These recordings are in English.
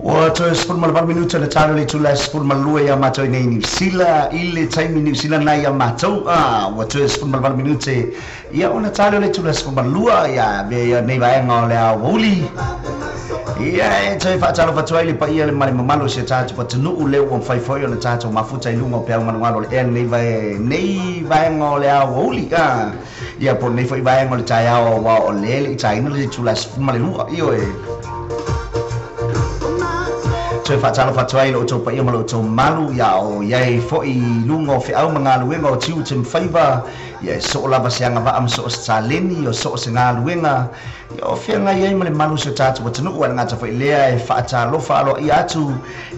Wato spun mal minuto le tano le tula spun mal lua ya mato nei New Zealand ile time New Zealand na ya mato wato spun mal minuto ya ona tano le tula spun mal lua ya be ya nei vai ngole a woli ya e fa talo fa twaili pa ia le mali mamalo se tatu pa tunu ule won fai foi ona tatu mafuta ilunga pe ngalo ngalo e nei vai ngole a woli ya po nei foi vai ngole taya o wa o le tai no le tula spun mal lua io e fa talo fa twaili o to pa ia malo to malu ya o ye foi lungo fe au mangalu wenga o tiu tim favor ya so lava sianga va am so saleni o so singalu wenga yo fianga ye male malu se tatu watunu wa ngata fa ilea e fa talo fa lo iatu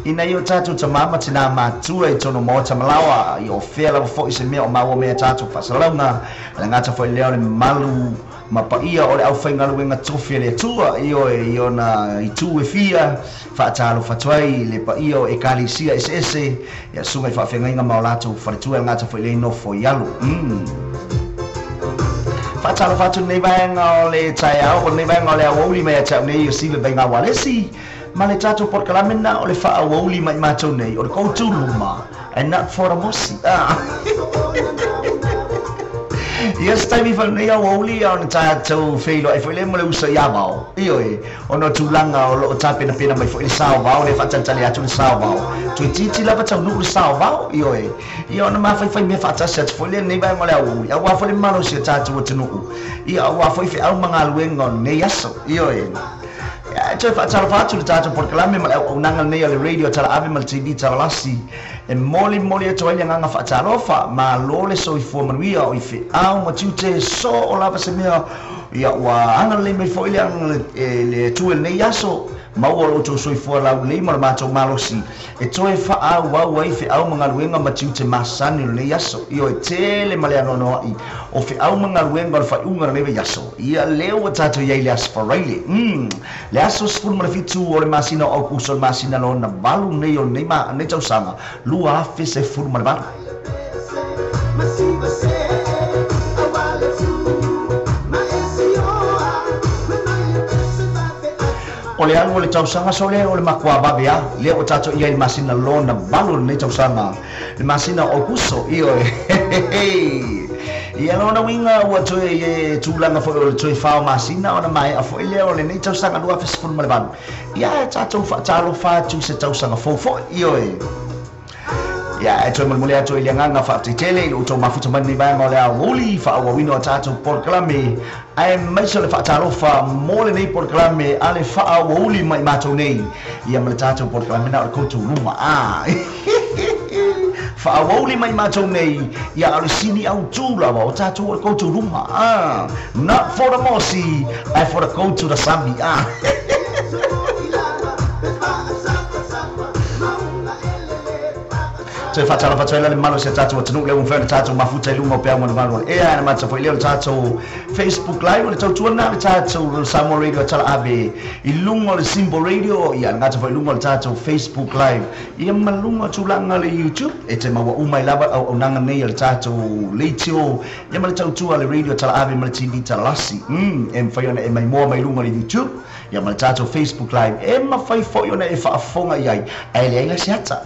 ina yo tatu tamama tina matu e tono mota malawa yo fela fo ise me o mawo me tatu fa salama ngata fa ilea malu mapaia ole au fainga luenga tofi le tua io na itu e fia fa talo fa twai le paia o ekalisia ss ya sunga fa fenga inga maulato fa tua ngata fa le no fo yalu fa talo fa tu nei banga ole taya o nei banga ole awoli me cha nei yo sibe banga walesi male tato por kalamena ole fa awoli mai macho nei o ko tu luma and not for a mosi yes time fa nei awoli on tato feilo e foi le mole usa ya bao ono tulanga o lo tape na pena mai foi sao bao le fa tantale atu sao bao tu titi la pa nu sao bao io na ma fai me fa tasa foi le nei ba mole awoli ya wa foi malo se tato o tunu ia wa foi fe au manga luengo nei aso ya cho fa tala fa tu tato por kalame mal o nanga nei le radio tala ave mal tv tala lasi e moli to ile nganga fa tala fa ma lole so i fo manuia o i fe au ma tute so o lava se mea ya wa anga le me fo ile le tu el nei aso ma o to so i fo la le mar ma to malosi e to e fa au wa i fe au manga luenga ma tute masani le nei aso e tele male no i o fe au manga luenga fa unga le ve aso ia leo tato ia ile asfaraile le aso spun ma fitu o le masina o kuso masina no na balu nei o nei ma nei tau sanga lua afe se furu ma balu o le alu o le tau sanga so le o le makua babea le o tato ia il masina lo na balu nei tau sanga le masina o kuso ia lona winga ua toe e tulaga foi o le toe fao masina ona mai a foi lea o lenei tausaga lua fesefulu ma le valu ia e tatou faatalofa atu se tausaga foufoi ia e toe molemole atu i le agaga faataitele i le outou mafuta mani vaega o le aoli faauauina o tatou polokalame ae maisa le faatalofa mo lenei polokalame a le faauauli mai matou nei ia ma le tatou polokalame na o le koutou luma faawoli mai matou nei ia o le sini autu lava o tatou o le koutou luma not for the mosi ai for the koutou da sami se fatala fatala le malo se tatou tunu le un fer tatou mafuta ilunga o pe amo malo na mata foi le tatou Facebook live le tatou na tatou Samoa Radio tala ave ilunga le Simbo Radio ia ngata foi ilunga le tatou Facebook live ia malunga tulanga le YouTube e te mawa umai lava o nanga nei le tatou leitio ia mal tatou le radio tala ave mal TV tala lasi em foi ona e mai mo mai ilunga le YouTube ia mal tatou Facebook live e ma fai foi ona e fa afonga ia ai le siata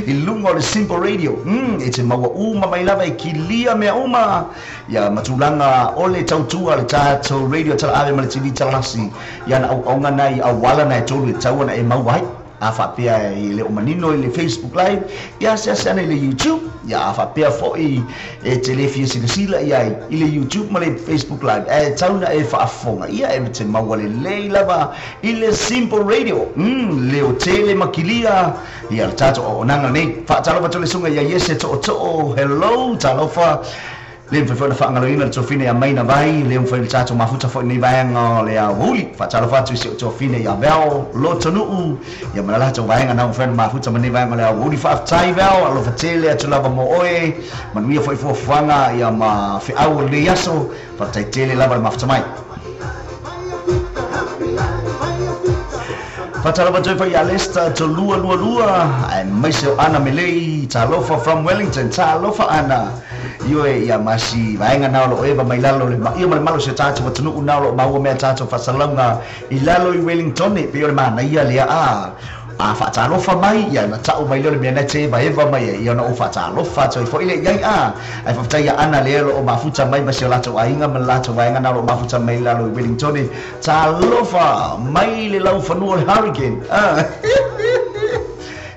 ilunga le Simple Radio e te maua uma mai lava e kilia mea uma ia matulanga ole tautua le tatou radio tala ave ma le TV tala lasi ia na aunga nai awala na e tolu e taua e mauai a whapea i le omanino i le Facebook live ia se ana i le YouTube ia a whapea foi e telefia sila ia i le YouTube ma le Facebook live e tauna e whaafonga ia e te maua le lei lava i le Simple Radio le o tele makilia ia le tato o nanga nei whaatalofa tole sunga ia yese to hello talofa le mfefona whaangaloina le tofine ia maina vai le mfefona le tato mafuta foi nei vaenga le a wuli whaatalofa tu isi o tofine ia veo lo tonuu ia manala to vaenga na mfefona mafuta nei vaenga le a wuli whaatai veo alo fatele atu lava mo oe manuia foi fuafuanga ia ma whiau le yaso whaatai tele lava le mafuta mai Fatala ba joy fa ya Lester to lua ai mai se ana melei talofa from Wellington talofa ana Iwe ya masi vaenga na lo eva mai lalo le ia mai malo se tatu watunu na lo mau me tatu fa salanga I lalo I Wellington e pe mana ia le a fa talo fa mai ya na tau mai le mena te ba eva mai ia na fa talo fa so fo ile ia ai fa tai ana le lo mafuta mai ba se la to ainga me la to vaenga na lo mafuta mai lalo I Wellington e talo fa mai le lau fa no hurricane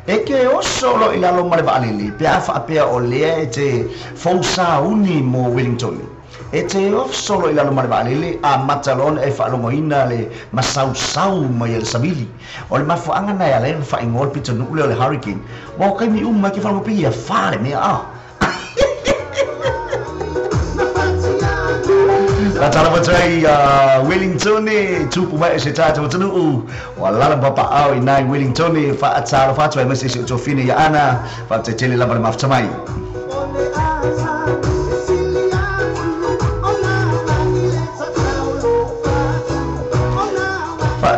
e ke o solo I lalo mare valili pe afa pe o le te fousa uni mo Wellington e te o solo I lalo mare valili a matalon e fa longo ina le masau mai el sabili o le mafu anga na ya le fa ingol pito no le hurricane mo kai mi umma ke fa mo pe ya fa le me Tala batrai Wellington ni tupu mai se tatu tunu wala bapa au inai Wellington ni fa atala fa trai mesi se tofini ya ana fa tetele la bala maftamai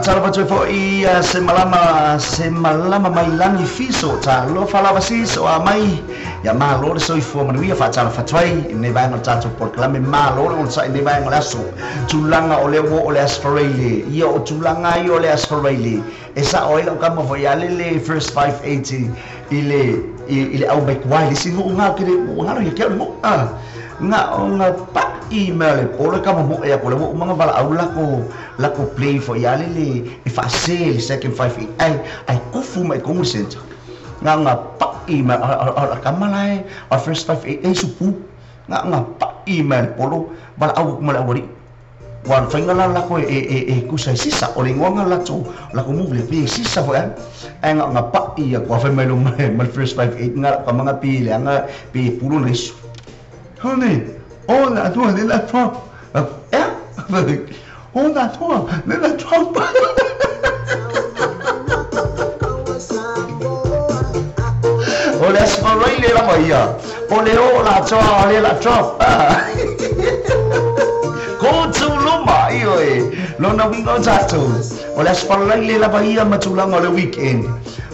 Tala batrai fo I semalama mai langi fiso talo fala basiso mai ya malo so ifo manuia fa tala fatwai ne vai no tato por clame malo on sai ne vai ngalaso tulanga ole wo ole asfarele ia o tulanga I ole asfarele esa oila kama foi ale first 580 ile au back wide singo nga kire nga no ke mo nga pa email pole kama mo ya pole mo mga bala au lako play for yale le fa sale second 580 ai kufu mai komu center nga pa email kamalai our first 588 supu nga pa email polo bala au malawari wan fingala lako kusai sisa ole ngonga lako move le pi sisa fo nga pa ia kwa fa mai mal first 58 nga ka mga pili nga pi pulo nisu honey ona tua nella trompa ona tua nella trompa ole asfarele la bahia ole ola toa ole la trompa Kotuluma iyo lona wingo tatu ole asfarele la bahia matulanga le weekend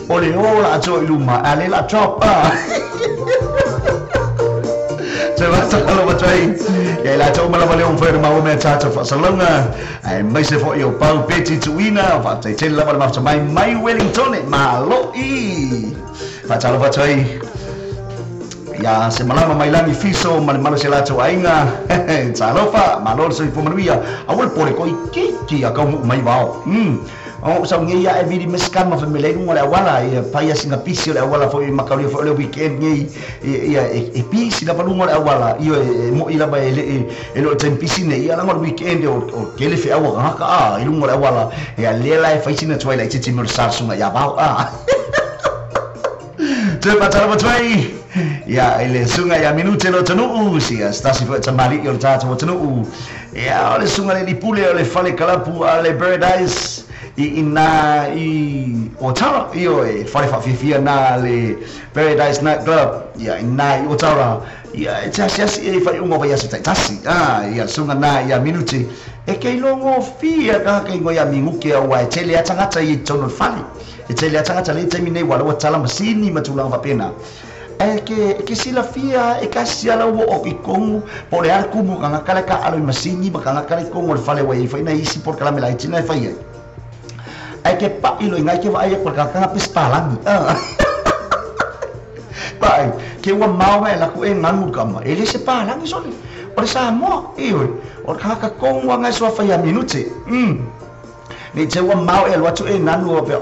ole ola toa luma ale la trompa Sebab kalau macam ya lah cuma malam malam firma umum caca fasalonga, mai se fo yo pau peti tuina, fatai cela malam macam mai Wellington malo fatal macam ya semalam mai langi fiso malam se la cau ainga, calofa malo se fo manuia, awal pore koi kiki akau mai bau, sa ngi ya evidi meskan ma family ngu la wala ya paya singa pisi la wala fo makali fo le weekend ngi ya e pisi la palu la wala yo mo ila ba ele lo tem pisi ne ya la ngol weekend o kele fe awa ka ilu la wala ya le la fa sina twai la titi mo sar sunga ya ba te patala twai ya ele sunga ya minute lo tanu sia stasi fo tamali yo tata mo tanu ya ole sunga le dipule ole fale kalapu ale paradise ina Otara iyo fare fa fifia na le Paradise Night Club ya ina Otara ya tasi fa ungo ba ya tasi ya sunga na ya minuti e ke longo fia ka ke ngo ya minguke wa tele ya tangata I tono fali tele ya tangata le temine wala wa tala masini matulanga fa pena ke sila fia kasi ala wo o ikongu pole al kumu kanga kala ka alo masini bakanga kala ikongu fale wa fa ina isi por kala mela itina fa ya ai ke pa ilo ngai ke vai por kanga pispalang bai ke wa mau la ku engan kama ele se palang soli por sa mo iyo or kanga kong wa ngai so fa ya minute ni te wa mau el wa tu engan wo pe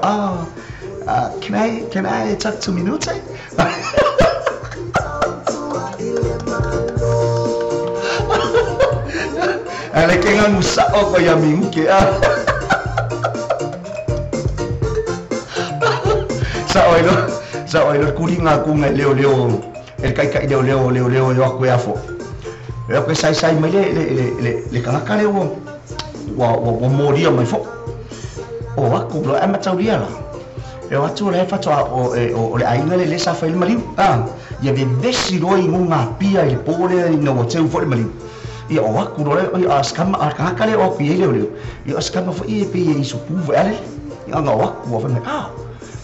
can I talk 2 minutes ale ke ngan musa o ko ya mingu ke sa oilo kuringa ku ngai leo el kai leo yo aku ya fo yo ke sai mai le kanga kale wo moria mai fo o aku lo ama tau dia la yo atu le fa o le ainga le sa fa il mali ya be besi roi ngunga pia il pole no teu fo le mali ia o aku lo le askama kanga kale o pia leo yo askama fo i pe i su pu ale nga wa wa fa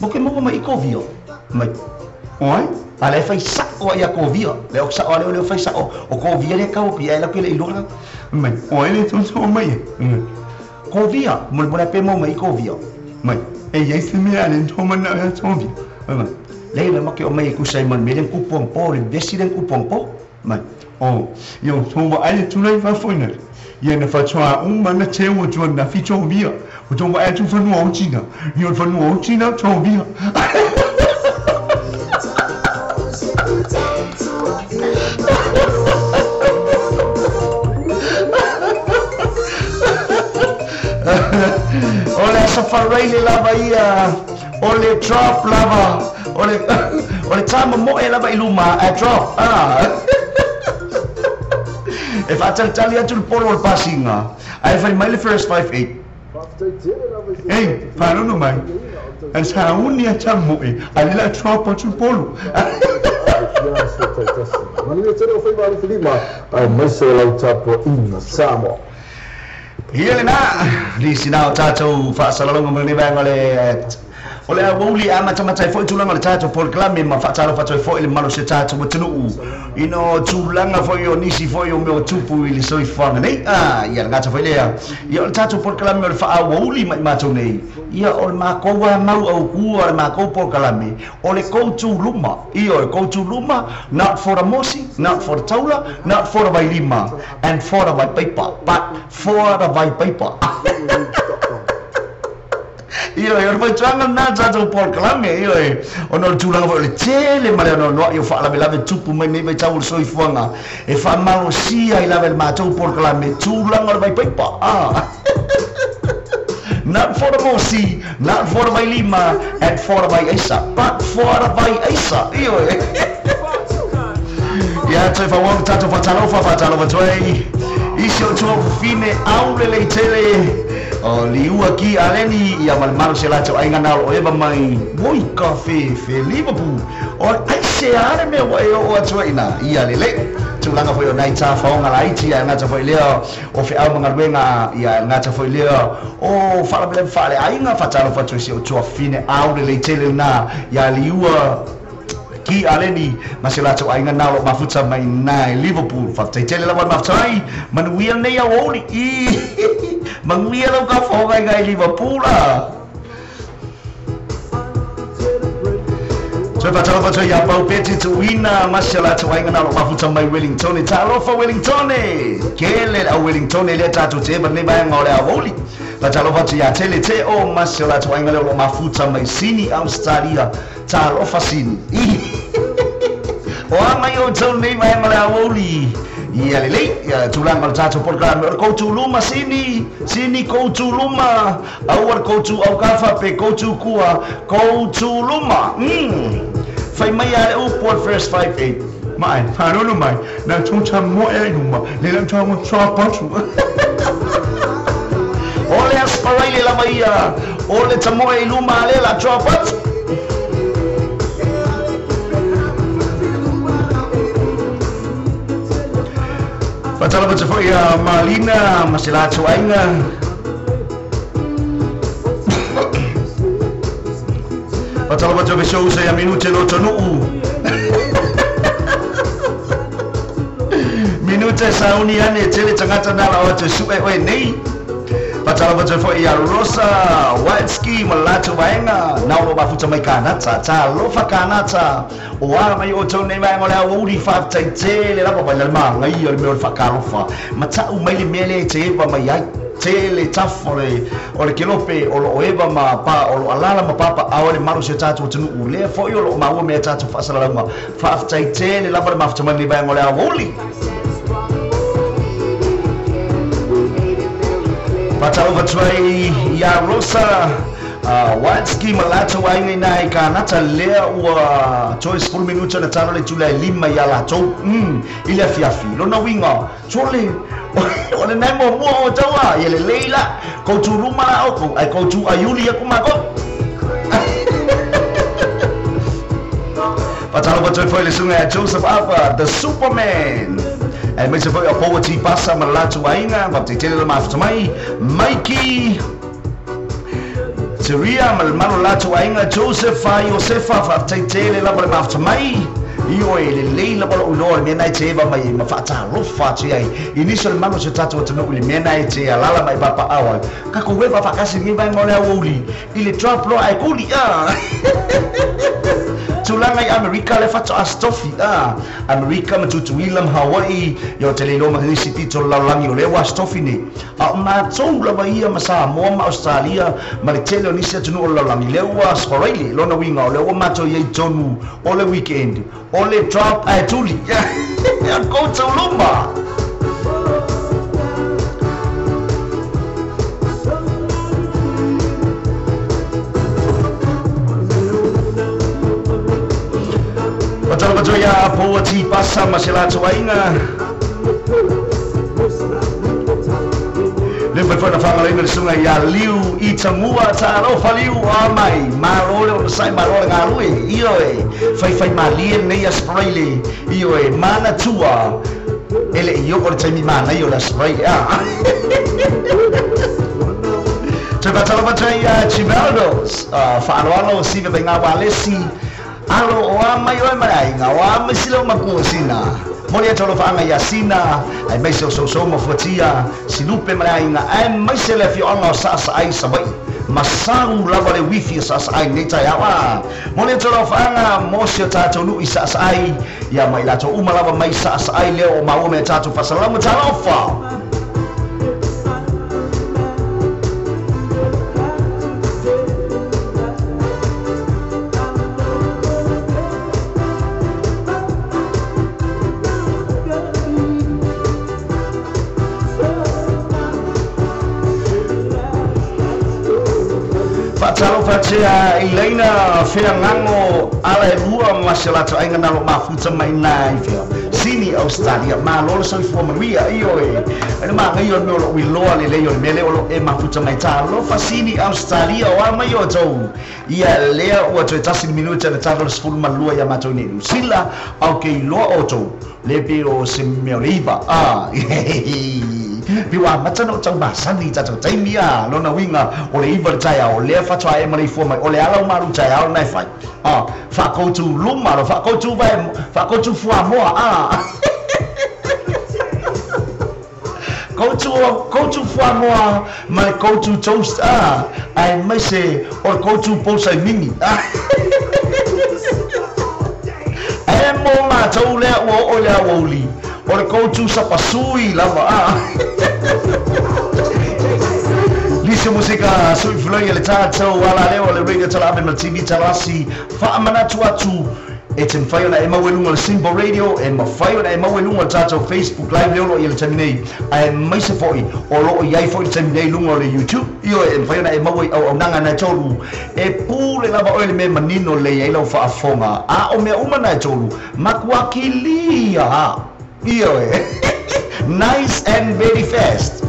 mo ke mo mai ko vio mai oi ale fai sa o ia ko vio le o sa o le fai sa o ko vio le ka o ia la ke le ilora mai oi le so mai ko vio mo mo pe mo mai ko vio mai e ia se mi ale to mo na to vio le le mo ke o mai ku sai man me le ku pom po le desi le ku pom po mai o yo to mo ale tu le fa foina ia na fa chwa mana che wo chuan na fi cho vio o to mo ai tu fa no china yo fa no china to vio ole safari lava ia ole drop lava ole tama mo e lava iluma a drop if I tell you to polo passinga I find my first 58 hey faro no mai and sa unia tamo e ale la drop to polo mani te no fai mali filima ai mese la tapo in samo Ia na di sinau tatou fa salalo ngomong bang ole wuli ama tamata foi tulanga le tatou por klame ma fa talo fa foi le malo se tatou mutunu ino tulanga foi o nisi foi o meu tupu ili soi fanga nei ia ngata foi le ia le tatou por klame le fa wuli ma to nei ia o ma ko wa mau au ku o ma ko por klame ole ko tuluma ia o ko tuluma not for a mosi not for taula not for a bailima and for a paper but for a paper io ormai c'hanno naza do por clame io ono tulanga vo le tele ma no io fa la tupu me ne ciao so i fuanga e fa malo sia i lave il mato por clame tulanga vai pepa not for the mosi not for the lima and for the isa but for the isa io ya se fa un tato fa talo toi isio tuo fine aule le tele o liua ki aleni ia malmaro se lato ai ngana o eba mai boy cafe fe Liverpool o ai se are me o atua ina ia lele tulanga foi o naita fa nga laiti ia ngata foi leo o fe au mga wenga ia ngata foi leo o fala bele fale ai nga fatalo fatu se o tua fine au le tele na ia liua ki aleni maselato ai ngana lo mafuta mai na Liverpool fa tele la mafutai manuia nei a woli manguia lo ka foga ngai Liverpool so patalo fa ya pau peti tu wina mashala tu ai ngana lo mafuta mai Wellington talo fa Wellington kele a Wellington le tatu te ba ne ba ngole a woli patalo fa ya tele te o mashala tu ai ngana lo mafuta mai Sini Australia talo fa Sini o mai o tu ne ba ngole a woli ia lele ia tulang mal tato program ko tu luma sini ko tu luma awar ko tu au kafa pe ko tu kua ko tu luma fai mai ale o por first 58 mai faro no mai na chuncha mo e luma le lan chama chapa chu ole asparai la maia ole tamo e luma le la chapa Patalo baca foi a Malina maselato ainga Patalo baca ke show saya minute lo tonu minute sauni ane tele tangata na o te supe oi nei Patalo baca foi a Rosa Whitski malato ainga na lo ba futa mai kanata ta lo fa kanata o ara mai o tone mai ngole a uri fa tele la ba le ma ngai o me fa karofa ma ta u mai le mele te ba mai ai tele tafore o le kilope o lo eba ma pa o lo alala ma papa a o le maru se tatu tunu u le fo yo lo ma o me tatu fa sala ma fa tele la ba ma fa mai ba ngole a uri Patalo batwai ya Rosa Whitski malato wainga nai kanata lea ua choice 10 minutos na tano le tula lima ya lato ile fiafi lo na winga chole ole nai mo mo tawa yele leila ko tu ruma o ko ai ko tu ayuli ya kumako Patalo batwai foi le sunga Joseph Alpha the Superman e mai se foi a poverty passa malato wainga va te tele ma mai Mikey Seria malo lato ainga Josefa Yosefa fa taitele la bale mafta mai io e le leila bale ulor me nai teva mai ma fata rofa ti ai initial malo se tatu tano uli me nai te alala mai papa awa ka ko we papa kasi ngi vai ngole uli ile drop lo ai kuli tulanga America le fata astofi America matutu William Hawaii yo telelo ma ni city to laulangi ole wa stofi ni ma tong la bahia masa mo ma Australia ma tele ni se tunu laulangi le wa Australia lo na winga le wa mato ye tonu ole weekend ole drop ai tuli ya go to Lumba Betul ya poeti pasal masalah cuainga. Lepas pada fangal ini sungai ya liu itamua taro faliu amai marole sai marole ngarui iyo fai malien ne Australia iyo mana tua ele iyo por temi mana iyo la spray Coba ya Chivaldos Faroalo sibe benga walesi Alo oama yo mai nga oama silo makusina molia tolo fanga yasina ai mai so mo fotia silupe mai nga ai mai se le fi onga sasa ai sabai masaru lavale wifi sasa ai neta yawa molia tolo fanga mosio tato lu isasa ai ya mai lato umalava mai sasa ai leo mawo me tato fasalamu talofa Fatalo fatia Elena Feangango ala rua masalato ainga nalo mafuta mai nai feo sini Australia ma lolo so for Maria io ene ma io no lo wiloa le leo mele lo e mafuta mai talo fa sini Australia wa mai o to ia lea o to tasi minuta na talo school malua ya matoni sila okay lo auto le pio se me riba Piwa matano tau basani tatu taimia lona winga ole ibar taya ole fatwa e mari fo mai ole ala maru taya ole nai fai fa ko tu luma fa ko tu vai fa ko tu fua moa ko tu fua moa mai ko tu toast ai mai se or ko tu posa mini ai mo ma tau le o ole oli or ko tu sapasui lava Lisa musica sui floi le tato wala leo le radio tala abe TV talasi fa amana tuatu etem fayo na ema welunga le Simple Radio ema fayo na ema welunga tato Facebook live leo le terminate ai mai se foi o lo yai foi terminate lunga le YouTube io em fayo na ema we au nanga na tolu e pule lava ole me manino le yai lo fa afonga o me uma na tolu makwakilia io nice and very fast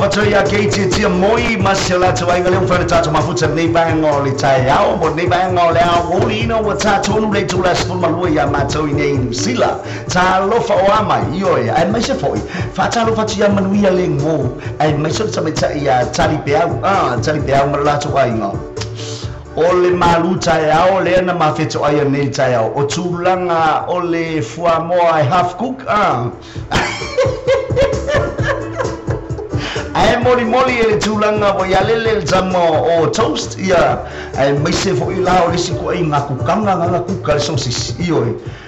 Batalo ya kiti tia moi masela tu ai ngale mfano tatu mafuta nei bango le tai au mo nei bango le au ino wa tatu no le tu la school malua ya mato nei sila ta lo fa wa mai yo ai mai se foi fa ta lo fa tia manuia le ngo ai mai so sa meta ya tali peau mala tu ai ngo ole maluta ya ole na mafeto ai nei tai au o tulanga ole fua mo ai half cook ai moli ele tulanga bo ya lele zamo o toast ia ai mai se fo ila o lisi ko inga ku kanga nga ku kal sosis io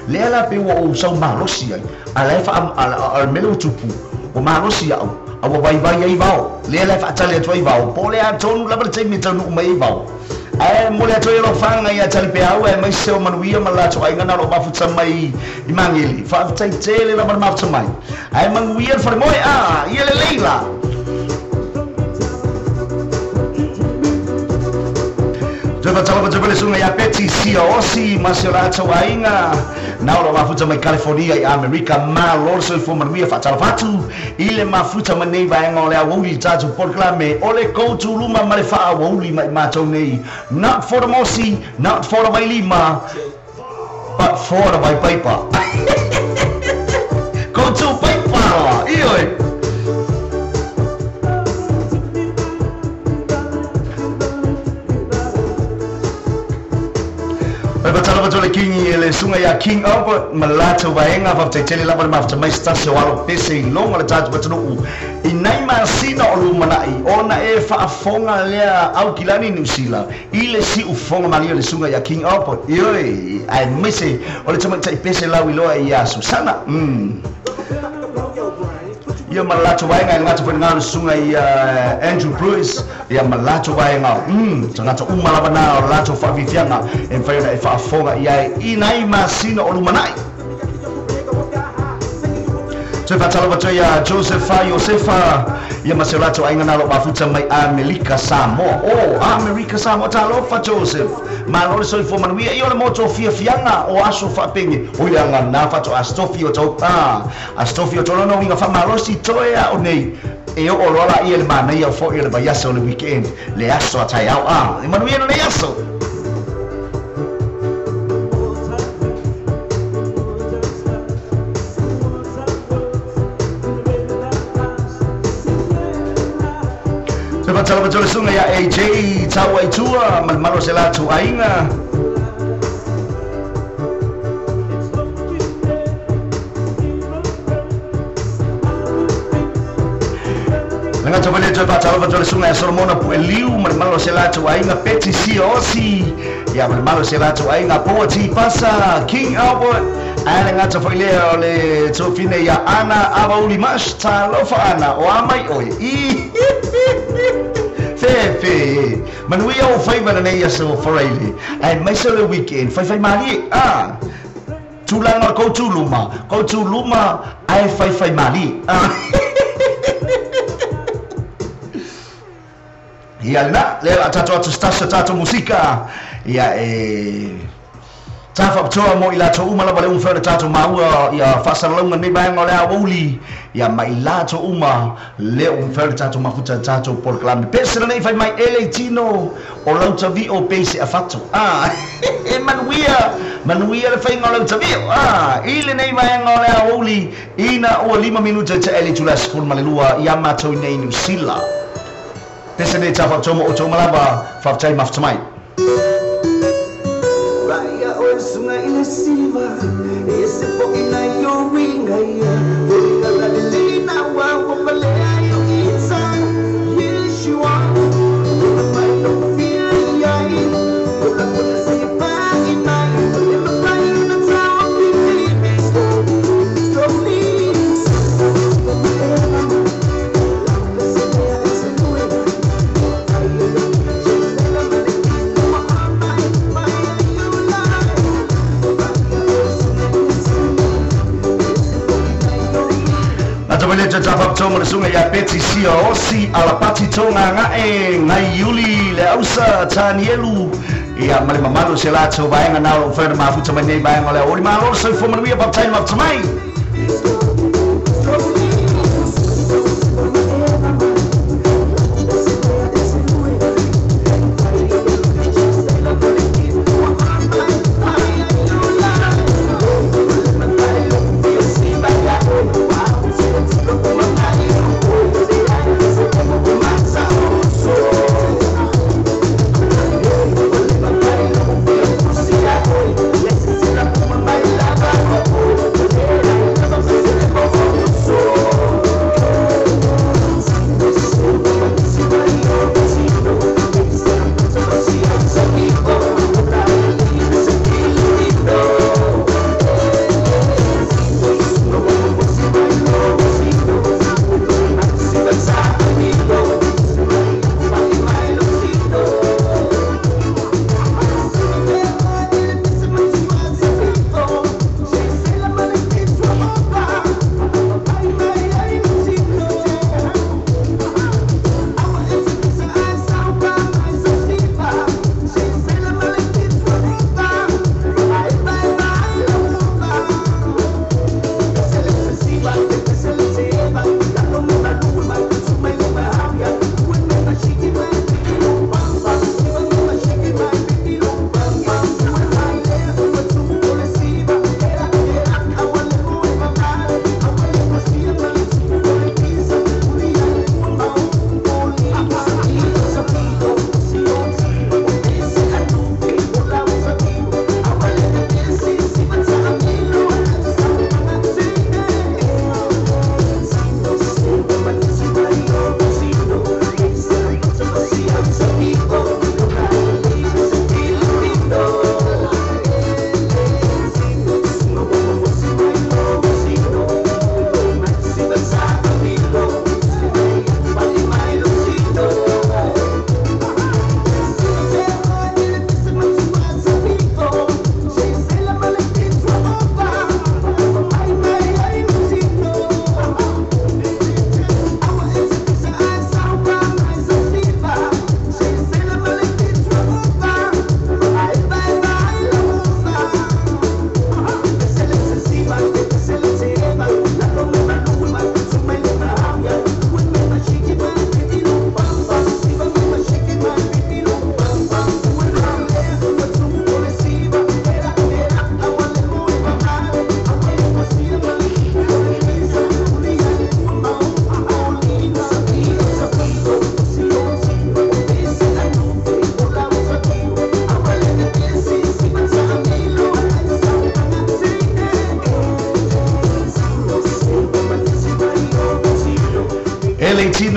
le ala pe wo so malosi ai ala fa al melo tupu o malosi au abo vai ai vao le ala fa tale toi vao pole a tonu la berte mi tonu mai vao ai mole toi lo fanga ia tale pe au ai mai se o manuia malato ai ngana lo bafuta mai imangeli fa tai tele la bafuta mai ai manguia fa moi ia le leila Patala Patala sunga ya Betty Siosi Maserata Wainga Naura mafuta mai California i America ma lorso for Maria Fatala Fatu ile mafuta manei vai ngole a wuli tatu proclame ole go to luma malefa wuli mai matone not for the mosi not for the lima but for the paper go to paper iyo Batala King ele sunga ya King Albert Malato Vaenga fa tetele la mafta mai stasio alo pese longa la tatu batulu inaima sina olumanai ona e fa afonga lea au kilani nusila ile si ufonga malia le sunga ya King Albert yoi ai mese ole tama tai pese la wiloa ya Susana ya Malato Vaenga ngata penga sunga ya Andrew Bruce ya Malato Vaenga ngata umala bana Malato fa vifianga en fa e fa fonga ya inaima sina olumanai Patala ya Josefa ya Maselato ainga nalo mafuta mai America Samoa America Samoa talo fa Joseph malore so for man we yo le moto fianga o aso fa penge o yanga na fa to Astofio to Astofio to no winga fa malosi toya o nei e o rola i el mana ia fo ile ba yaso le weekend le aso atai au man we le yaso Patala Patala sunga ya AJ Tawai Tua Malmaro Selatu Ainga Nga tabale Patala Patala sunga ya Solomona Pueliu Malmaro Selatu Ainga Peti Siosi ya Malmaro Selatu Ainga Poati Pasa King Albert Ana ngata foilea le tofine ya Ana Abauli Mash Talofa Ana o amai oi Fefe Manuia o favor na ia so foreili ai mai so le weekend fai mali tulanga ko tuluma ai fai mali ia na le tatu stasa musika ia Tafa ptoa mo ila to uma la bale unfer tato maua ya fasa longa ni bang ole awuli ya mai la to uma le unfer tato mafuta tato por clam pesa nei fai mai eletino o lauta vi o pese afato manuia le fai ngolo ta vi ile nei bang ole awuli ina o 5 minuta te elitulas for malelua ya mato nei nusila pesa nei tafa tomo o toma lava fa tai maftamai Sunga inasiva ese po ina yo ringa ya ringa la lina wa malaya yo itsa Yeshua the mind of fear ya ola kona se pa ina le mapai na tao pili slowly Tapa Tomo sunga ya Betty Siosi ala pati tonga ngai Yuli le ausa Tanielu ya mali mamalo selato baenga na oferta mafuta mane baenga le oli malo so for me about time of tonight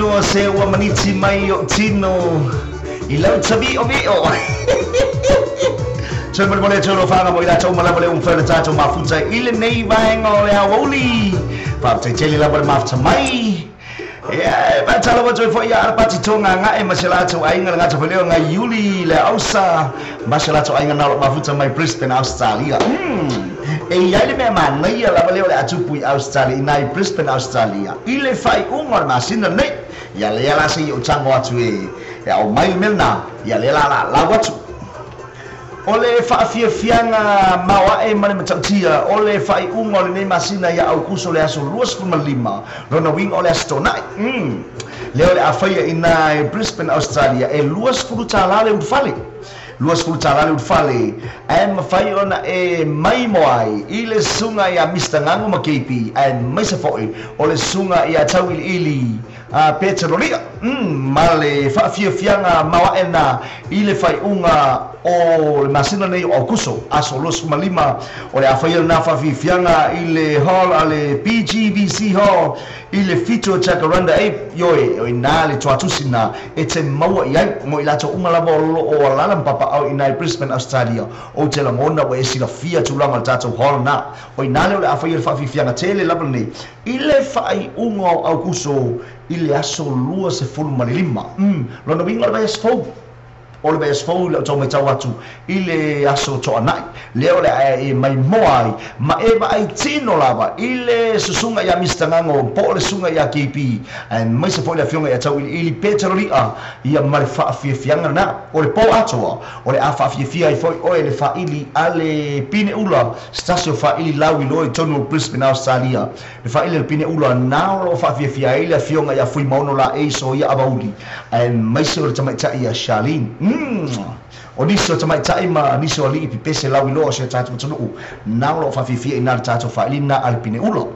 no se wa maniti mai o tino I lau tabi o vio so mo le tolo fanga mo ila tau mala le un fela tato mafuta ile nei vaenga o le awoli pa te tele la mafuta mai ba tala wa toi foi ya pati tonga nga e maselato ainga nga to leo nga Yuli le ausa maselato ainga na mafuta mai Brisbane Australia e ia le me mana ia la leo le atupu Australia nai Brisbane Australia ile fai unga masina nei ia le ala se o tango atu e o mai melna ia le la watu ole fa fianga mawa e mane matatia ole fa unga le masina ya au kuso le aso luas kuma lima rona wing ole astona leo le afaya ina Brisbane Australia e luas futa lale ufale luas futa lale ufale e mafai ona e mai moai ile sunga ya Mr Ngango makepi e mai se foi ole sunga ya tawil ili petrolia male fa fianga mawa ena ile fai unga o le masina nei o kuso aso los malima o le afaia na fa fianga ile hall ale PGBC hall ile fito chakaranda e yoe o inale tuatusina ete maua ia mo ilato umala bolo o lala papa au inai Brisbane Australia o te langona o esila fia tulanga tato hall na o inale o le afaia fa fianga tele labani ile fai unga au kuso ile aso lua se fulu malilima lona winga le esfo ole be esfo le to meta watu ile aso to anai leo le e mai moai ma e ba ai tino lava ile susunga ya Mr Ngango po le sunga ya KP and mai se foi le fionga ya tau ili petrolia ia mal fa fianga na ole po atoa ole afa fia foi ole le fa ili ale pine ula stasio fa ili lawi loi tonu Brisbane Australia le fa ili pine ula na lo fa fia ile fionga ya foi mono la e so ia abauli and mai se le tamaita ia Charlene o niso tamai taima niso ali I pese lawi lo se tatu tunu na lo fa fifia ina tatu fa ina alpine ulo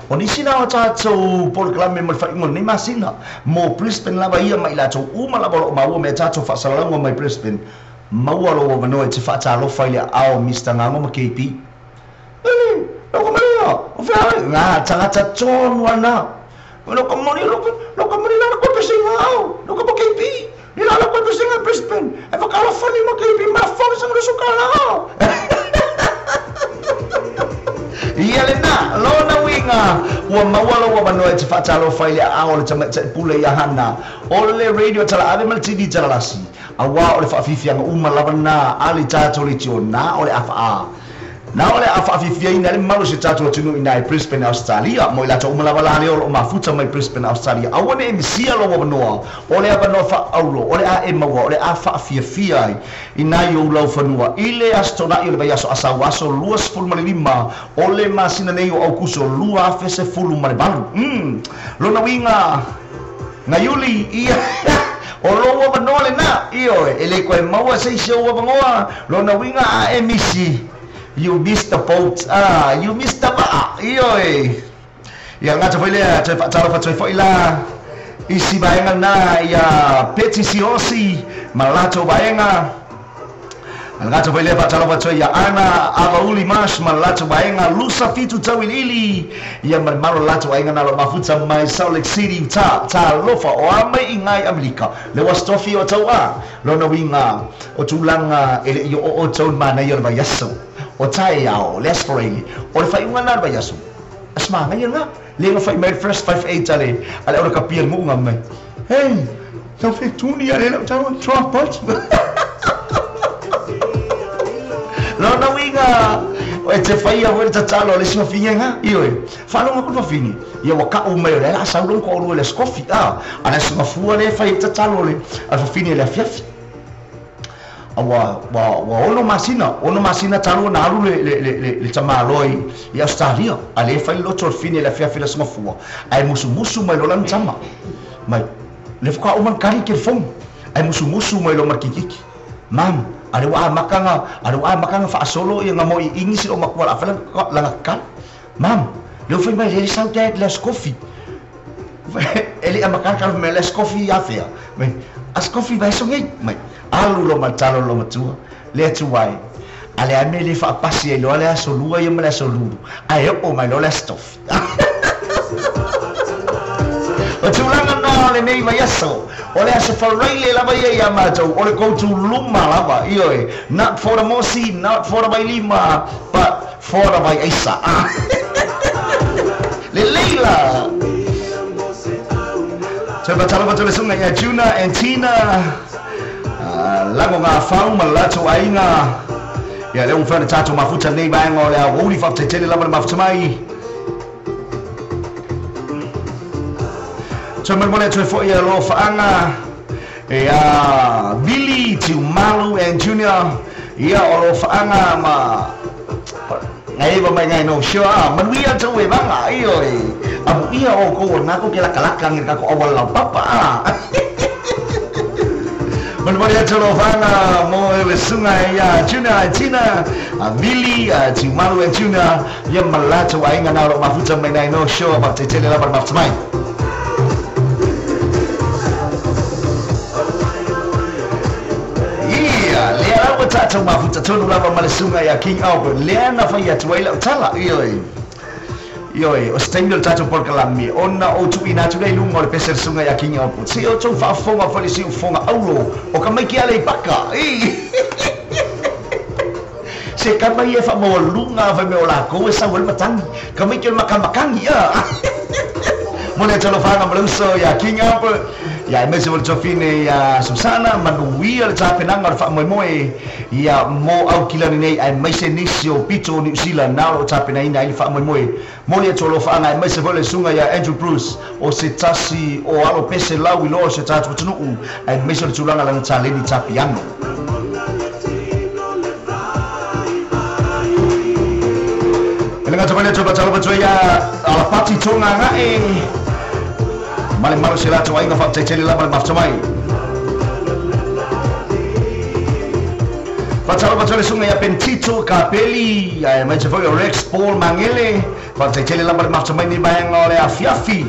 o nisi na tatu por klame mo fa ngol ni masina mo Brisbane lava ia mai la to uma la bolo ma me tatu fa salango mai Brisbane ma lo wa no te fa ta lo fa ile ao Mr Ngango mo KP lo ko maria o fa nga tanga tatu wana lo ko moni lo ko moni la ko pese ngao lo ko KP Ila la ko singa Brisbane. E fa kala fani mo ke ma fo sa mo sukala. Ia le na lo na winga wa mawala wa mano e fa talo faile a o le tama pule ya hana. O le radio tala ave mal TV tala lasi. Awa o le fa fifianga uma lavana ali tato le tiona o le afa. Na ole afa fifia ina le malo se tato tunu ina Brisbane Australia mo ila to umala le o mafuta mai Brisbane Australia awane misia lo wanoa ole aba no fa aulo ole a emawa ole afa fifia ina yo lo fanua ile astona ile ba yaso asawaso luas ful malima ole masina nei o kuso lua fese fulu malbalu lo na winga na Yuli ia o lo wa no le na io ele ko mawa se show wa ngoa lo na winga a emisi You missed the boat. You missed the bar. Ioi. Ya ngata foi le, te fatalo fa foi la. Isi baenga na ya petisiosi malato baenga. Ngata foi le fatalo fa ya ana abauli mas malato baenga lusa fitu tawilili. Ya malo lato baenga na lo mafuta mai Salt Lake City ta lofa o amai ingai Amerika. Le wastofi o tawa. Lo no winga o tulanga ele yo o ton mana yo ba yaso. O tai yao lesperei o le fai unga na ba yasu asma nga yanga le nga fai mai first 58 ale o kapia mu nga mai hey so fe tuni ale la tawa trapot lo na winga o te fai a vuelta talo le sima finga io fa lo nga fini ia wa ka o mai le la sa lo ko le scofi ala sima fu le fai talo le a fini le fiafi wa ono masina talo na alu le tamaloi I Australia ale fai lo torfine la fia fila smafua ai musu mai lo lan tama mai le fuka o man kari ke fong ai musu mai lo makikiki mam ale wa makanga fa solo ia ngamo I ingisi o makwala afala langa kan mam le fai mai le sau dad les coffee ele amakanga ka me les coffee ya fia mai as coffee vai so ngai mai alu lo matalo lo matua le tuai ale ame le fa pasi e lo ale asolua ia mala solulu ai o mai lo le stuff o tulanga na le nei vai aso. Ole aso wharaile lava ia mātou. Ole koutu luma lava. Ioi. Not for the mosi, not for the bailima, but for the vai aisa. Le leila. Coba tala betul sungai ya Juna and Tina. Lagu ngā whau malatu ainga. Ya leo mfana tatu mafuta nei bang ole a wuli fa tele lava mafuta mai. Coba mole tu fo ya lo faanga. Ya Billy Tiumalu and Junior. Ya olo faanga ma. Ngai ba mai ngai no sure man wi atu we banga ioi. Abu ia o ko na ko kela kalakang ka ko awal la papa. Menemani Celovana, mau sungai ya Juna, Tina, Billy, Timaru and Juna, yang melaju aingan orang mafuta menai no show apa cecele lapar mafsmai. Iya, lihat apa tak tahu mafuta tonu lapar malah sungai ya King Albert, lihat apa ya tuai lau tala, iya. Yoi, o stengel tato por kalami. Ona o tu ina tu lei lungo le peser sungai a King Albert. Si o tu fa fonga fa si fonga aulo. O ka mai ki ale paka. Se ka mai e fa mo lunga fa me ola ko sa wel matangi. Ka mai ki makangi ya. Mone tolo fa na mluso ya King Albert. Ya mese vol chofine ya Susana manuwi al tapenanga fa mo ya mo au kilani nei ai mese nisio pito New Zealand na o tapena ina ili fa mo mo ya tolo fa na mese vol sunga ya Andrew Bruce o se tasi o alo pese lawi lo se tatu tunu ai mese tulanga la taleni tapiano. Elenga tapena coba coba ya ala pati tonga ngae. Male malu sila tu ainga fa teceli la mal maftamai. Fatalo batole sungai ya Pentito Capelli, ya mai foi Rex Paul Mangele, fa teceli la mal maftamai ni bayang oleh Afiafi.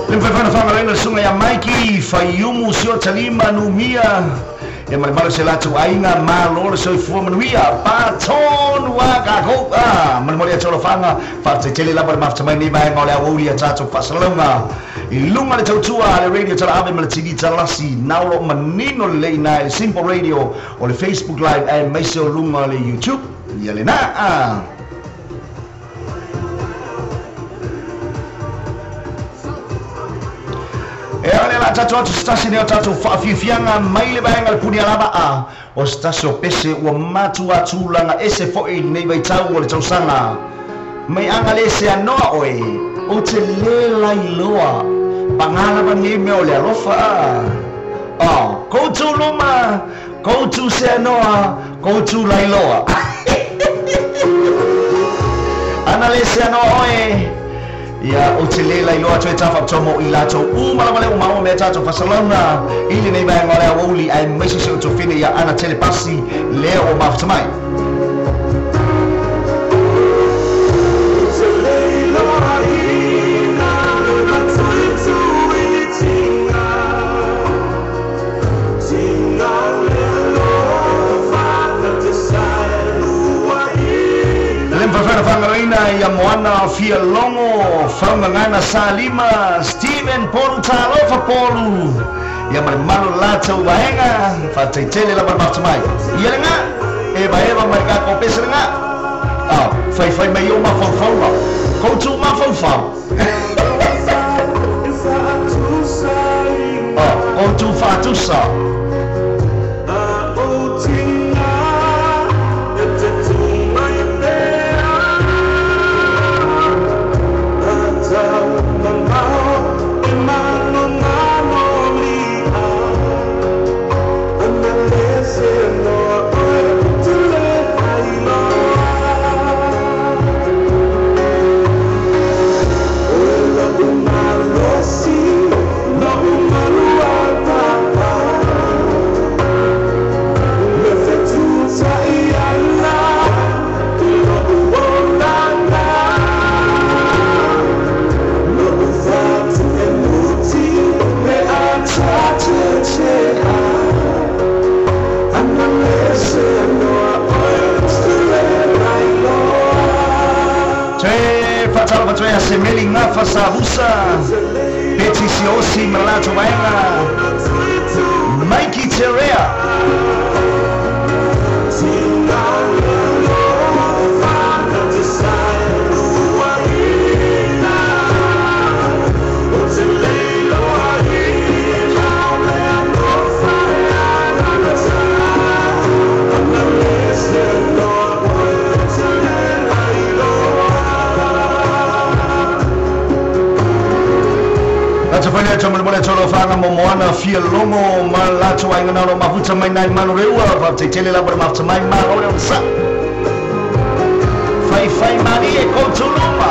Limfefana fanga sungai ya Mikey, Fayumu sio Talima Numia. Yang malu sila tu ainga malor so fu manuia paton wa kako memoria cholo fanga fa celi la mafta ni ba ngole awuli tatu pasalonga ilunga le tutua le radio tala ave malitigi talasi naulo manino le na simple radio o le Facebook live e meso lunga le YouTube yale na la tatu stasi ne tatu fianga maile baenga punia lava o stasi o pese o matu atulanga ese foi nei vai tau o le tausanga mai anga le se anoa oe o te lela iloa pangala ba nei me o le alofa koutu luma koutu se anoa koutu la iloa ana le se anoa oe ya o te lela iloa tu tafa tomo ilato mala umama me tato fasalona ili nei bang ole awuli ai mesi so to fine ya ana telepasi leo o maftamai ya moana fia longo fangangana salima Steven Polu talofa Polu ya malu lato bahenga fatai tele la barmaftamai ya nga e baeva mereka ko pesa nga fai mai yo ma fonfa ko tu ma fonfa ko tu fatusa Betty Siosi Malato Wainga, Mikey Terrea. Tafanya chama mole cholo fanga momoana fia longo malato wainga na mafuta mai nai malorewa va tetele la mafuta mai malo sa fai mani e kontuluma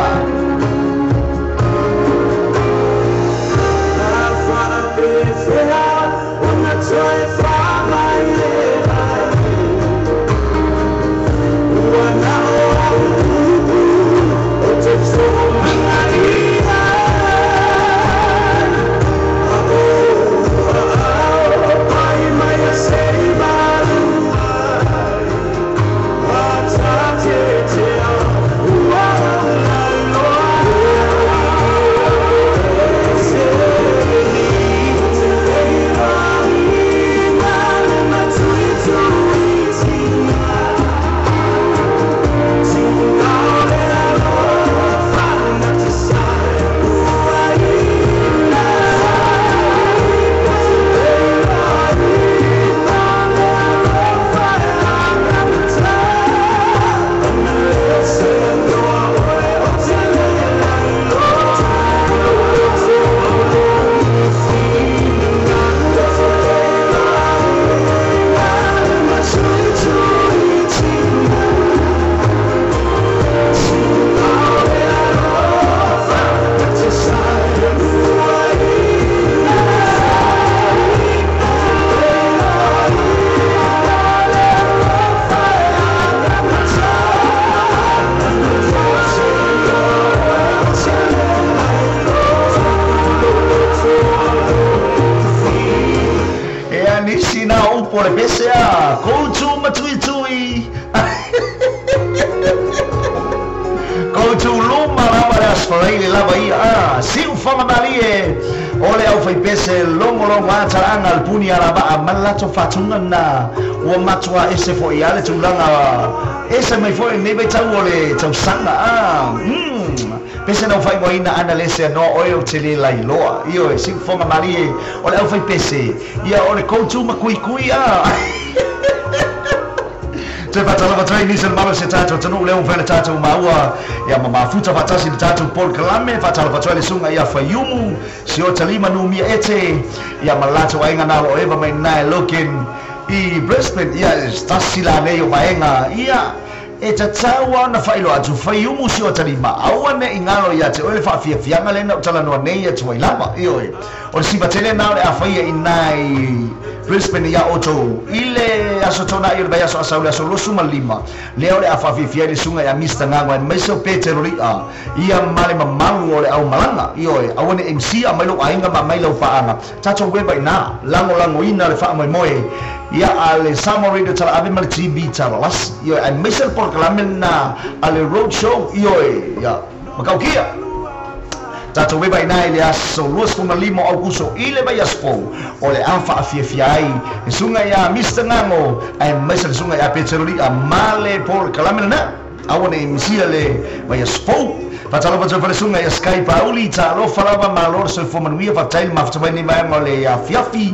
Pole PCA, koutu matui. Koutu luma lava das falaile lava ia. Siu fama malie. Ole au fai pese longo ataranga alpuni araba malato fatunga na. O matua ese fo iale tulanga. Ese mai fo nebe tau ole tau sanga. Pese não fai moina analese no oil tele la iloa. Io siu fama malie. Ole au fai pese. Ia ole koutu makui Te patala patrai nisel malo se tato tanu leo fele tato maua ya mafuta fatasi tato Paul Kalame patala patrai sunga ya Fayumu sio talima numia ete ya malato wainga nalo eva mai nai lokin I Brisbane ya stasila neyo wainga ya etatawa na failo atu Fayumu sio talima awane ingalo ya te ole fa fianga lena utala no nei ya tuilama iyo o si batele na le afaya inai Brisbane ya oto ile asotona ile baya so asaule so losuma lima leo le afafifia ni sunga ya Mr Ngangwa meso peteroria ia male mamalu ole au malanga iyo awone MC amailo ainga ba mailo faanga tacho weba ina lango ina le fa moe ya ale Samo Radio tala ave mal TV tala las iyo ai meso por Kalamena ale road show iyo ya makaukia Tato weba ina ile aso luas kuma limo augusto ile ba yaspo ole afa afiafiai sunga ya Mr Ngango ai mesa sunga ya petroli amale por Kalamena awone misiale ba yaspo patalo patalo sunga ya Sky Pauli talo falava malor so fomanuia fatail maftabani ba ngole ya fiafi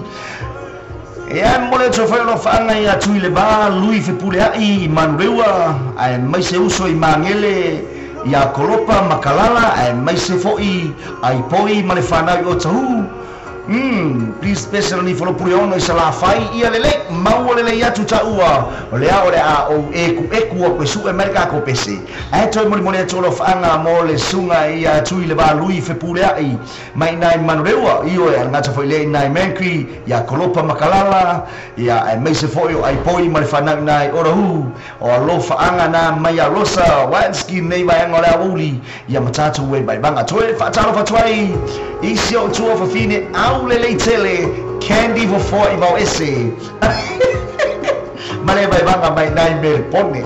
ya mole trofeo fanga ya tuile ba lui fepule ai manrewa ai mese uso I mangele ya kolopa makalala ai mai se foi ai poi malefana yo tahu please specially for puriono isala fai ia lele mau lele ya tutaua ole a o eku ko su America ko pese ai to mole tolo fanga mole sunga ia tuile ba lui fe pule ai mai nai manurewa io e ngata foi le nai menkri ya kolopa makalala ya ai mai se foi ai poi malefana nai orahu o lo fanga na mai ya rosa wanski nei mai ngola uli ya matatu we bai banga toe fatalo fatwai isio tuo fa fine Lele tele candy for 4 ibao ese male bai banga mai nai mel pone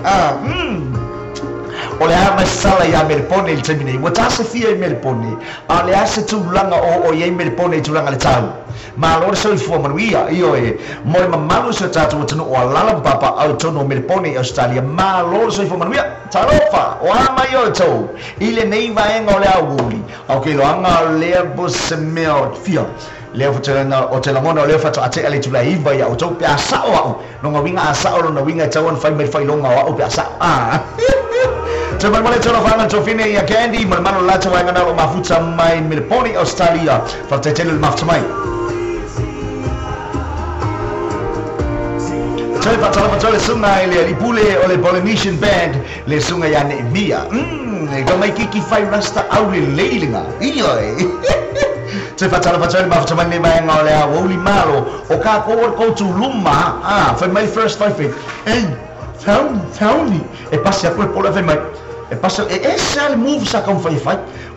ole a masala ya Melpone il termine wata se fia Melpone ale a se tulanga o ye Melpone tulanga le tau ma lor so fu manuia io e mo mamalu so tatu tunu o lala papa au tono Melpone Australia ma lor so fu manuia tarofa o ama yo to ile nei va en ole a wuli okay lo anga le bus meo fia leo fatana o te lamona leo fatu ate ale tula iva ya o to pe asa o no ngawinga asa o no winga tawon fai me fai longa o pe asa te malmale tolo fana to fine ya candy malmano la to wanga no mafuta mai Melpone Australia fatetele il mafuta mai Tell fatala fatala sunga ile lipule o le Polynesian band le sunga ya Nehemia go mai kiki fai rasta au le leilinga iyo Te fatala fatala mafuta mai ne mai ngole a woli malo o ka ko tu luma for my first fight hey Tony e passi a quel polo fai mai e passa e sal move sa kan fai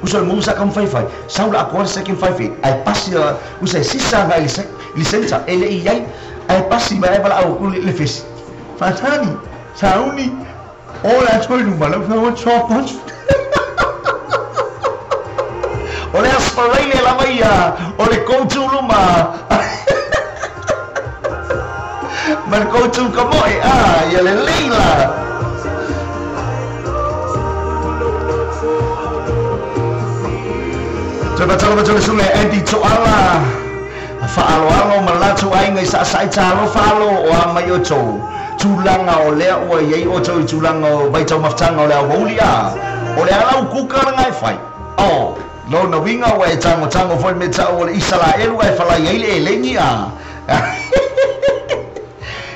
usa move sa kan fai saula a qual second fai ai passi usa sisa ga licenza ele iai ai passi mai bala au le fes fatani Tony ora toi nu malo fa o chopot Ole asparele la maia, ole coach luma. Man coach kamoy, ya le leila. Coba sungai Andy Toala. Faalo malatu ai ngai sa sai talo faalo o amayo to. Tulanga o le o ye o to tulanga o baito maftanga o le wolia. O le ala kuka ngai fai. Oh. No na winga wa tango foi meta o Israel wa fala ile lengia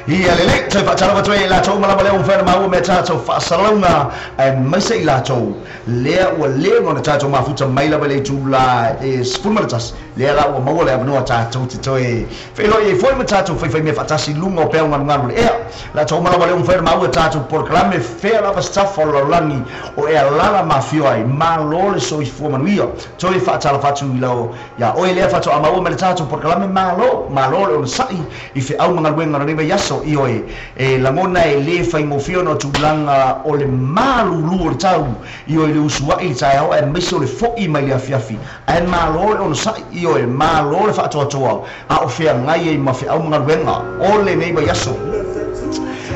ia lele te fatala batwe la to mala mala fer ma o meta to fasalunga and mese la to le o le no ta to mafuta maila bele tula is fulmartas le la o mo le no ta to te felo e foi meta to foi me fatasi lunga o pe un ngalo e la to mala mala fer ma o ta to proclame fe la sta for lani o e la mafio ai ma lo le so i fu manuia to e fatala fatu lo ya o le fatu ama o meta to proclame ma lo o sai i fe au ngal wenga ni be yaso io e la mona e le fai mo fiono tulanga o le malu lu o tau io e le usua i tai e meso le fo i mai le afiafi e malo o sa io e malo le fa toa a o fia ngai e ma fia au ngal wenga o le nei ba yaso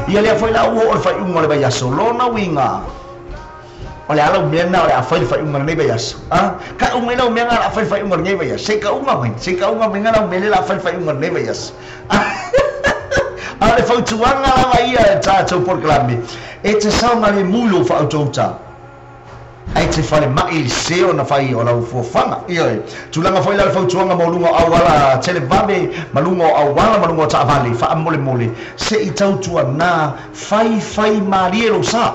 ia le foi la o fai un le ba yaso lona winga Olha ala umena olha afai fai un nei ba yaso ka umena umena afai fai un nei ba yaso se ka unga menga la umena afai fai un nei ba yaso Ale fau tuanga la maia tato proclame. E te saunga le mulo fa autota. Ai te fale mai seo na fai o la ufofanga. Ia tulanga foi la fau tuanga mo lunga awala telebabe malunga awala malunga ta vale fa mole se i tau tua na fai mariero sa.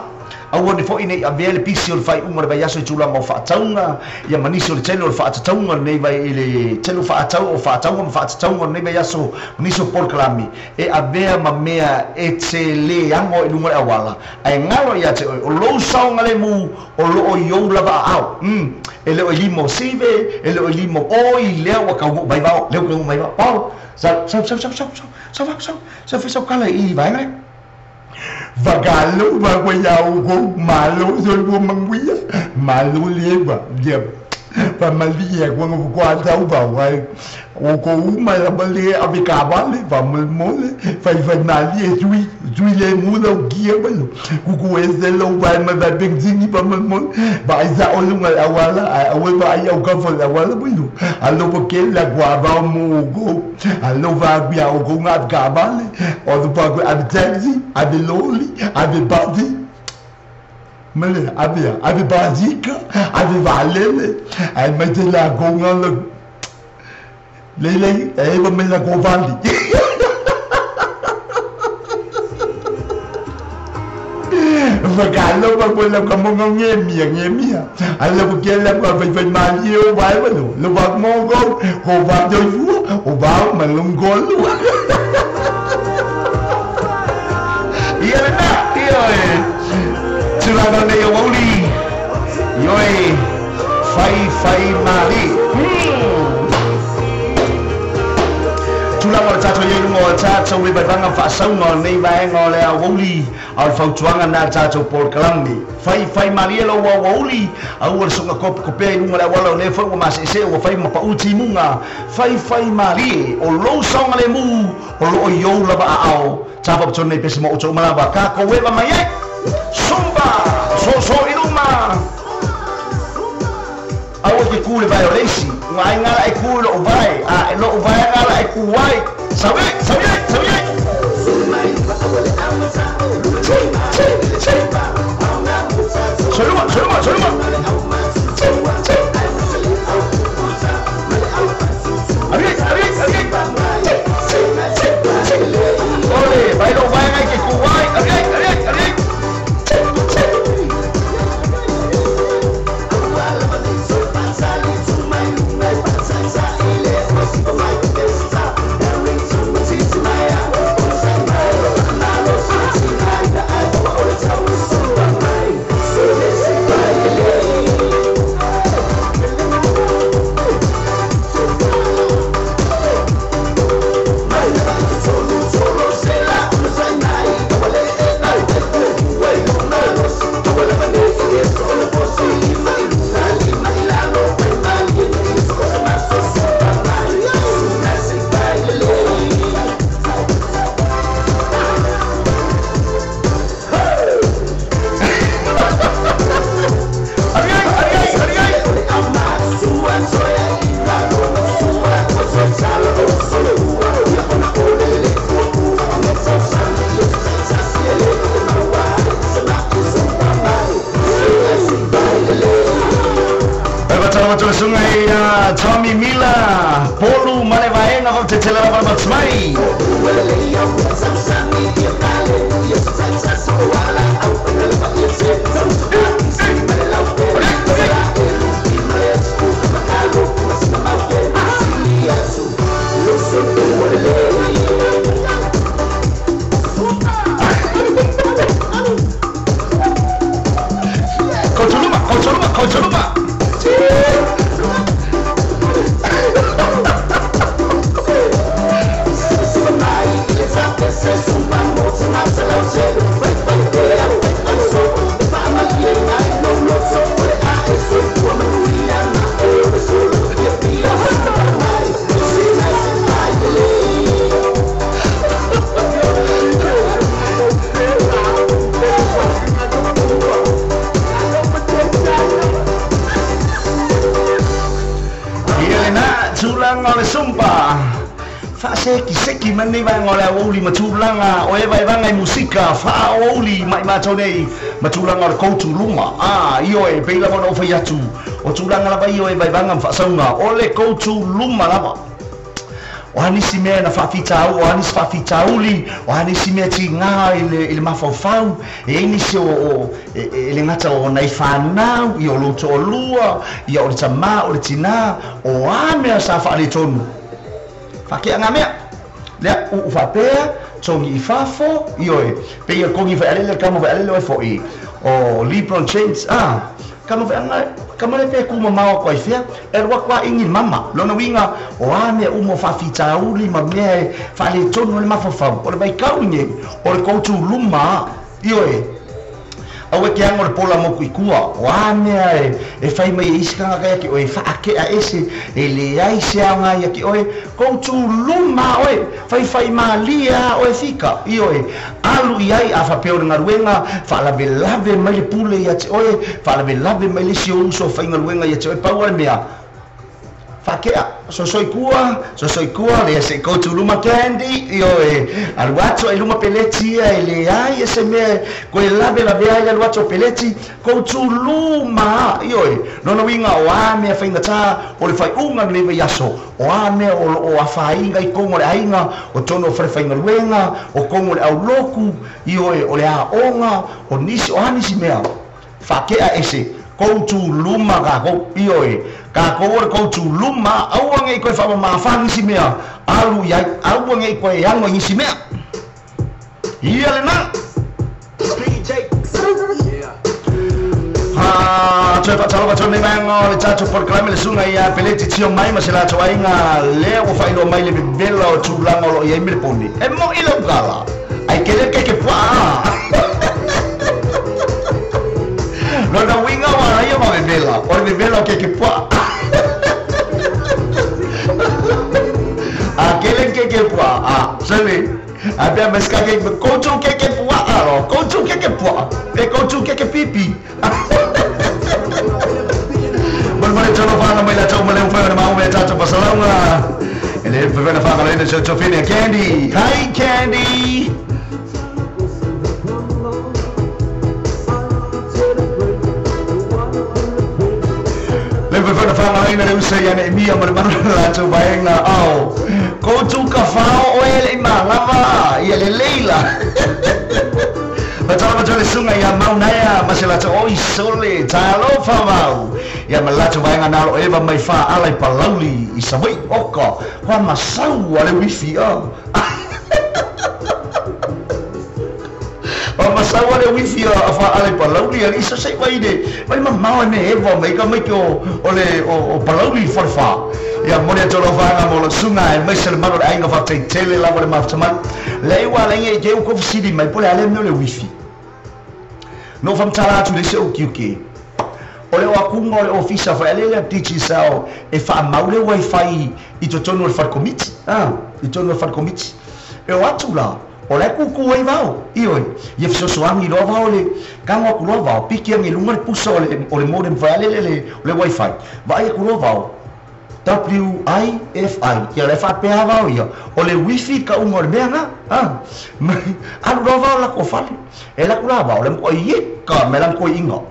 Awone fo ine avele pisio fai umor ba yaso tulanga fa taunga ya maniso le telo fa taunga nei vai ile telo fa taunga nei ba yaso maniso proclame e avea mamea etele yango e lunga awala ai ngalo ya te o lo saunga le mu o lo o yo lava au ele o limo sive ele o limo oi le wa ka bai ba le ko mai ba pau sa kala i vai ngai Vagalo bagwayao go malo zolgo mangwia malo leba dia pamalia quando guarda o bawai o ko uma la bale abikabale vamos mole fai vanali jui le muda o guia balo ku ezelo vai ma da benzini vamos mole vai za olunga awala awel vai au ka fo awala bulu allo porque la guava mugo allo va bia o go ngat kabale o do pago abtaxi abiloli abibadi Mele abia bazika valele ai mete la gonga le e ba me la govali vagalo ba quella come mia alla perché la qua fai mali o vai lo va mongo o va o va ma non gollo io Tulanga ne woli yoi fai mali tulanga tato yenu ngo tātou me baibanga whaasaunga nei vaenga o lea wauli au whautuanga nā tātou Paul Kalangi whai maria lo wa wauli au ar sunga kopea i runga lea wala o lea whau wa masese o whai mapauti munga whai maria o lo saunga le mu o lo o iou lava a ao tāpa patona i pesi mo o tau malawa ka kowewa mai e Sumba so iruma au ke kule vai o leisi ngai ngala e kule o vai a lo o vai ngala e kuwai sabe Soluma Ole vai lo vai ngai ke kuwai ariek Sungai Tommy Miller, Polu Malevaenga van te tela van wat smai. Kocholuma. Sumpa seki mani vai ngora woli matulanga o e vai vanga musika fa woli mai matonei matulanga ko tuluma io e peila mo fa yatu o tulanga la io e vai vanga fa saunga ole ko tuluma lava o ani simea na fa fitau o ani fa fitauli o ani simea tinga ile mafofau e ini se o ele ngata o nai fanau io lo tolua io o tama o tina o ame sa fa ali tonu Fake ngamea le u fapea tongi fafo ioe pe ia kongi fa ale kamo fa ale fo i o LeBron James kamo fa ngai kamo le pe ku mama ko ifia wa kwa ingi mama lona winga o ame umo fa fita uli ma me fa le tono le mafafa o le vai kaunye o le koutu luma ioe awe ke angor pola mo kuikua o ame e fai mai iska ga ki o e fa ke a ese ele ai se anga ya ki o ko tu luma o fai malia o e fika io e alu iai a fa peo ngaruenga fa la belave mai pule ya o fa la belave mai le sio so fai ngaruenga ya o pa o mea Fakea, so soy kua, le se ko tu luma candy, io al guacho e luma peletti e le ai ese me quella bella via al guacho peletti ko tu luma, io non winga o ame fa ingata o le fai unga le yaso, o ame o a fa inga i kongo le ainga, o tono fa inga luenga, o kongo le au loku, io o le a onga, o nisi o anisi mea. Fakea ese ko tu luma ga ko io ka ko tu luma au ngai ko fa ma fa ni simea alu ya au ngai ko yang ni simea ia le na DJ Coba calon macam ni memang le cacu por kelame le sungai ya peleti tio mai masela coba inga le o fai lo mai le belo chulang lo ya mil pondi emo ilo gala ai kele ke pua lo na winga wa ya ma bela o le belo ke pua a kele ke pua a sele abia meska ke kochu ke pua alo kochu ke pua e kochu ke pipi Boleh coba faham mai la coba leu faham mau mai tato pasalanga. Ele faham faham le de Sofia Candy. Hi Candy. Le faham le de usai ane mia mar la coba enga au. Kau tu kafao oel imangava. Ia le Leila. Macam le sungai ya mau naya masih tu oi sole talo famau ya melatu bayangan nalo eva mai fa alai palauli isabai oka kwa masau ale wifi oh masau ale wifi fa alai palauli ali isa sai vai de vai mau me eva mai ka mai ko ole o palauli forfa ya monia tolo vanga mo sungai mai sel maro ainga fa tele la mo maftaman leiwa lenye je ko fsidi mai pole ale no le wifi no fam tala tu le se o kiuke ole wa kungo le ofisa fa ele teach sao e fa maule wifi I to tono far committee I tono far committee e o atula ole ku ku wai vao io ye so soangi lo vao le kanga ku lo vao piki ngi lunga puso ole modem fa le wifi vai ku lo vao WIFI ya le fa pe vao ia ole wifi ka umor benga alu lo vao la ko fa ela ku la vao le ko ye ka melan ko inga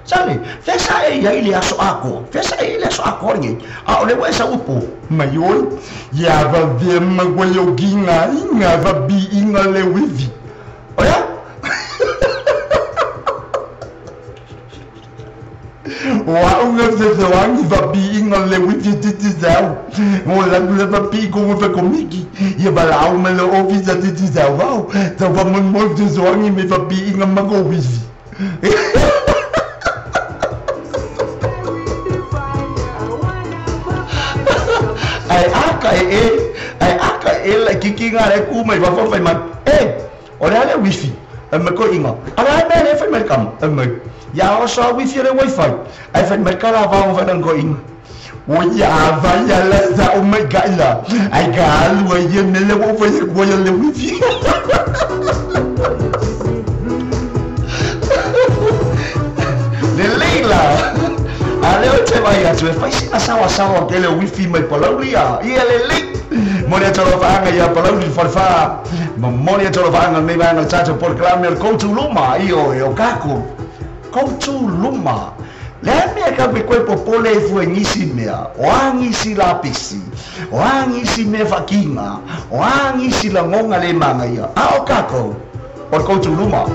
Sale, fesa e ya ile aso ako. Fesa e ile aso ako ni. A ole wa sa upo. Mayon, ya va bien magwayo ginga, inga va bi inga le wifi. Oya? Wa unga se wangi va bi inga le wifi titi zao. Mo la va bi ko mo fa komiki. Ya ba la me le office titi zao. Wow. Ta va mo de wangi me va bi inga mago wifi. ai aka la kiki ngare ku mai va fa mai ora le wifi me ko inga ara me le fa mai kam me ya o so wifi le wifi ai fa mai kala va fa dan ko inga o ya va ya la za o mai gala ai galu wa ye me le wo fa ko ya le wifi le Leila Aleo te vai a tu fai asawa que le wifi mai palauria e le monia tolo fanga ya palauri farfa monia tolo fanga me vai na chacho por clamer coutu luma io e o kako coutu luma le me ka be cuerpo pole fu ngisi mea wangi si lapisi wangi si me fakinga wangi si la ngonga le manga ya o kako por coutu luma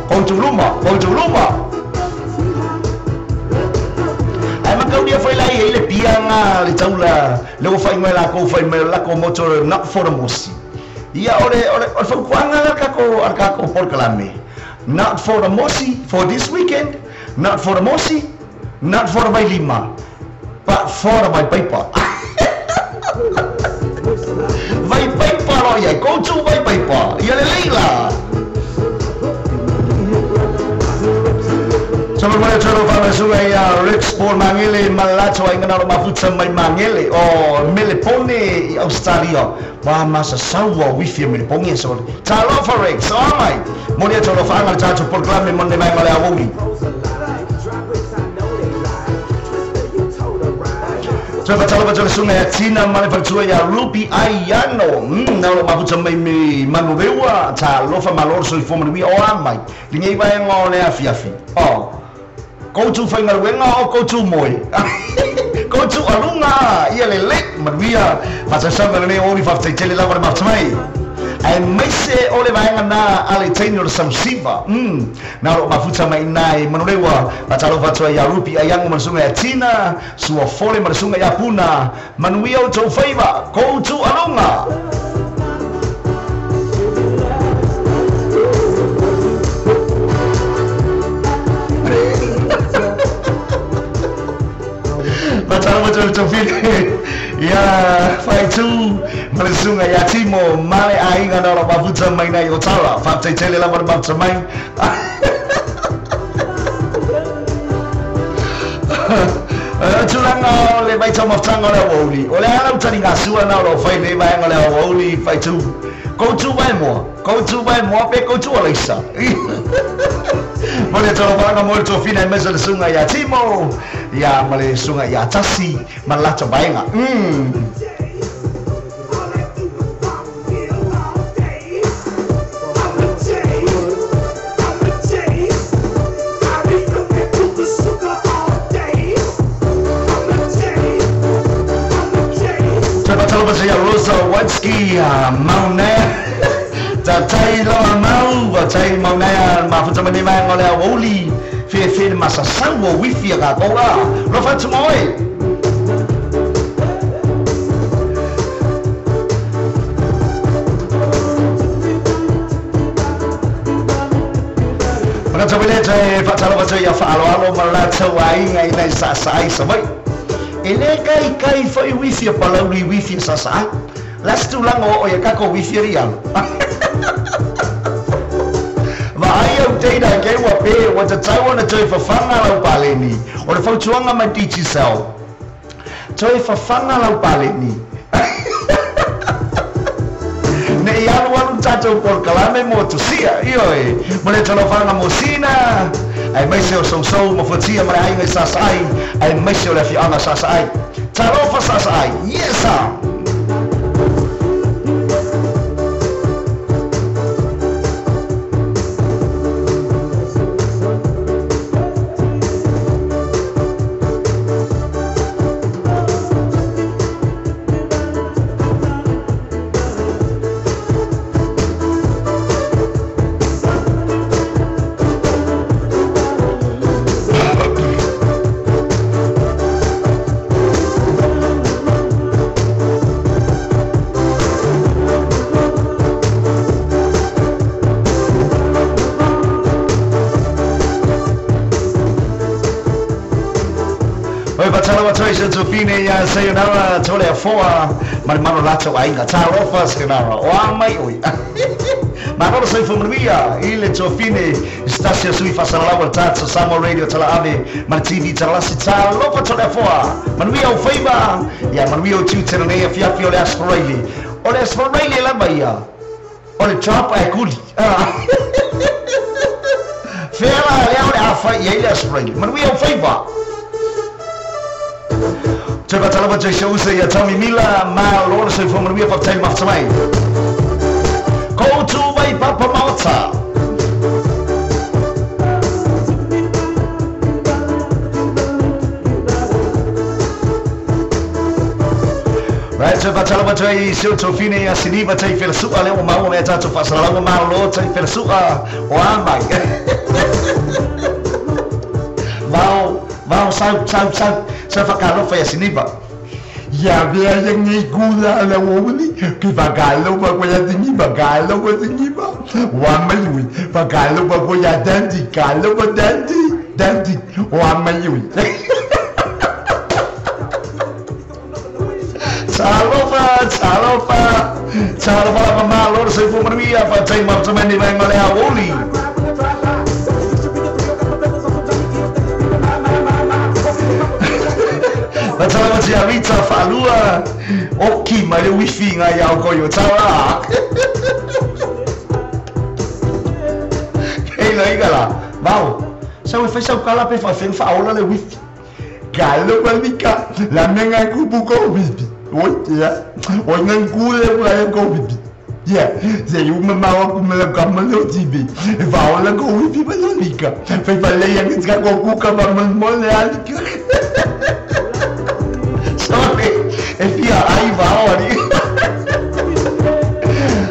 Kau dia foi lá e ele pianga le taula le o fai mai la ko motor not for the mosi ia ore fa kuanga la kako por kalame not for the mosi for this weekend not for the mosi not for my lima but for my paper vai paper oi go to vai paper ia le Leila Sama mana coro fala sungai ya Rex por mangele malacho ai ngana mafuta mai mangele o melepone Australia ba masa sawa wifi melepone so talo for Rex all right monia coro fala chacho por clame monde mai male awuri Coba calo sungai China manufactura ya Rupi Ayano nalo mafuta mai manurewa talo fa malor so informe wi o amai lingai ba ngone afi Kau tu fai ngarwenga o kau tu moi. Kau tu alunga ia le manuia masa sanga le ori fa tele la bar matmai. Ai mai se ole vai na ale trainer sam siva. Na ro mafuta mai nai manulewa patalo fa ya Rupi ayang mansunga ya China suo fole mansunga ya Puna manuia o tu faiva kau tu alunga. betul Tofin. Ya, faitu melesunga ya timo male ainga na mafuta maina yotala. Fapte tele la mafuta main. Tulanga le mai tama tanga le woli. Ole ana utani ngasua na lo fai le mai ngale woli faitu. Go to by more, pe go to Alisa. Mole tolo banga mo to fina mesa le sunga ya timo. Ya male sunga ya tasi malata bainga. Saya Rosa Watsky Mauna Tatai Loa Mau Tatai Mauna Mafuta Manima Ngola Woli Fe Masa Sango Wifi Gagola Rofa Tumoy Pagkatawilete Patalo ya Falo Malata Wainga Ina Sasai Samay ele kai foi wifi para o wifi sasa las tu lang o ya kako wifi rial vai eu te da ke wa pe wa ta taiwan te fa fanga la paleni o le fautuanga ma tichi sel te fa fanga la paleni ne ya wan tato por kalame moto sia io mo le tolo fanga mosina ai mesio so mo fatia ma ai ngai sasai ai mesio le fi ana sasai tarofa sasai yesa to fine ya sayonara tole foa mano lato ainga tarofa sayonara o amai oi mano sai fomria ile to fine stasia sui fasala wa tatso Samo Radio tala ave man TV tala sita lofa tole foa manwia o faiba ya manwia o tute na ya fia fio le asforeli la baia ole chapa e kuli fela le ole afa ya ile asforeli manwia o faiba Coba tala baca show saya Tommy Mila ma lor saya former we for time after mai. Go to by Papa Mauta. Right, coba tala baca show to fine ya sini baca fel suka le mau me ta to pasala ma lo ta fel suka wa mai. Mau sa fakalo fa siniba ya vea yang igula la woli ki bagalo ba ko ya tingi bagalo ko tingi ba wa mayu bagalo ba ko ya danti kalo ba danti wa mayu Salofa ma lor sai fu maria fa tai ma tamani ba ngale a woli Batala tia Rita falua oki mare wifi nga ya ko yo tara Ei la igala mau sa we fesa kala pe fa fen fa ola le wifi galo balika la menga kubu ko wifi oya o ngangule la ko wifi ya se yu mama wa ku mele kamalo tibi fa ola ko wifi balika fa le yang ska ko ku ka ba mo le alika Efia aiva ori.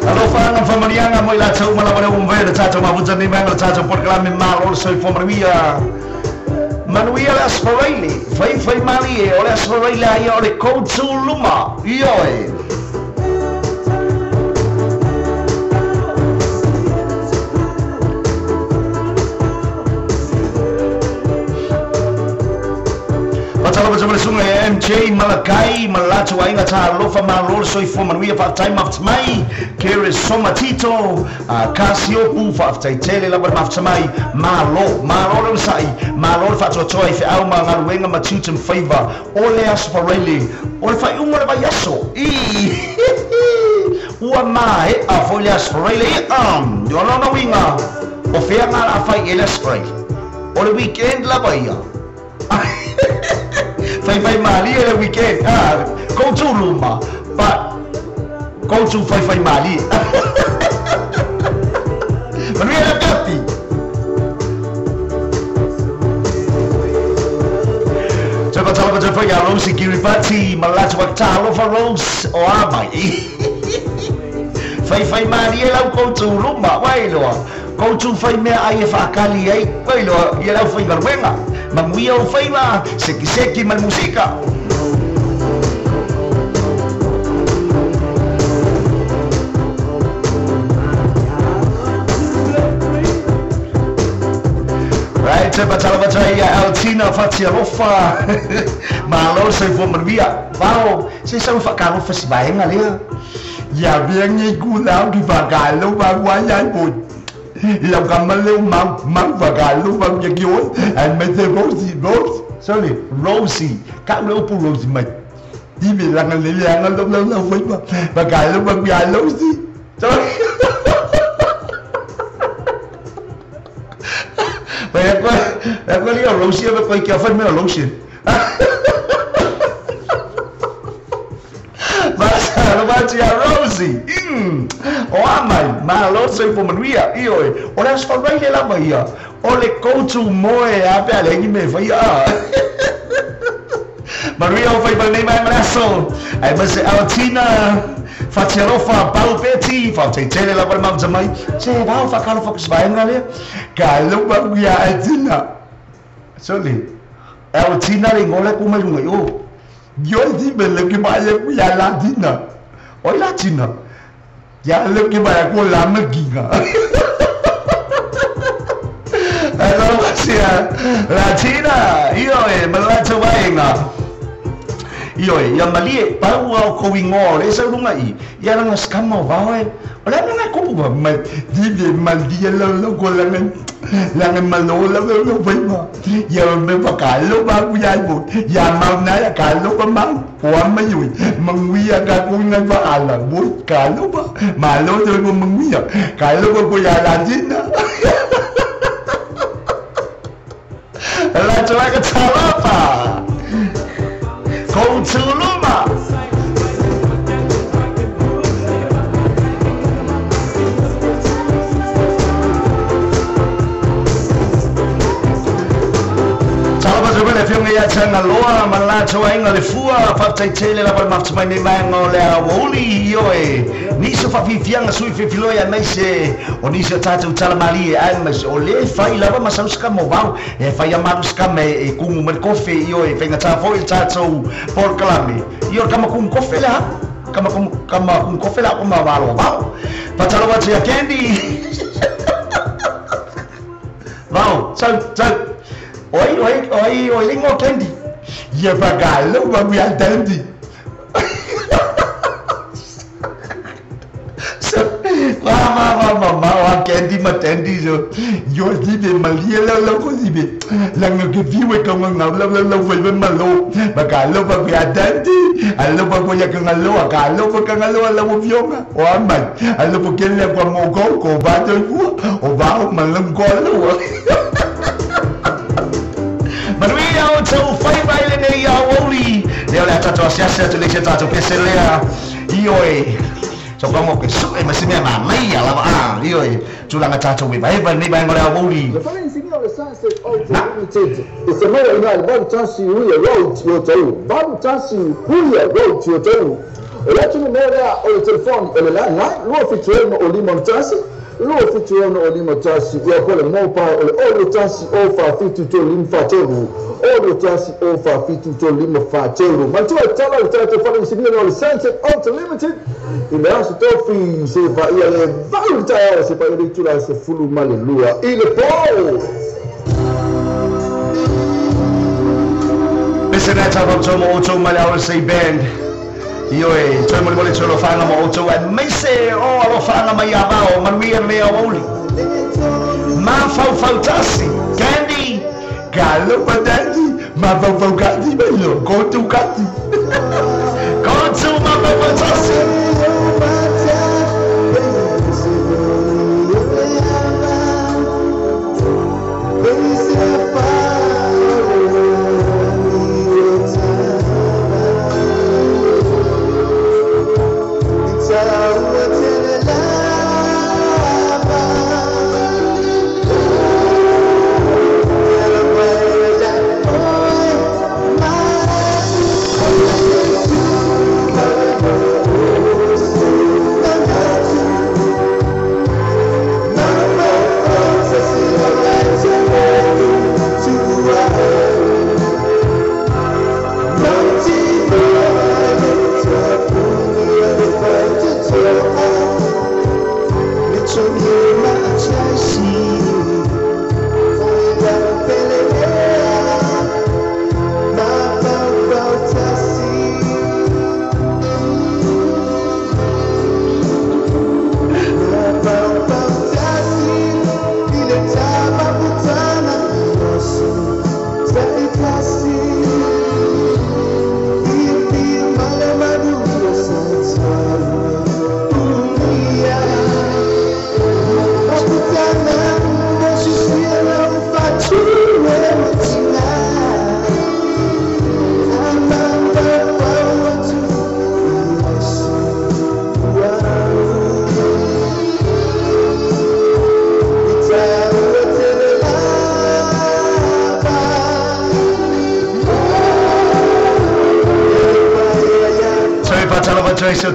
Alofana famarianga mo ila tau mala mala umvera tata mavuta ni mangala tata por klame mal or so famria. Manuia las Farelli, fai mali o las Farelli ai ore koutu luma. Ioe. Tala bersama sungai MJ Malakai Malatu ainga ta lofa malor soi forman we fa time after mai Keres Somatito Casiopu fa after tele la after mai malo sai malo fa to toy fa au ma ngal wenga matutum favor ole aspareli ole fa umore ba yaso ua mai a folia aspareli yo no winga o fe ngala fa ele spray ole weekend la baia Fai Mali the weekend. Go to Luma, but go to Fai Mali. But we are happy. Coba coba ya Rose Kiribati Malatu Talo for Rose or Abai. Fai Mali la go to Luma, why lo? Go to Fai me IFA Kali, why lo? Ya Fai Garwenga. Mamuia o faiva, seki mal música. Right, batalla Altina Fatia Rofa. Malo se vomia. Wow, se sa fa caro fa si baenga le. Ya bien ni gula di bagalo bagwanya bot. Lau kamaleu mang vagalu bang yagion and met the Rosie kak leu pu Rosie mai di bilang liang lo fai vagalu bang ya Rosie sorry aku lihat Rosie apa kau kau fan me Rosie Bacia Rosie o amai malo sei po manuia io ora sto bene la baia o le coach moe ape ale ni me fai Maria o fai bene mai braço ai mas Altina Facerofa Pau Peti fa tele la per mamma mai se va fa calo fa sbai ngale calo bagia Altina soli Altina le ngola kuma lunga yo yo di belle che mai ya Latina o Latina ya lo que vaya con la máquina. Hello, Latina. Me lo ha hecho vaina. Ya malie, pau au kowingo, esa lunga I. Ya lang skamo bawe. Wala na ko ba di mal dia lo ko lang malo lo vaina. Ya me pa kalo ba ya bo. Ya mau na ya kalo ba mau. Wa ma yui mangwia ka ko na ba ala bo kalo ba. Malo do mo mangwia. Kalo ba ko ya Latina. La chola ka tsalapa. Go to Luma. Salva fiume ya tanga loa malato ainga le fua fatai tele la par mafta mai mango le awoli yoe niso fa fianga sui filoia mese o niso tatu tala mali ai mas o le fai la ma sauska mo bau e fai amaruska me e kumu mer kofe yoe fenga ta foi tatu por kalame yo kama kum kofe la kama kum kofe la kuma balo bau patalo watu ya candy bau so Oi, lingo candy. Ya bagalo babian candy. Mama candy matendi so. Yo di be malia la ko di be. Lang ke viwe ka ngam la vuelve malo. Bagalo babian candy. Allo ba ko ya ka ngalo akalo ba ka ngalo la mo vionga. O aman. Allo po kele kwa mo ko ba to o ba malang ko lo. Maria o fai baile nei awoli le ole tato asiasa tu le tato peselea ioe so como que su e masimia ma mai ala ioe tu la tato we vai nei vai ngora awoli the following signal the sunset limited it's a matter of one chance you road your toe one chance you road your toe electric media o telephone o la na lo fitremo o limon chance lo fitremo o limon chance ya ko le mo pa o chance o fa fitu to lim fatero o chance o fa fitu to lim fatero ma tu tala o tala fa signal o sunset ultra limited il a su tofi se va ia le valuta se pa le tula se fulu malelua il po Listen at our auto Malay say band. Yo, try mo le cholo fanga mo auto and may say oh alo fanga mayabao man we are leo only. Ma fau tasi candy galo padati ma fau gati bello go to gati go to ma fau tasi.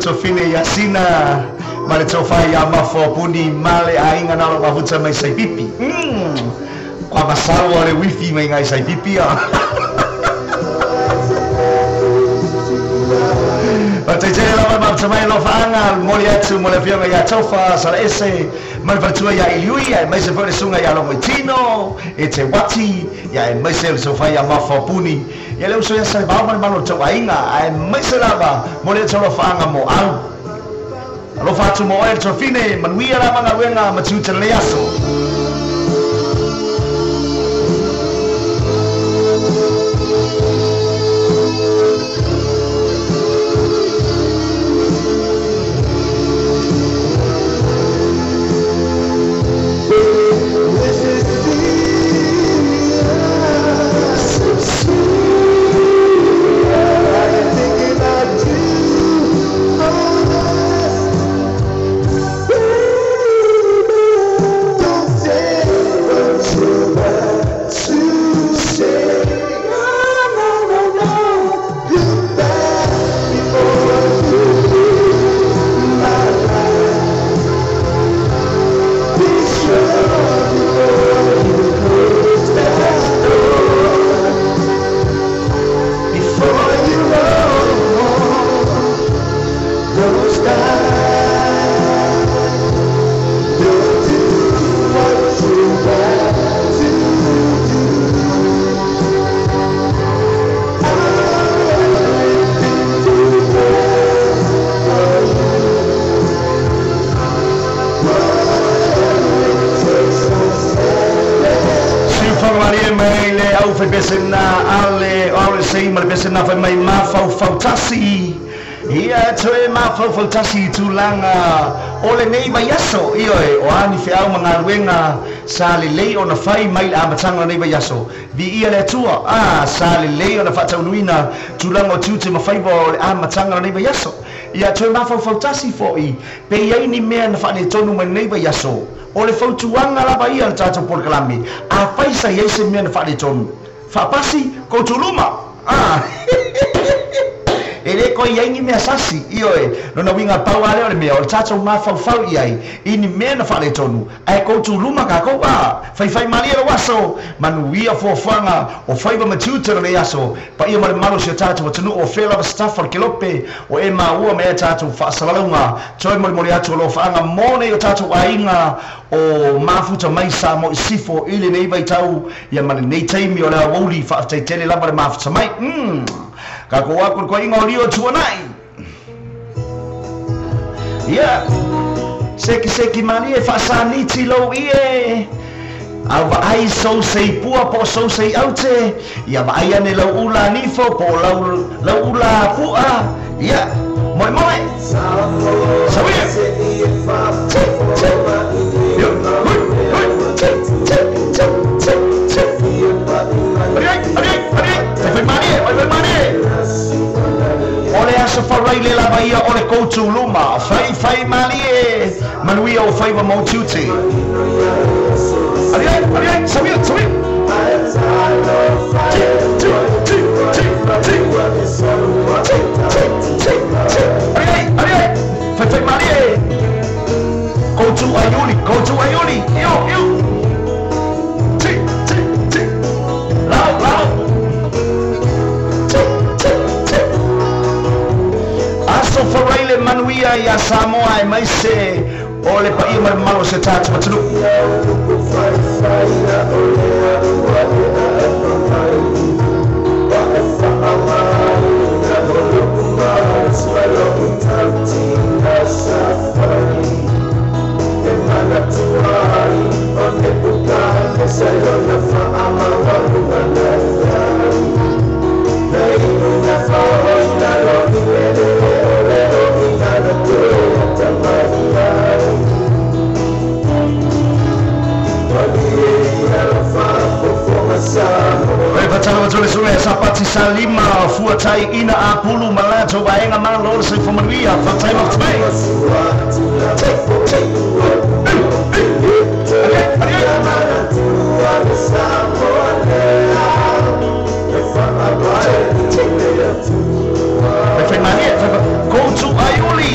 Tofine Yasina male tofai ya mafo puni male ainga nalo mafuta mai sai pipi kwa masawa wale wifi mai ngai sai pipi ya Batejela wa mamtamai lo fanga mole atu mole fianga ya tofa sala ese male fatua ya iliuia mai se fone sunga ya lo mitino ete wati ya mai se tofai ya mafo puni ya leo so ya sai ba malo to ainga ai mai se lava mole to lo fanga mo au lo fatu mo e to fine manuia la manga wenga matuta le yaso Besena fa mai mafau fautasi ia toe mafau fautasi tulanga ole nei mai yaso io o ani fe au mangaruenga sali lei ona fai mai amatanga nei mai yaso vi ia le tua sali lei ona fata unuina tulanga tute mafai bo amatanga nei mai yaso ia toe mafau fautasi foi pe ia ni me na fa ni tonu nei mai yaso ole fautuanga la baia tata por kalami a faisa yese me na fa ni tonu fa pasi ko tuluma ele ko yengi me asasi io no na winga pau ale ole me o tato ma fau iai ini me na fale tonu ai ko tu luma ka ko ba fai mali lo waso manu ia fo fanga o fai ba matuta le yaso pa ia mal malo se tato tunu o fela staff for kilope o e ma ua me tato fa salalunga toi mo atu lo fanga mone o tato ainga o mafuta mai sa mo sifo ile nei vai tau ia mal nei taimi o la woli fa tele la ba mafuta mai ka ko wa ko inga o rio tuanai ya seki mali e fa saniti lo ie Ava ai so sei pua po so sei aute ia ba ai ane lau ula nifo po lau ula pua ia moi sabia ole aso farai le la baia ole koutu luma fai malie manuia o fai wa maututi Ariay, sabia. Ariay, fai malie. Go to Ayuli, yo. Lao. Aso faraile manuia ya Samoa e maise. Ole pa ima malo se tatu matulu Sapati salima fuatai ina apulu malato baenga malo se fomanuia fatai maftmai go to Ayuli,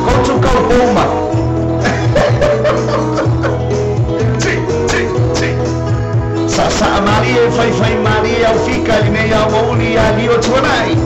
go to Kalboma. Sa Maria fai Maria fica li mei auli ali o tuanai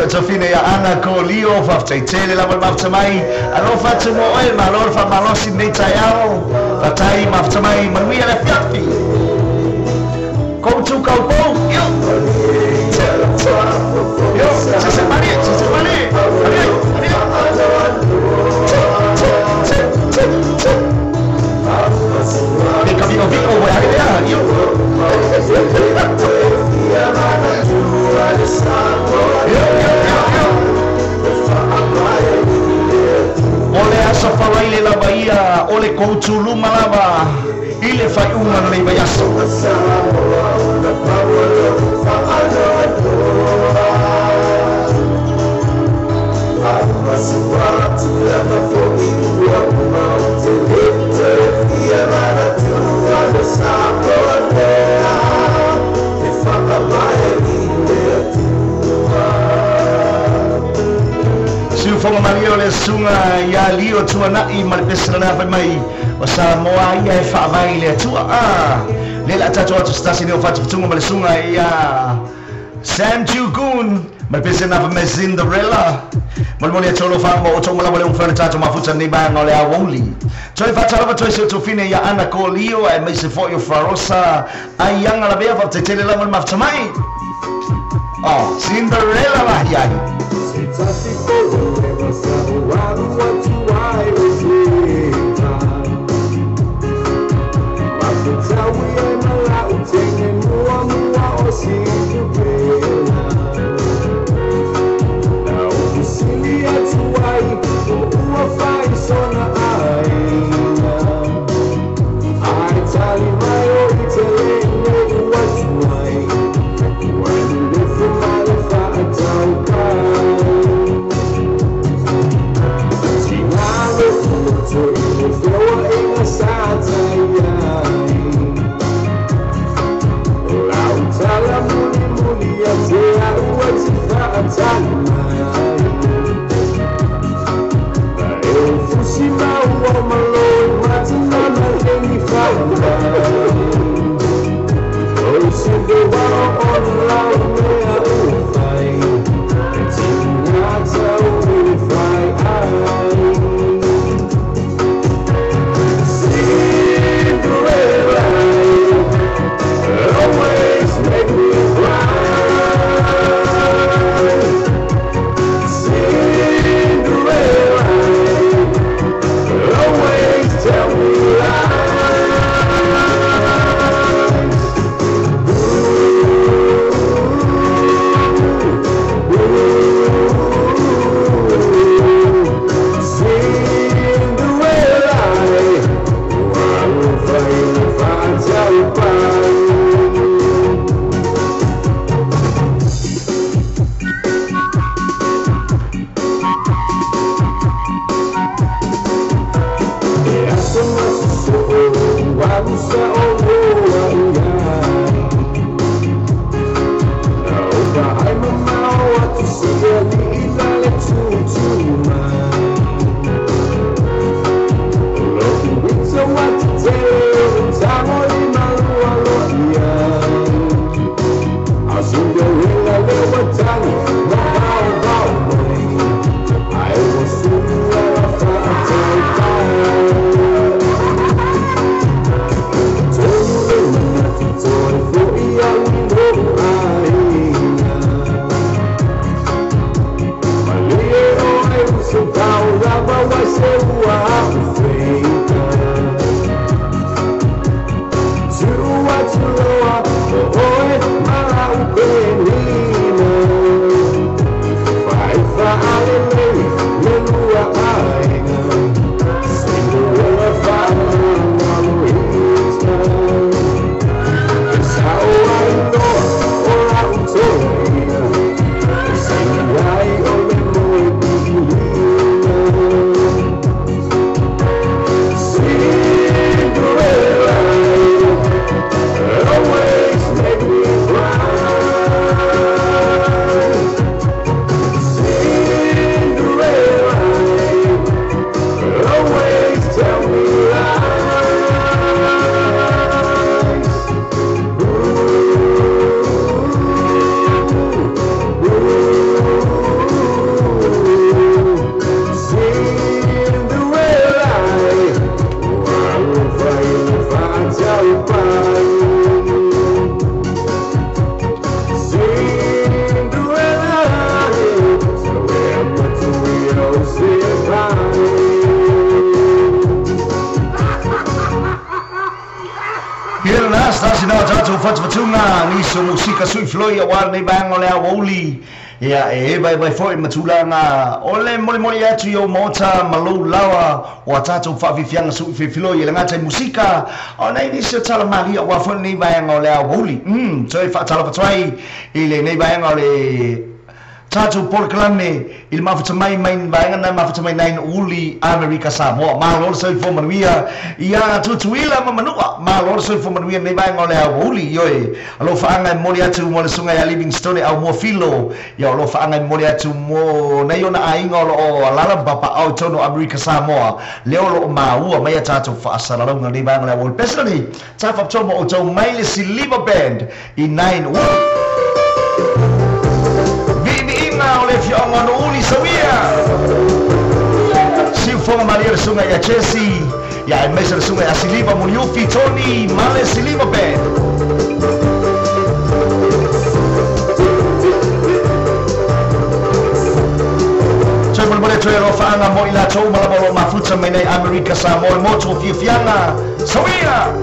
Te fine ya ana ko lio fa tele la mafta mai alo fa tu mo el malor fa malosi nei tayao fa tai mafta mai manuia la fiafi ko tu kalpo yo se mani ni camino vivo voy a ver yo Ole asa faraile la baia, ole koutu luma lava, ile fai uma na leiba yaso. Fonga Mario le sunga ya lio tua na I malpesra na mai o Samoa ia e whaavai le tua le la tatu atu stasi neo fatu tunga male sunga ya Sam Chugun malpesra na mai Cinderella malmoni atolo famo o tonga male umfana tatu mafuta ni banga le awoli toi fatala toi se to fine ya ana ko lio e mai se fo yo farosa ai yanga la bea fa tetele la mal mafta mai Cinderella la ya Niso musika sui floi awal nei bang ole awoli ya vai foi matulanga ole mole atu yo mota malu lawa wa tatu fa vifianga sui floi le ngata musika ona niso tala mali wa foi nei bang ole awoli so fa tala patrai ile nei bang ole Tatu Porclame, il mafuta mai baingana mafuta mai nine uli America Samoa. Malor so for manuia, ia tutuila mamanua. Malor so for manuia nei bang ole uli yoe. Alo faanga moriatu mo le sunga ya Livingstone au mo filo. Ya alo faanga moriatu mo na yona ainga o lala papa au tono America Samoa. Leo lo maua mai tatu fa asala nei bang ole uli. Pesani tatu tomo o to mai Silver Band in nine uli. Oleh fiangon uli sawia si fonga maria sunga ya Chelsea ya mesa sunga ya Siliva Munyufi Tony Male Siliva Band Coba boleh coba rofanga mo ila coba malabolo mafuta menai Amerika Samoa moto fianga sawia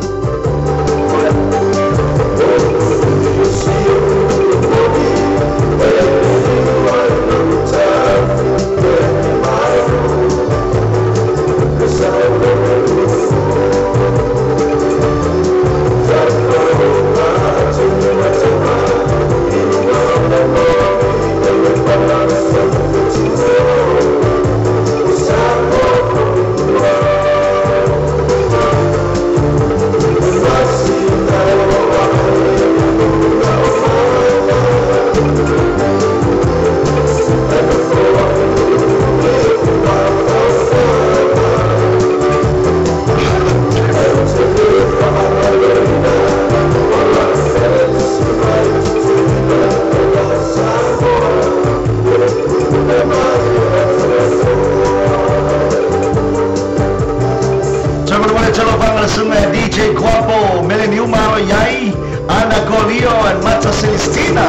DJ Guapo, Millennium Yai, Ana Golio, and Mata Celestina.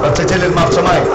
That's a tell Mata Mai.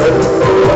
Oh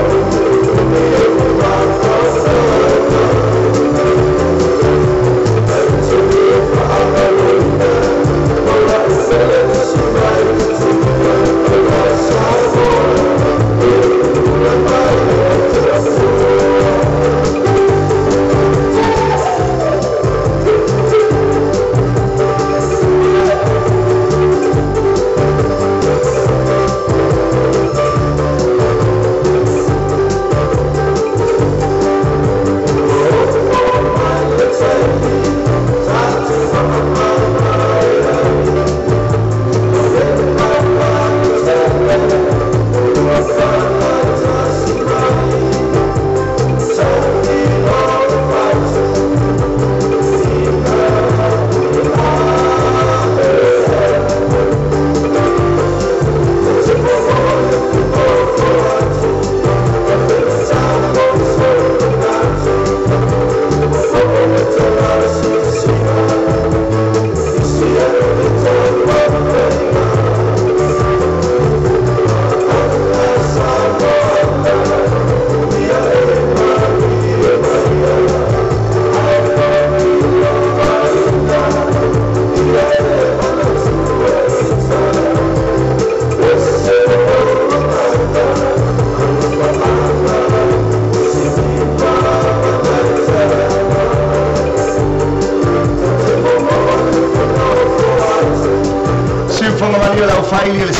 Bailey le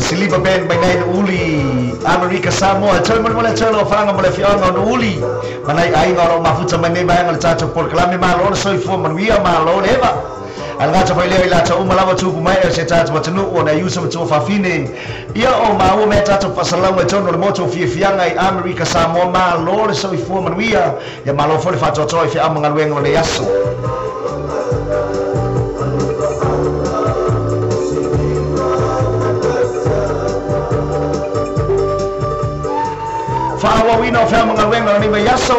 siliba band by nine uli America Samoa tell mo le tell fanga mo le fianga no uli manai ai ngoro mafuta mane ba ngal tato por klame malo so ifo man wia malo leva algacha fa ile ila ta umala tu kumai se tato batunu ona yusa tu fa fine ia o ma o meta to pasala mo tono le moto fianga ai America Samoa malo so ifo man wia ya malo fo le fa to fi amangal wengo le yaso Fawa wino fa mga wenga ni bayaso.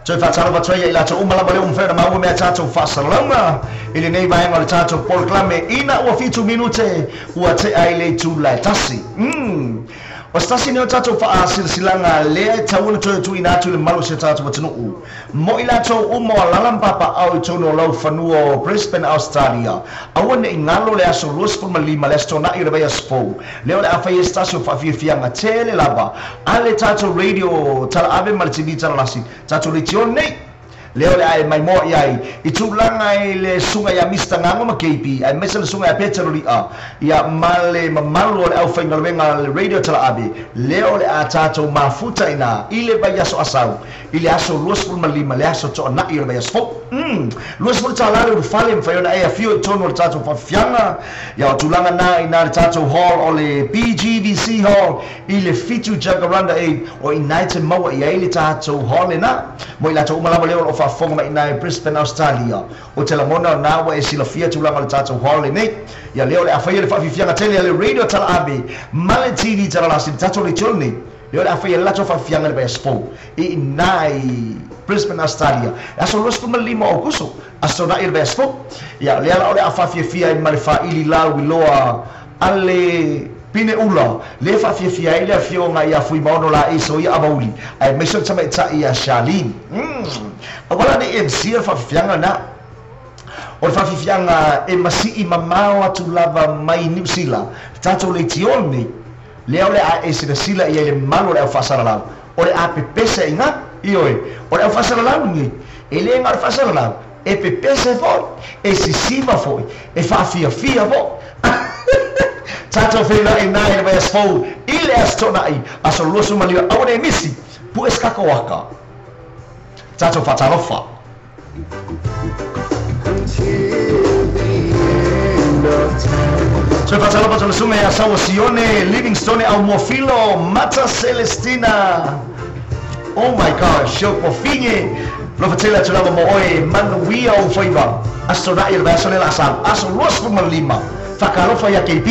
Joy fa tsalo batsoya ila to umala bale umfera ma ume tato fa salama. Ili nei ba ngol tato por clame ina wa fitu minute wa te aile tu la tasi. Ostasi ne tato fa silsilanga le tawul to tu ina tu le malo se tato batunu. Mo ila to umo lalam papa au to no lo fanuo Brisbane Australia. Awane ingalo le aso rusful malima le sto na ira bayaspo. Leo le afa estaso fa fianga tele lava. Ale tato radio tala ave maltibita lasi. Tato retione leo le ai mai mo ai itulanga le sunga ya Mr Ngamo makepi ai mesel sunga ya Petroli ya male mamalo le au final wenga le radio tala ave leo le atato mafuta ina ile bayaso asau ile aso rusful malima le aso to na ile bayaspo rusful tala le fale mfayona ai afio tono tato fa fianga ya tulanga na ina tato hall ole PGVC hall ile fitu jagaranda o united mawa ya ile tato hall na mo ila to umala leo fa fonga ina Brisbane Australia o tela mona na wa esilafia tulanga le tato hall ne ya leo le afaya le fa fianga tele le radio tala ave male TV tala la tato le chone leo le afaya la to fa fianga le baspo nai Brisbane Australia aso rosto malima o kuso aso na il baspo ya leo le afafia fia in malifa ili la wiloa ale pine ula le fa fia ile fionga ya fui maono la iso ya abauli ai meso tama ita ya Charlene awala ni MC fa fianga na o fa fianga e masi imamao atulava mai New Zealand tato le tioni le ole a ese sila ia le malo le fa sala o le a pepesa inga ioe o le fa sala ni ele ngar fa sala e pepesa fo e sisiva fo e fa fia fo tato fela ina ile basfo ile astona ai asolusu malio awone misi pu eskaka waka tato fatalofa so fatalofa to sume ya sawo sione Livingstone au Mofilo Mata Celestina oh my god show por finge lo fatela tulava mo oi manuia o foiva astona ile basone la sal asolusu malima Fakarofa ya KP.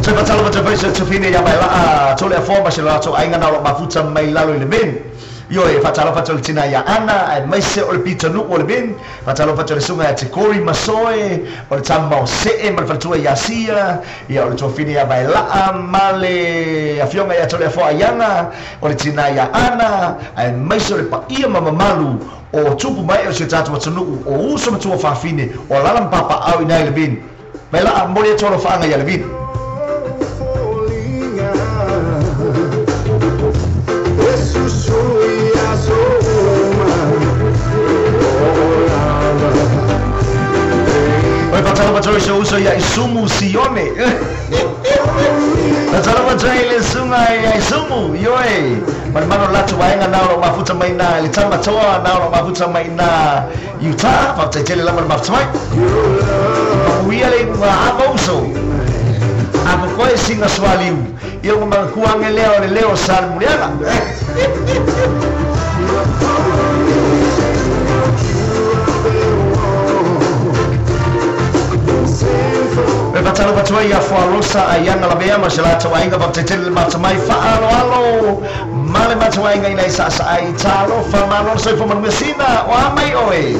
Sebatalo batavisa tufine ya baila tole forma shelato ainga na mafuta mai lalo ile ben. Yo e fatalo fatol tina ya ana mai se ol pitanu ol ben. Fatalo fatol sunga ya tikori masoe ol tamba se mal fatua ya sia ya ol tufine ya baila male afionga ya tole fo ayana ol tina ya ana mai se ol pa ia mama malu o tupu mai o se tatu watunu o uso mtua fafine o lalam papa au ina ile bin bela ambole toro fanga ya bin oi patalo patalo se uso ya isumu sione patalo patalo ile sunga ya isumu yoe mano latu waenga nao mafuta maina litama toa nao mafuta maina yuta fatetele lama mafuta mai wiale wa aboso akokoe singa swali yo makuange leo salmuriana Batalo batwa ya Fuarosa ayanga la bea mashalata wainga batetele matamai faalo alo male matawainga ina sasa ai talo famalo so fo manwesina wa mai oe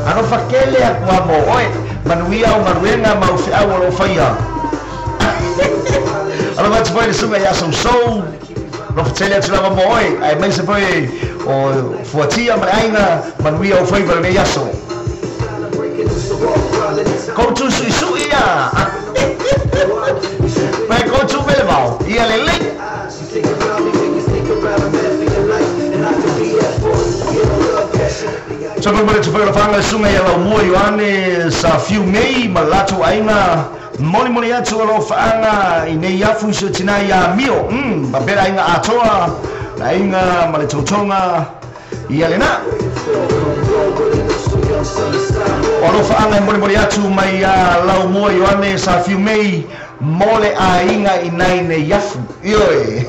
ano fakele akwa mo oe manuia o maruenga maufi awolo faya alo batwa sunga ya so Rofitele tulava mo oe ai mai se foi o fuatia mainga manuia o faya me yaso Go to Suia. Vai go to Bilbao. E ele lei. Sabar boleh cepat fanga sungai yang mua Yohane sa fiu Mei malatu ainga moni atu lo fanga ini ya fungsi tina ya mio babera ainga atoa ainga male chochonga ia lena olo fanga moni atu mai ya lau mua Yohane sa fiu Mei mole ainga inaine yafu ioi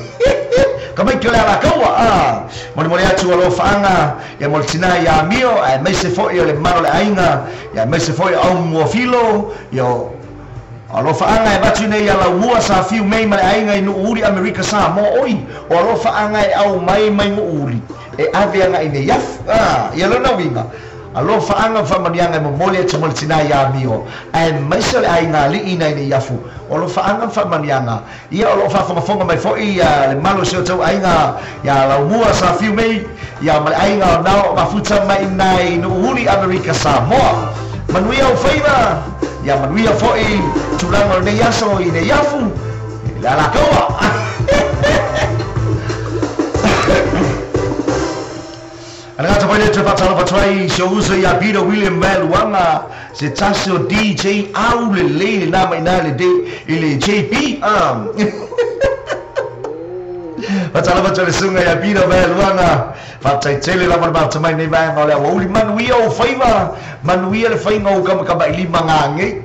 kamai kile ala kawa moni atu alo fanga ya moltina ya mio mai se fo yo le maro le ainga ya mai se fo au mo filo yo alo fanga e batu nei ala mua sa fiu Mei mai ainga inu uri America sa mo oi o alo fanga e au mai uri e ave anga ine yaf ya lo na winga alo fanga fa manianga mo mole te moltina ya mio ai mai se le ainga li ina ine yafu olo fanga fa manianga ia olo fa fonga mai fo ia le malo se tau ainga ya la mua sa fiu Mei ya mai ainga na mafuta mai nai no uri America Samoa manuia o faiva ya manuia fo i tulanga ne yaso ine yafu la kawa Ana ngata pale tu patalo patwai shouzo ya Peter William Maluanga se tasio DJ au le nama inale de ile JP patalo patwai sunga ya Peter Maluanga fatai tele la marba tamai nei vai ngole wa uli manuia o faiva manuia le fainga o kama ili mangange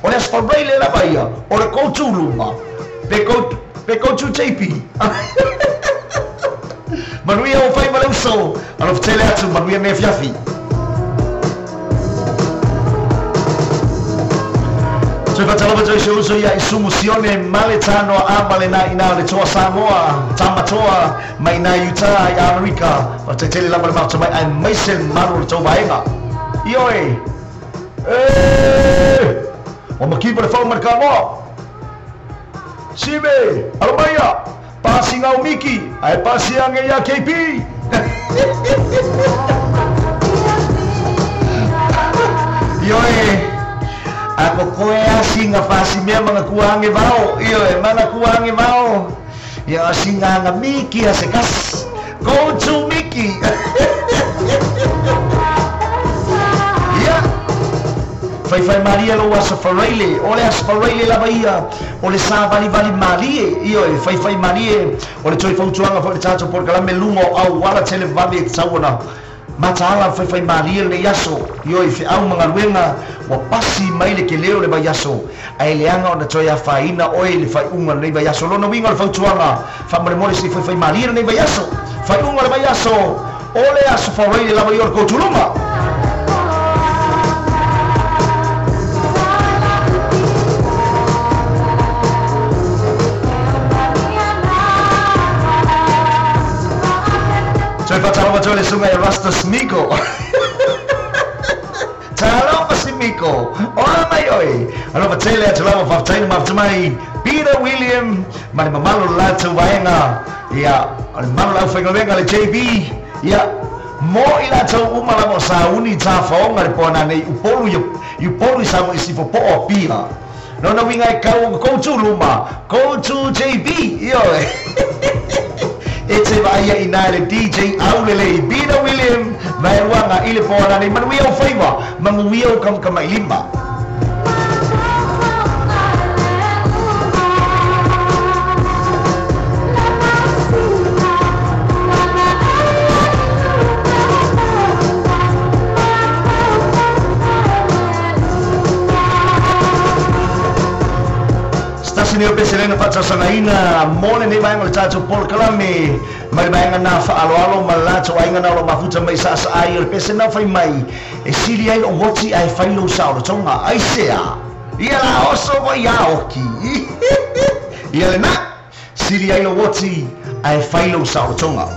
ole sfabrele la baia ole coach luma pe coach JP Manuia o fai malau so alo ftele atu manuia me fiafi so patalo patoi shouzo ya isumusione maletano amale na ina le toa Samoa tamatoa mai na Utah ya America patetele la malama mai ai maisen maru le toa baenga ioi o makipa le fau markamo sibe almaya passing au Miki, ai passing ya KP. Yoi, ako koe asing passing me mga kuange bao. Yoi, mga kuange bao. Yo asing nga Miki asekas. Go to Miki. Fai Maria lo asa Farele, ole asa Farele la baia, ole sa vali Marie, io fai Maria, ole toi fautuanga fo le tato por kala melungo au wala tele vali tsawona. Matala fai Maria le yaso, io fi au manga wenga wa pasi mai le ke leo le ba yaso. Ai le anga ona toi faina oi le fai unga le ba yaso, lo no winga le fautuanga, fa mole si fai Maria le ba yaso. Fai unga le ba yaso, ole asa Farele la baia ko tuluma. Saya patalo le sungai Rasta Smiko. Talo pa si Miko. Ola mai oi. Ano patele atalawa faftain maftamai. Peter William mani mamalo latu waenga. Ya, mamalo la fenga venga le JB. Ya, mo ila tau umala mo sauni ta faonga le pona nei upolu sa mo isifo po opia. No winga kau tu luma. Kau tu JB. Yo. Etse vaya inale DJ aulele Peter William Maluanga ile pona ni manuia o faiva manuia o kama ilimba Sini o peselena patsa sangaina mone ni mai ngol tato por kalame mai na fa alo malato ai ngana lo mafuta mai sa ai o pesena fai mai e sili ai o woti ai fai lo sa o tonga ai sea ia la oso mo ya oki ia na sili ai o woti ai fai lo sa o tonga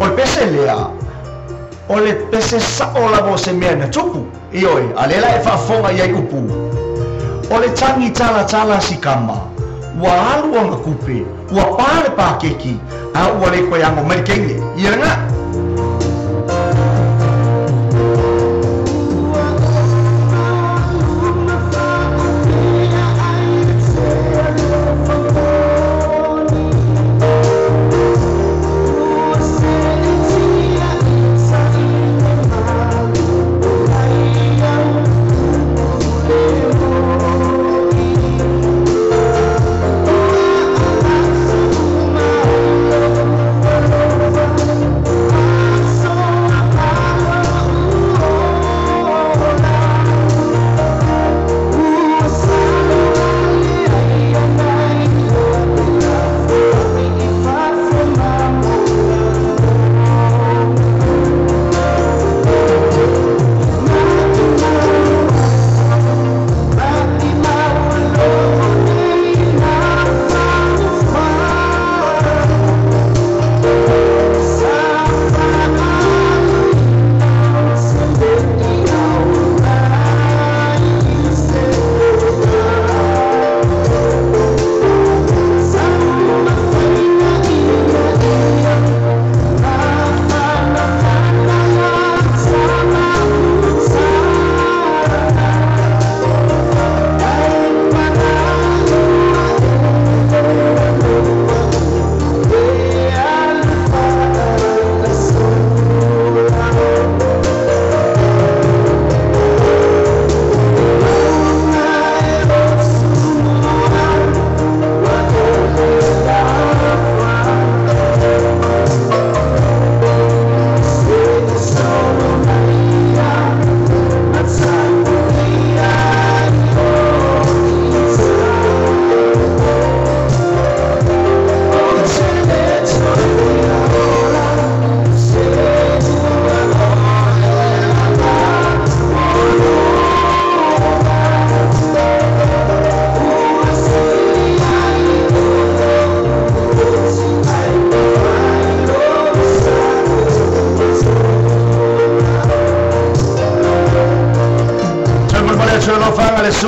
o peselea o le pese sa o la vose mena tupu ioi alela e fa fonga ia kupu Ole tangi tala si kama wa alu anga kupe wa pale pa keki a wale ko yango merkenge yenga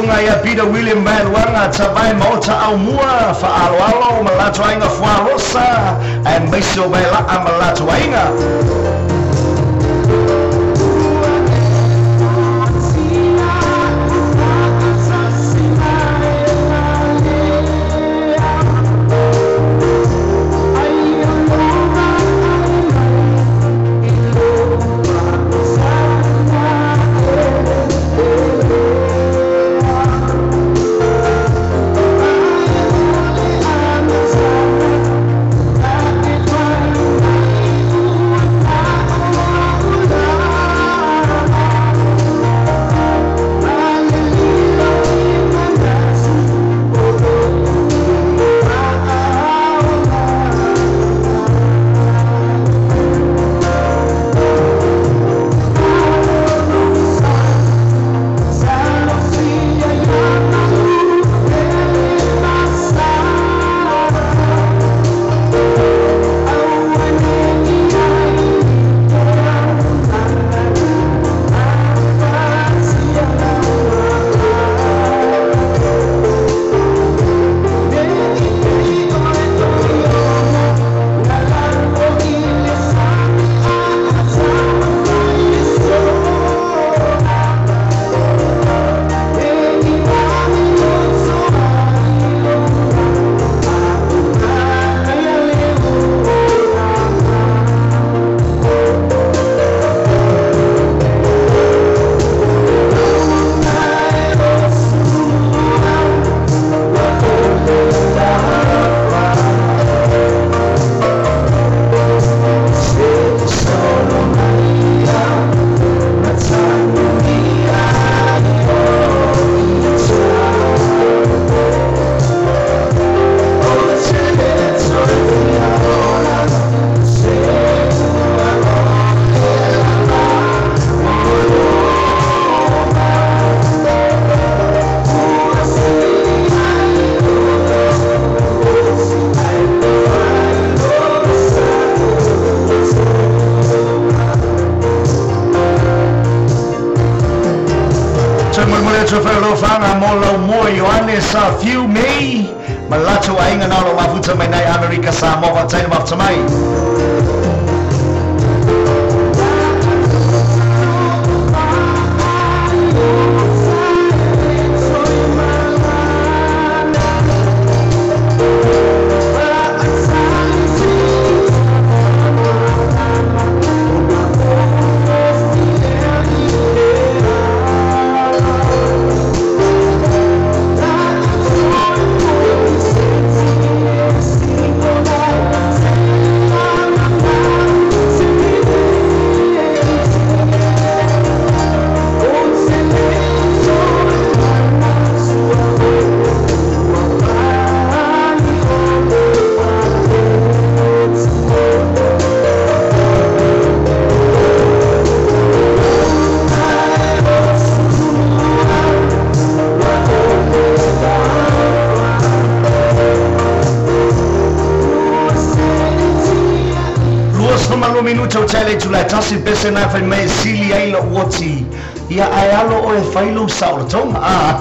tunga ia Peter William Manuanga tabai mauta au mua fa'aloalo malatu ainga fuarosa e maiso baila malatu ainga sa few May malatu ainga na lo mafuta mai nai America sa mo wa taina mafta mai minuto tele July tasi bese na fai mai sili ai lo woti ia ai alo o e failo saula tonga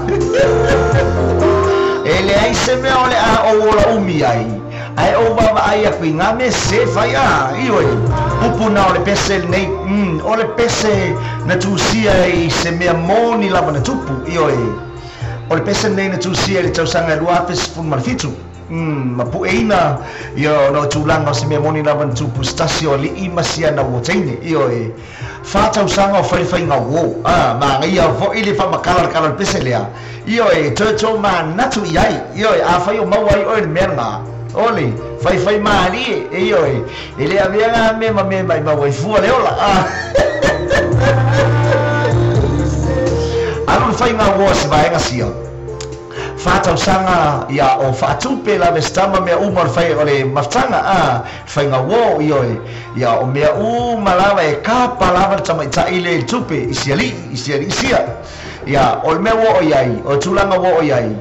ele ai se me ole a o la umi ai o baba ai a pinga me se fai a io upu na ole pese nei ole pese na tu sia i se me moni la na tupu io ole pese nei na tu sia le tausanga lua fes fun marfitu mapu eina yo no tulanga se me moni na ban tupu stasio li imasia na wotaine io fata usanga fai fai nga wo ma ia vo ile fa makala kala pese lea io toto ma natu iai io a fai o mawai o merna oli fai ma ali io ele avea me mai mawai fu le ola alun fai nga wo se vai nga sio fata usanga ya o fatupe la vestama me umar fai ole maftanga fai nga wo io ya o me malava e ka palava tama ile tupe isiali ya o me wo yai o tulanga wo yai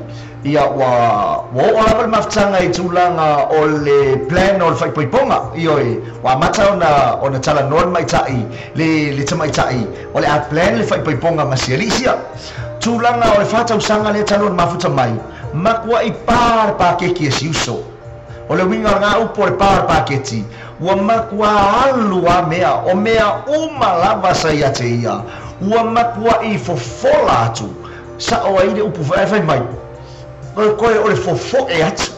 ya wa wo ola maftanga i tulanga ole plan ol fai poiponga io wa mata ona tala non mai tai le tama tai ole a plan le fai poiponga masiali sia tulanga o le whātausanga le talo na mafuta mai makua I pār pākeki e siuso o le winga ngā upo le pār pāketi ua makua alu a mea o mea uma lava sa ia te ia ua makua I fofola atu sa o ai le upu whai mai o koe o le fofo e atu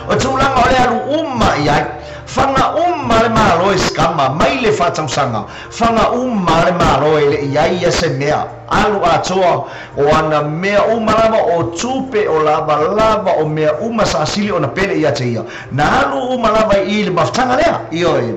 o tulanga o le alu uma I ai fanga le malo e skama mai le whātausanga fanga le malo e le iai ia se mea alu atoa o ana mea lava o tupe o lava o mea sa asili o na pele ia te ia na alu lava I le maftanga lea io e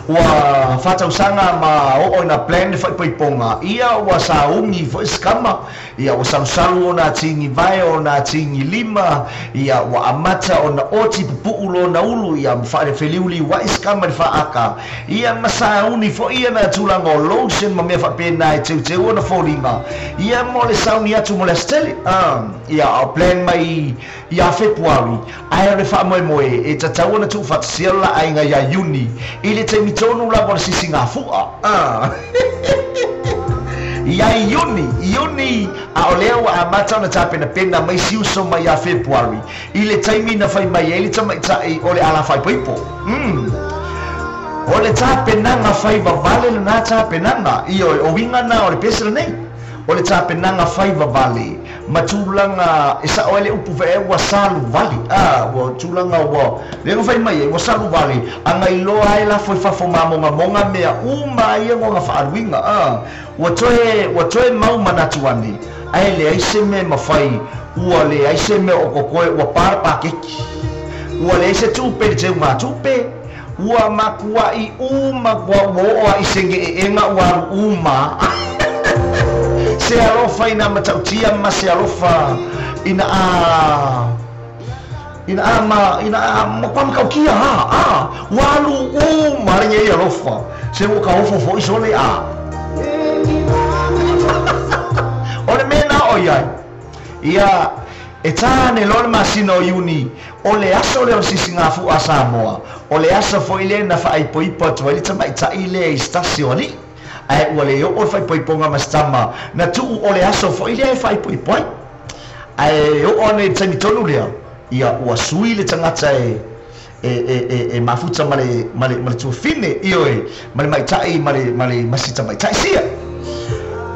ua whātausanga ma o na plan whai poiponga ia ua sa ungi fo skama ia ua salusalu o na tingi vai o na tingi lima ia ua amata o na oti pupuulo na ulu ia mwhare wheliuli wa skama ni whaaka ia masa uni fo ia na tulanga o lotion ma mea whapena e teu o na whoringa ia mo le sauni atu mo le steli ia o plan mai ia Februari aia le wha moe e tatau na tu whatasiala ainga ia Juni ili te mitonu la por sisinga fua ia Juni a oleo a mata na tape na pena mai siuso mai a Februari ile taimi na fai mai ele tama tai ole ala fai poipo ole tape nanga fai vale na tape nanga io o winga na ole pesela nei ole tape nanga fai vale matulanga isa ole upu ve wa salu vali wa tulanga wa le fai mai wa salu vali anga ilo ai la foi fa mamo monga mea uma ia ngo fa arwinga wa toe mau manatuani ai le ai se me mafai ua le ai se me o kokoe wa parpa keki ua le se tupe te ma tupe ua makua I uma kwa wo ai senge enga wa uma se alofa ina matautia ma se alofa ina kwa mkaukia walu maringe I alofa se mo ka ofo fo isole ole mena oia ia etane lol masino Juni ole aso le sisingafu asamoa ole aso fo ile na fa ai poipo to ile tama ita ile stasioni ai ole o fai poiponga mastama na tu ole aso fo ile fai poipo ai o one tsanitonu lea ia ua sui le tangata e mafuta male tu fine io male mai tai male masita mai tai sia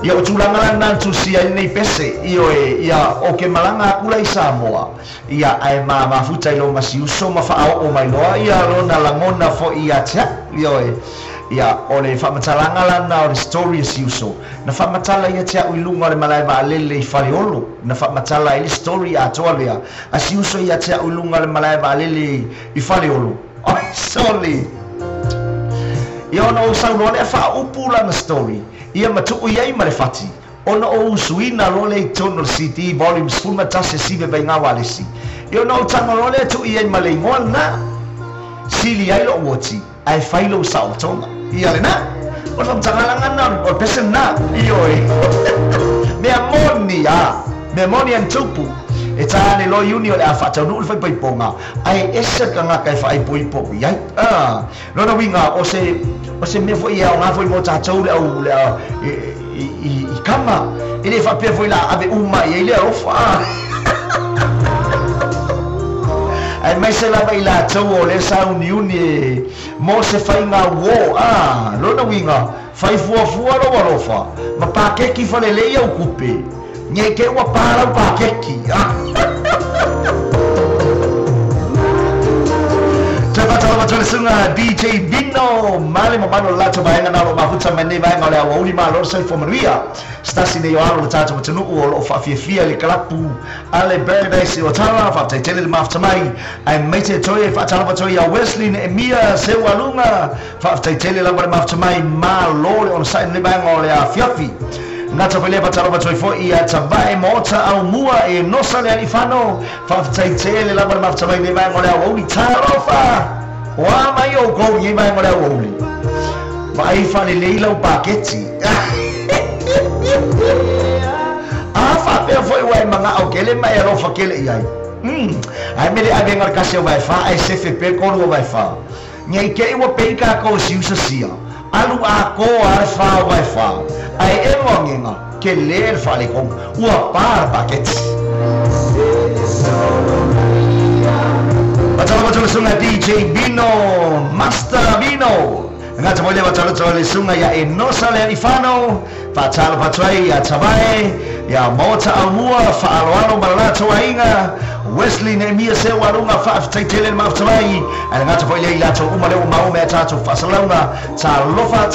ia o tulanga na tu sia nei pese io ia o ke malanga kula I Samoa ia ai mafuta ilo masiuso mafa o mai loa ia lona langona fo ia tia io ia o le whamatalanga lana o le story siuso na whamatala ia tia uilunga le malai wa alele I whaleolo na whamatala ili story a toa lea a siuso ia tia uilunga le malai wa alele I whaleolo ai soli ia ona o sauno le wha upula na story ia matuku iai ma le whati ona o usuina lole I tono CD volumes full matase sive bai ngā walesi ia ona o tanga lole tu iai ma le ingoa na sili ai lo woti ai whailo sao tonga ia le na o tam tangalanga na o pesen na ioi mea moni antupu e tāne lo Juni o le a whatau nuu le whai paiponga ai esa ka ngā kai whai poipo iai lona winga o se mea fo ia o ngā fo I mo tātou le au le I kama I le whapea fo I la ave uma I le ofa ai mai se lava I la tau o le saun Juni mo se whai ngā wō lona winga whai fuafua rofa ma pākeki whale leia o kupe Nye ke ua pārau pākeki Sunga DJ Vino Male mamano lato vaenga na lo mafuta mene vaenga le awauli ma lo sai fo maria stasi ne yoalo le tato tunu o lo fafia le kalapu ale paradise o tala fa te tele le mafuta mai ai mete toye fa tala toye ya Wesley ne Mia se walunga fa te tele la mafuta mai ma lo le on sai ne vaenga le afiafi ngata pele pataro toi fo ia tavae mota au mua e nosa le alifano fa te tele la mafuta mai ne vaenga le awauli tarofa wa mai o go ye mai mora woli vai fa le leila o paketi fa pe foi wa manga o kele mai ro fa kele ai ai me a venga kasi vai fa ai se fe pe ko vai fa nei ke o pe ka ko si usa sia alu ako arfa wifi ai emonginga ke ler fale kom ua par paket Baca sungai DJ Bino Master Bino ngata boleh baca sungai ya Enosa le Ifano baca patrai ya Tabai ya Mota Amua fa alwano malato ainga Wesley Nehemia Sewarunga fa taitele maftai ngata boleh ila to umale umaume tatu fasalunga talofa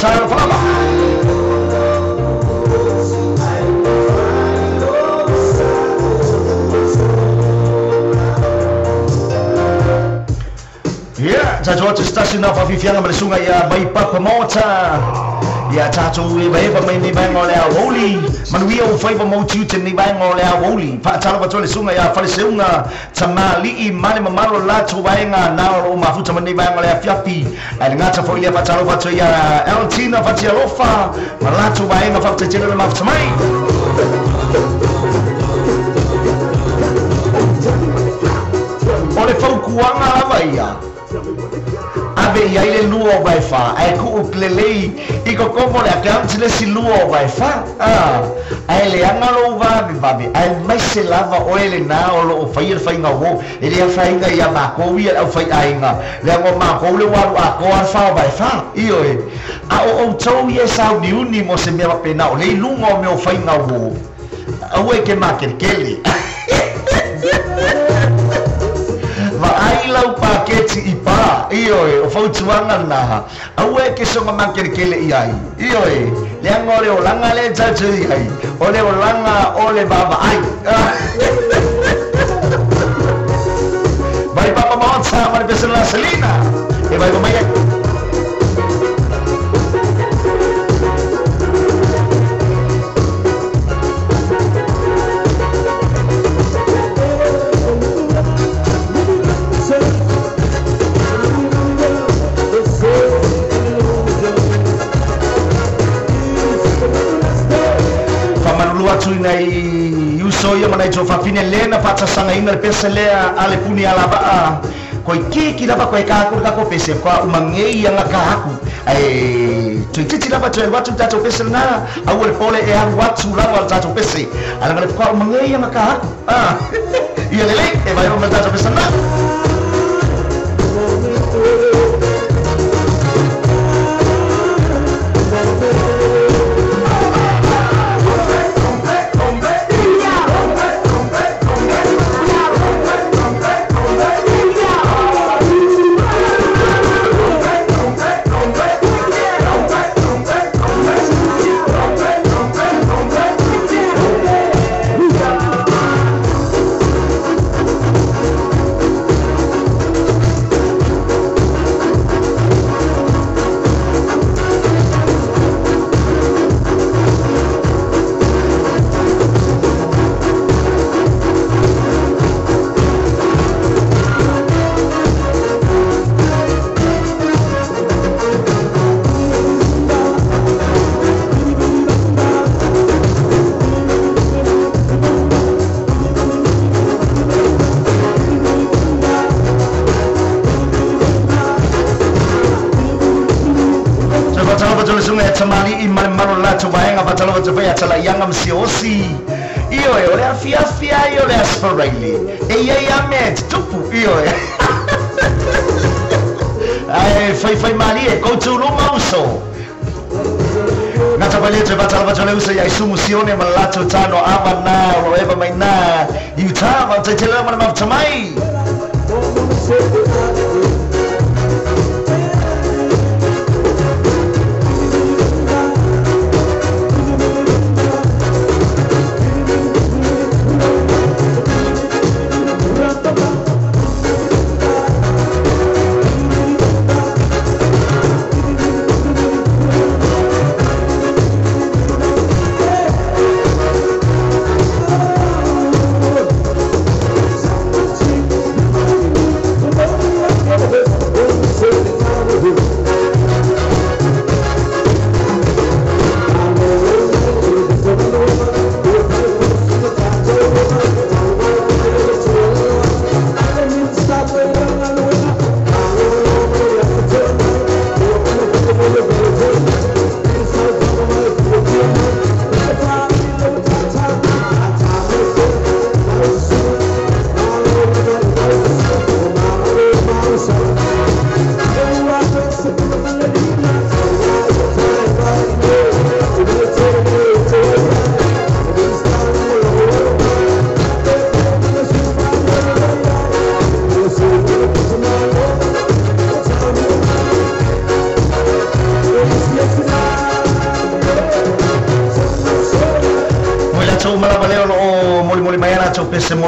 ya jajot stasiun apa vivianga melesunga ya bai papa mota ya tatu eba mai ni bai ngole awoli manuia o fai ba motu te ni bai ngole awoli pa tala ba tole sunga ya falesunga tamali I male mamalo la tu bai nga na o mafuta mani bai ngole afiapi ai ngata fo ile pa tala ba to ya Eltina Fatialofa malatu bai nga fa tele le mafuta mai ole fo kuanga avaia abe ya ile luo baifa ai ku uklelei iko como le account le si luo baifa ai le angalo va babi ai mai se lava oile na o fai nga wo ele fai nga ya ma ko wi au fai ai nga le ngo ma ko le wa ko fa baifa io e o to ye sa di uni mo se me va pena o le lungo me o fai nga wo awe ke ma kele ai lau paketi ipa io e o fautuanga na aue ke songa makerekele iai io e le angore o langa le tatu iai ole o langa ole baba ai vai papa mozza vai pesare la Selina e vai come tu nai uso ia mana jo fa fine lena pacha sanga ina pesa lea ale puni ala ba ko kiki lava ko ka ko pese ko umangei anga ka aku ai tu titi lava tu watu tato pese na awol pole e ang watu lava tato pese ala ngale ko umangei anga ka aku ia lele e vai o tato pese na Tamali iman marola tubaenga batalo tufaya tala yanga msiosi iyo ole afia iyo ole asparagli ya met tupu iyo ai fai mali e koutu mauso natabalete batalo usa ya isumu sione malato tano abana roeva maina yutama tetela mana maftamai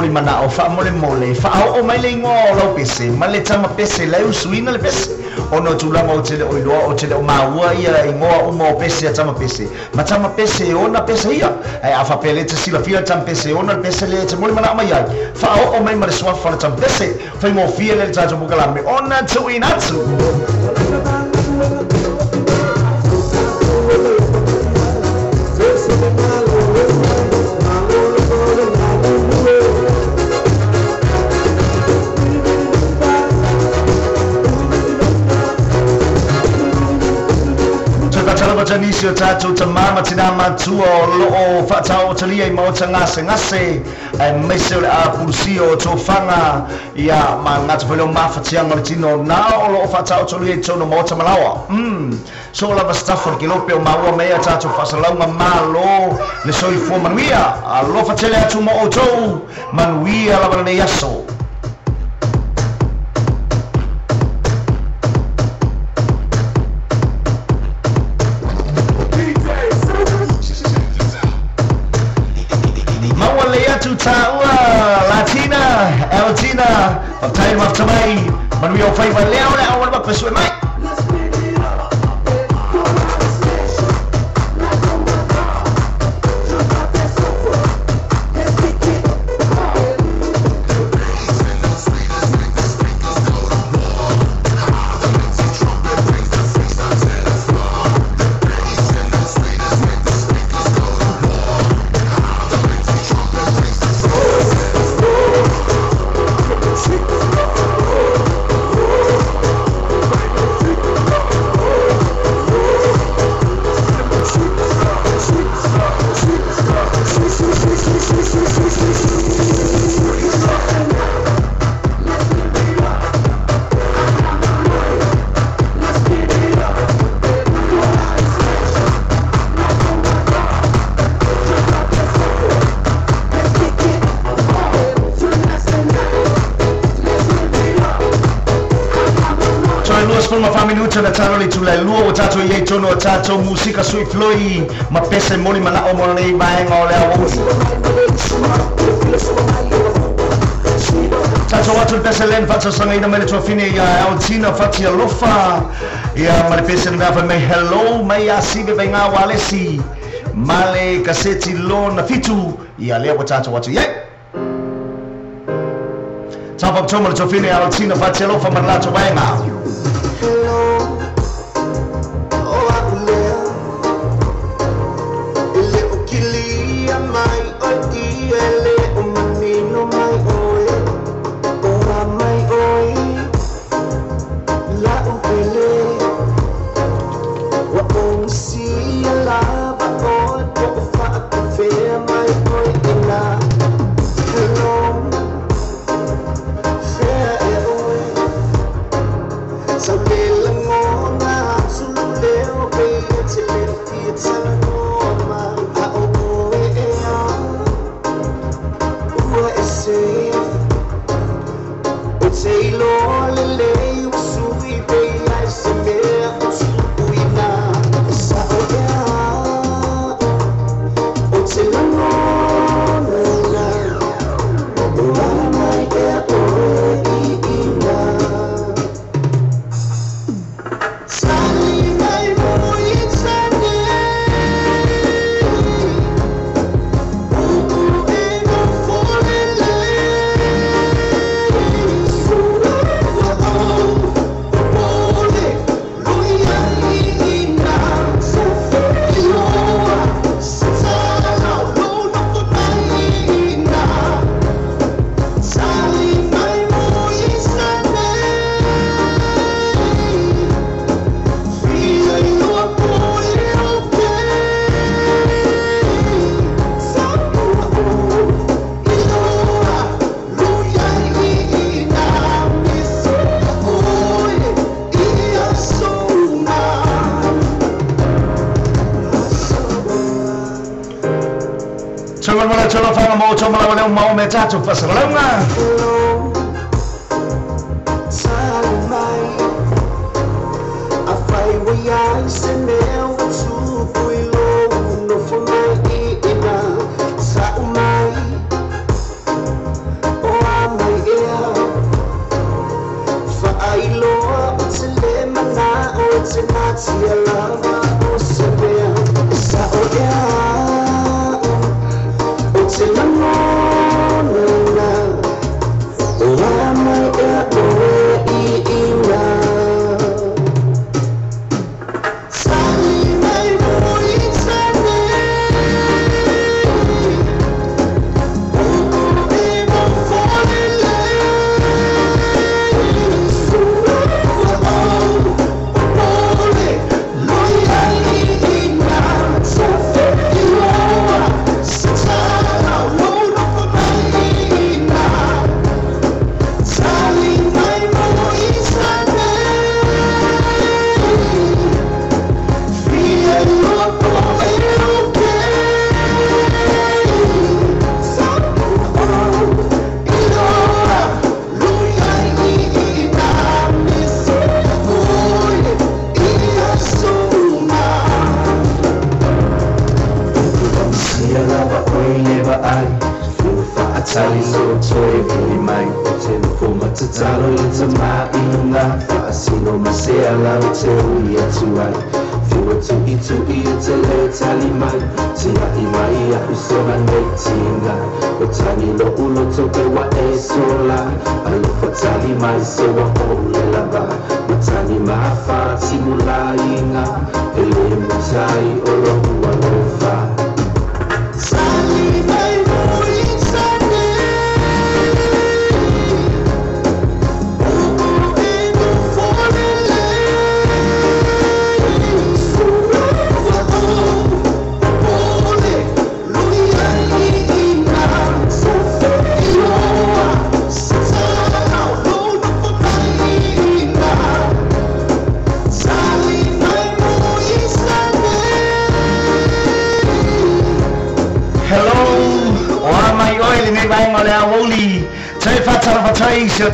moli mana o fa mole mole fa o mai le ngo lo pese ma le tama pese le usuina le pese ono tulanga o tele o iloa o tele o maua ia i ngoa o mo pese a tama pese ma tama pese ona pese ia ai afa pele te sila fia tama pese ona pese le te moli mana mai ai fa o mai ma le swa fa tama pese fa mo fia le tato bukala me ona tu inatsu Janisi o tatou tamama tinama tua o loo whaatau talia I maota ngase mese o le a purusi o tōwhanga ia ma ngata whele o mawhatianga le tino na o loo whaatau talia I tono maota malawa so lava staff o ki lope o maua mea tatou whasalaunga malo le soi fua manuia a lo whatele atu mo o tau manuia lava nei aso Taua Latina Altina of time after May when we all fight by Leo I want to pursue it mate na tanoli tula lua o tato I tono o tato musika sui floi ma pese moli mana o mona nei maenga o lea wausi tato watu pese len fata sanga ina mele tuafine ia Altina fati alofa ia male pese na meafa me hello mai asibe venga walesi male kaseti lo na fitu ia lea o tato watu ye tapa ptoma le tuafine Altina fati alofa marlato venga Toma la wale umau me tato pasalaunga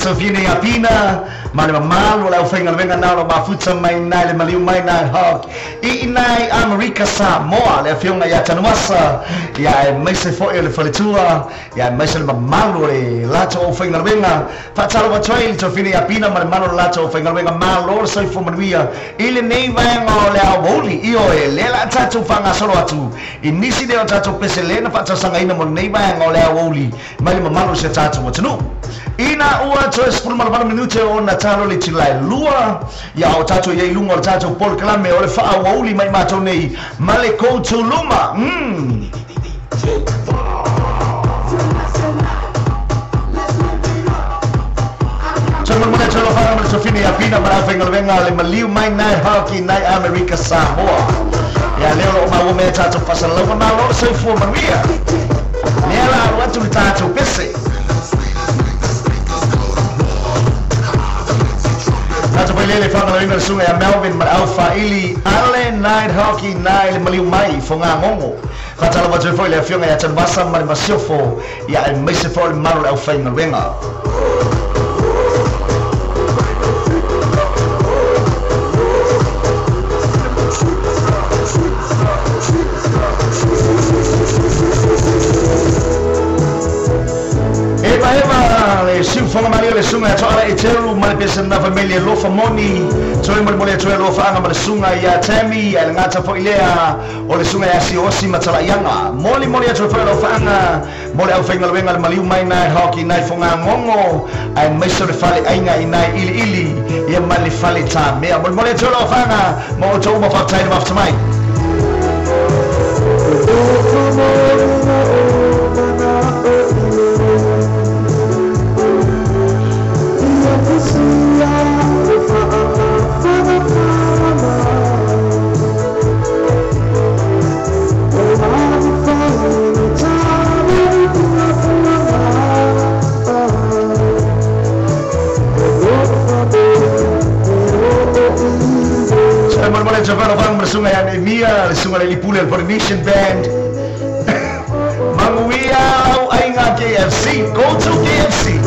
to Vini Apina, Manamamal, Alfing Venganaro, Mafuta, my Nile, Maliu, my Nile Hawk, Inai, America Samoa, the film Yatanwasa, Ya, Mesa for Folitua, Ya, Mesa Maluri, Lato, Fingervenga, Fatalava Trail to Vini Apina, Manamano Lato, Fingervenga, Mal, or Say for Maria, Ilene Van or Woli, Io, Lela Tatu Fanga Soloatu, Inisi de Tato Peselena, Fatasanga, Moneva, or Woli, Malimamalo Setatu, what to know. Ina ua to espulma para minute o na talo le tilai lua ya o tato ye lunga o tato Paul Klame o le faa wauli mai mato nei male ko tu luma Chama mona chalo fara male sofini ya pina para fengal venga le maliu mai nai hockey nai America Samoa ya leo o mawo me tato pasal lo na lo se fu maria nela watu tato pese Tato Pailele whanga na ringa sunga ya Melvin ma Alpha Ili Ale Night Hockey Nile Maliu Mai Fonga Ngongo Fatala watu foi le fionga ya Tanwasa ma Masiofo ya el Mese for Maru Alpha na ringa Sinfonga Maria le sunga toala eteru male pesa na familia lo famoni toi mole toi lo fanga male sunga ya Tammy ya ngata po ilea o le sunga ya Siosi matala yanga mole toi lo fanga mole au fenga wenga le maliu mai na hockey na fonga ngongo ai meso le fale ainga ina ili ya male fale ta me mole toi lo fanga mo to mo fa time after mine Sungai Anemia, Sungai Lipule, Polynesian Band. Manguia, Ainga KFC, go to KFC.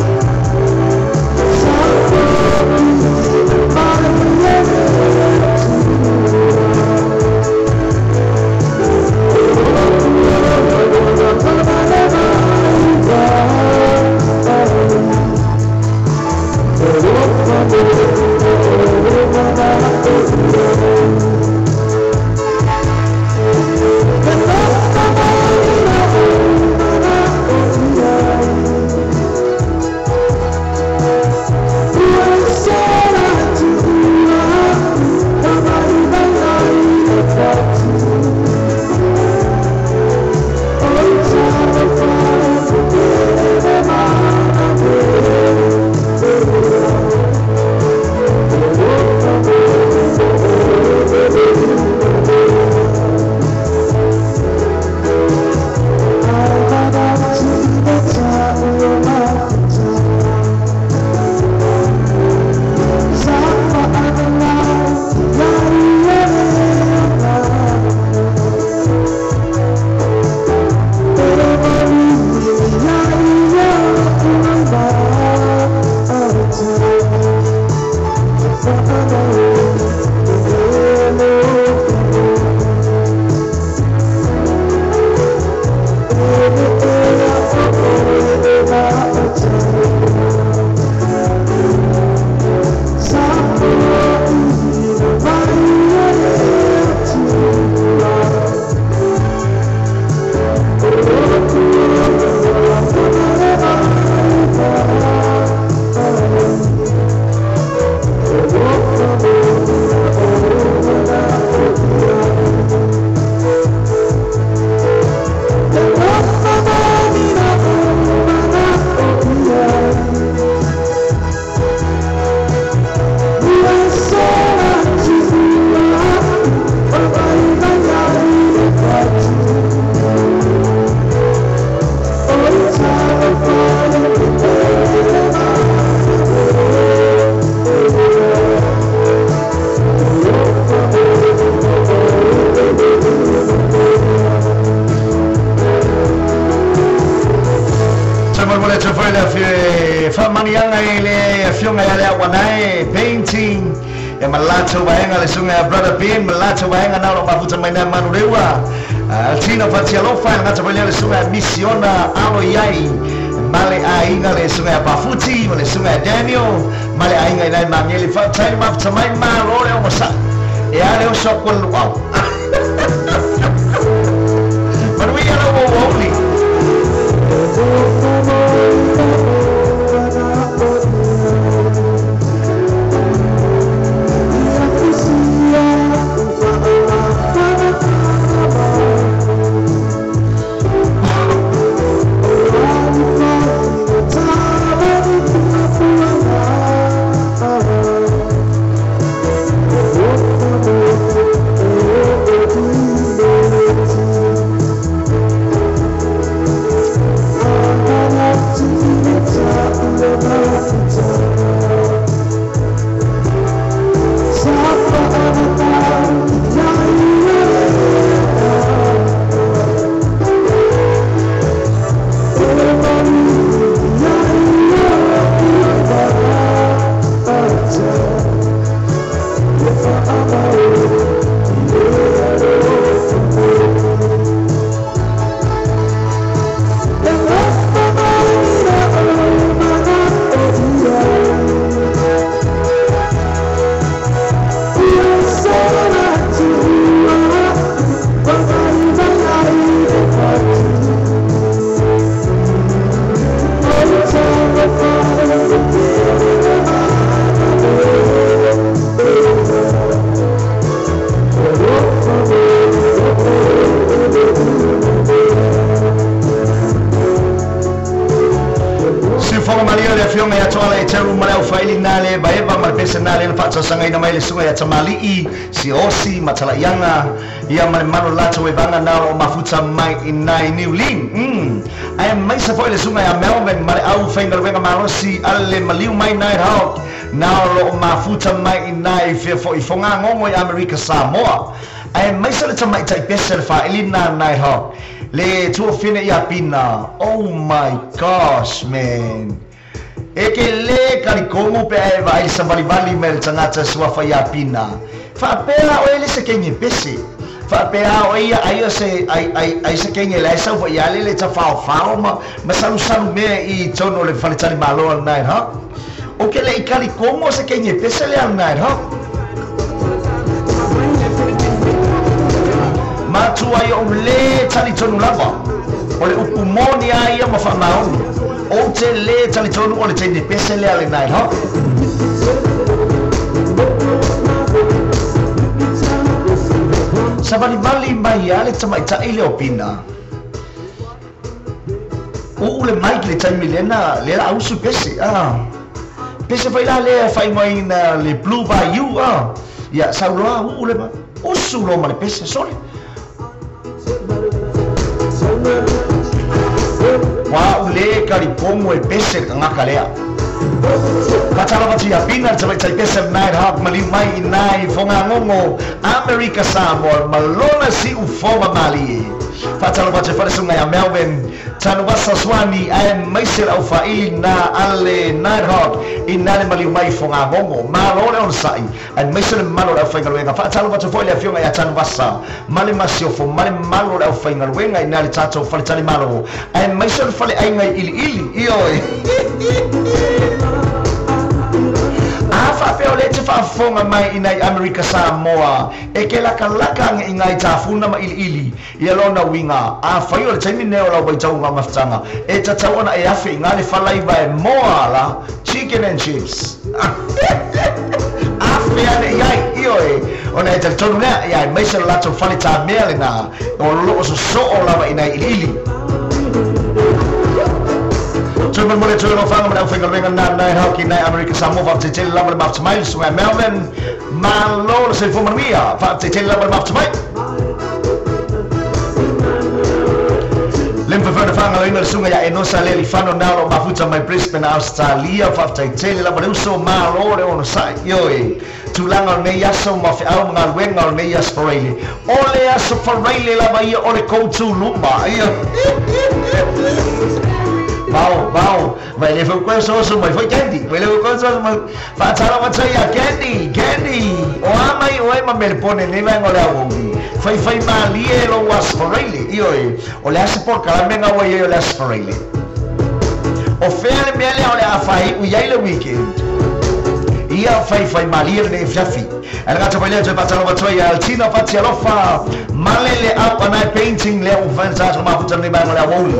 malato bahenga le sunga brother Pin malato bahenga na lo mafuta maina manurewa Tina Fatialo fa ngata bele le sunga misiona alo yai male ainga le sunga bafuti le sunga Daniel male ainga ina mangeli fa tai mafuta maina ma lo sa e ale o sokol wow but we are only sangai na mai le sunga ya tamali si osi matala yanga ya mai mano lato e banga na o mafuta mai inai new lin ai mai sa foi le sunga ya Melvin mai au fenga wenga marosi alle maliu mai night hawk na o mafuta mai inai fe foi fonga ngongo ya America Samoa ai mai sa le tamai tai pesa fa elina night hawk le tu fine ya pina oh my gosh man Eke le karikomo pe ai vai sa bali mel tangata sua fa ya pina. Fa pela o ele se kenye pese. Fa pela o ia ai se ai se kenye la sa fa ya le ta fa ma salu me I tono le falitani malo al night ha. O ke le karikomo se kenye pese le al night ha. Ma tu ai o le tali tono lava. O le upumoni ai ma fa maoni. O te le tali tonu o le te pese le ale night ha Sabari bali mai ale tamai ta ile opina O le mai le tai milena le au su pese pese vai la le fai mai na le blue by you ya sauloa o le o su lo mai pese sorry Wa ule karipomo e pese ngaka lea. Patala watu ya pina tabai tai pese night hawk mali mai inai fonga ngongo America Samoa malona si ufoma mali. Patala watu fare sunga ya Melvin tanu wasa swani ai maisel au faili na ale night hawk inale mali mai fonga ngongo malona on sai and maisel malo au fainga wenga patala watu foi le fionga ya tanu wasa mali masio fo mali malo au fainga wenga inale tato fale tali malo ai maisel fale ai ngai ili iyo Afa pe ole te fa fonga mai inai America Samoa e ke laka ngai tafuna ma ili ia lona winga afa yo le taimi neo la bai tau nga maftanga e tatawana e afi ngale falai ba moa la chicken and chips afi ane yai iyo ona e tonu na ia mai se lato fali ta mele na o lo so o la inai ili Tumen mole tuno fanga ma fanga venga na hockey na America Samoa fa te lava ma mai so Melvin malo se fo mia fa te lava ma mai Limpa fana fanga ina sunga ya enosa leli fano nalo mafuta mai Brisbane Australia fa te lava uso malo le ono sai yo tulanga me yaso ma fe au ngal wenga me yas forele ole yaso forele la mai ole ko tu lumba Wow, vậy là phương quen số mày phải candy, vậy là phương số mà phải sao mà chơi à candy, oa mai oi mà mình pone nem vai ngồi đâu đi, phải mà lie lo was for really, oi, olha se por cara menga oi olha se for really, o fele mele olha fai o yai le weekend, ia fai mà lie ne fiafi, ela gata vai le para talo vai al china fazia lo fa, malele au anai painting le o fansa ma futa nem vai ngora woli.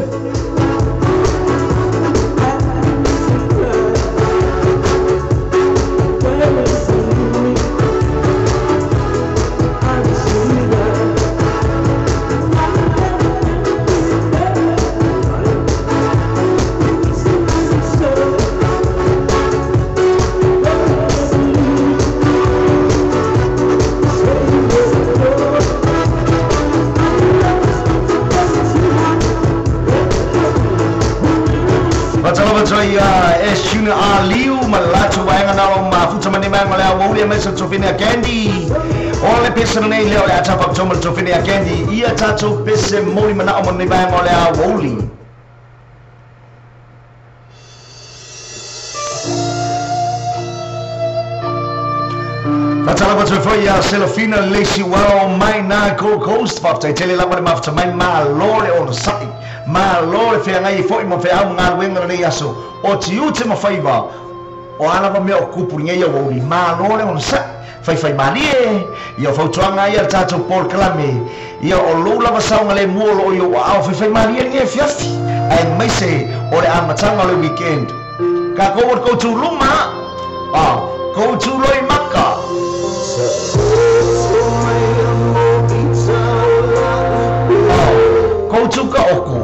Aliu malatu bayangan dalam mafu sama ni memang oleh awal dia mesej Sofia Candy oleh pesan ni leo oleh acara percuma Sofia Candy ia cacu pesan muli mana omong ni bayang oleh awal. Fatala wat Sofia Selafina Lacey wow my na co-host papta tele la mana mafu my malore on site malore fe ngai foi mo fe am ngal wenga ni yaso o tiute mo faiba o ana ba me okupu ngai ya wo malore on sa fai malie ia fo tuanga ia tato por clame ia o lula ba saunga le muolo ia o fai malie ngai fiafi ai mai se ore amatanga le weekend ka ko tu luma ko tu loi maka ko tu ka oku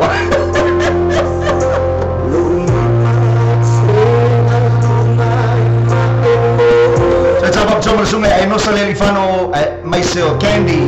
Sabab cuma sungai ai no sale lifano mai seo Candy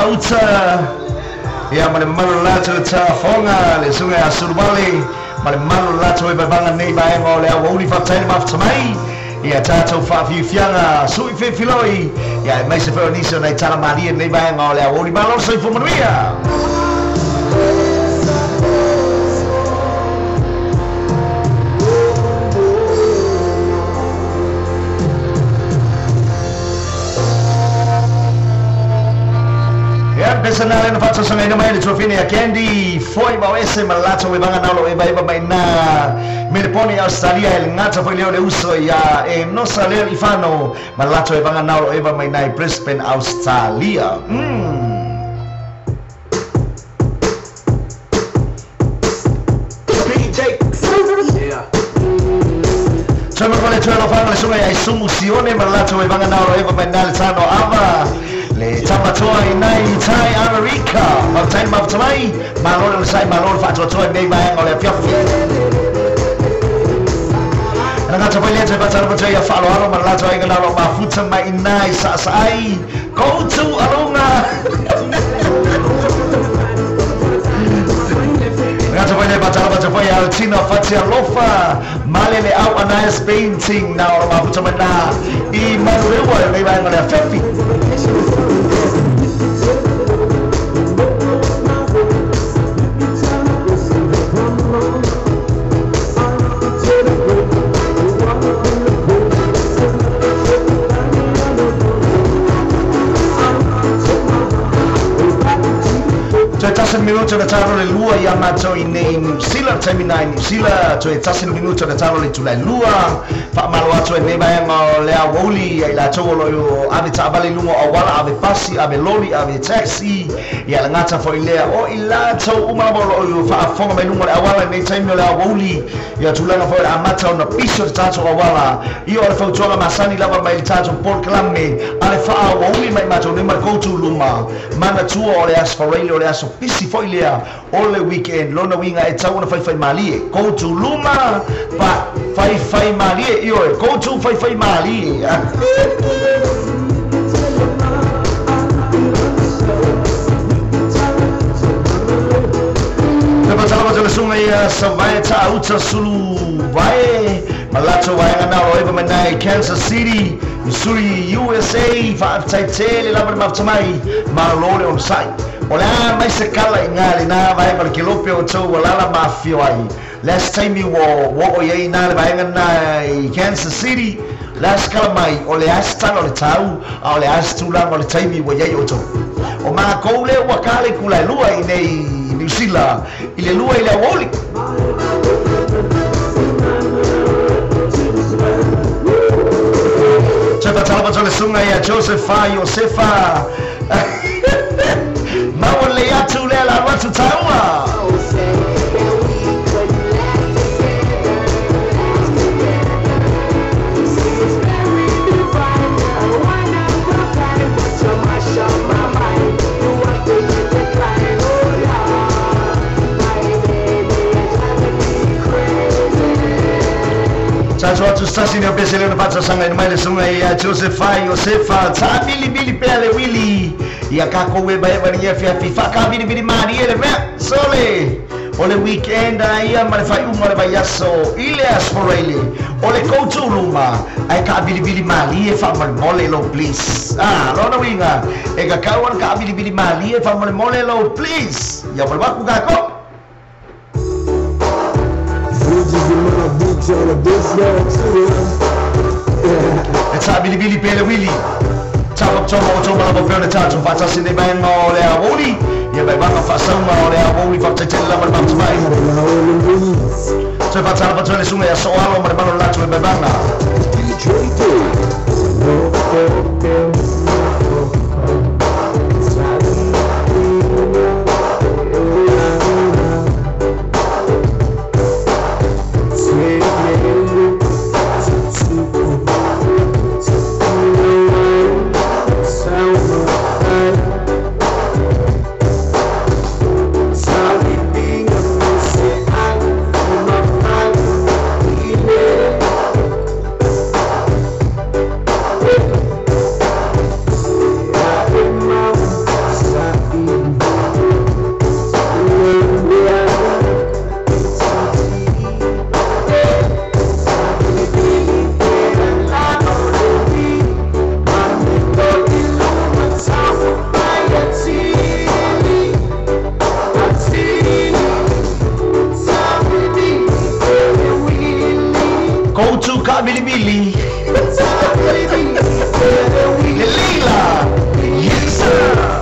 auta ia male malu latu ta fonga le sungai Asurubale male malu latu e babanga nei baenga le auli fatai maftamai ia tatou faafiufiaga sui fefiloi ia mai se feoniso nei talamalia nei baenga le auli malo soi fomanuia Personale no faccio sono in nome di fine a Candy foi ba ese malato we banga nalo e ba mai na me pone Australia el ngata foi leo le uso ya e no sale ifano malato e banga nalo e ba mai na Brisbane Australia Sono con le tue lo fanno le sue ai sumusione malato e banga nalo e ba mai na sano ava le tamatoa inai tai America martain maftamai malor sai malor fatto toi nei baengo le piaffi ragazzi poi niente facciamo già a farlo allora ma la gioia che la roba futa mai inai sai go to alunga ragazzi poi ne facciamo poi al Cino facci allofa male le au anais painting na roba futa mai na I malore nei baengo le piaffi Tasin minuto da talo le lua ia mato I name sila termina New Zealand to tasin minuto da talo le tula lua fa malo ato e neba engo le awoli ai la tolo yo ave tabale lungo awala ave passi ave lori ave taxi ia la ngata fo ile o ila to umabolo yo fa fonga me lungo le awala nei time le awoli ia tulanga fo amata ona piso da tato awala io al fa tola masani lava mai tato por clamme ale fa awoli mai mato ne marco tu luma mana tuo ole asfarele ole aso si foi lea ole weekend lona winga e tau na fai malie go to luma pa fai malie io e go to fai malie Tepatala le sunga ia sa vai ta uta sulu vai malato vai na oi ba mai Kansas City Missouri USA fa tai tele la per maftamai ma lore on site Ola mai se kala ingali na vai per kilope o tau wala la mafia ai last time you wo ye na vai na Kansas City last kala mai ole asta ole tau ole astu la ole time wo ye o tau o ma ko le wa kale kula lua nei New Zealand ile lua ile woli Chapa talaba tole sunga ya Josefa Mawale atu le la watu tawa Tato atu stasi ne opese le pazza sanga in mai sunga ya Josefa ta bili pele willy ia kako we ba ba ia fifa ka bili mari ele me sole ole weekend ia mare fai umore ba yaso ile asporele ole koutu luma ai ka bili mali e fa mole lo please lona winga e ka kawan ka bili mali e fa mole lo please ia ba ku kako It's a bili pele willy Tau tomo la bopena tato fata sine bango le awoli ia bai banga fasama le awoli fa tetela mal bang mai se fata la patole sunga ya soalo mal bang la tu bai banga ta bilibili Leila yes sir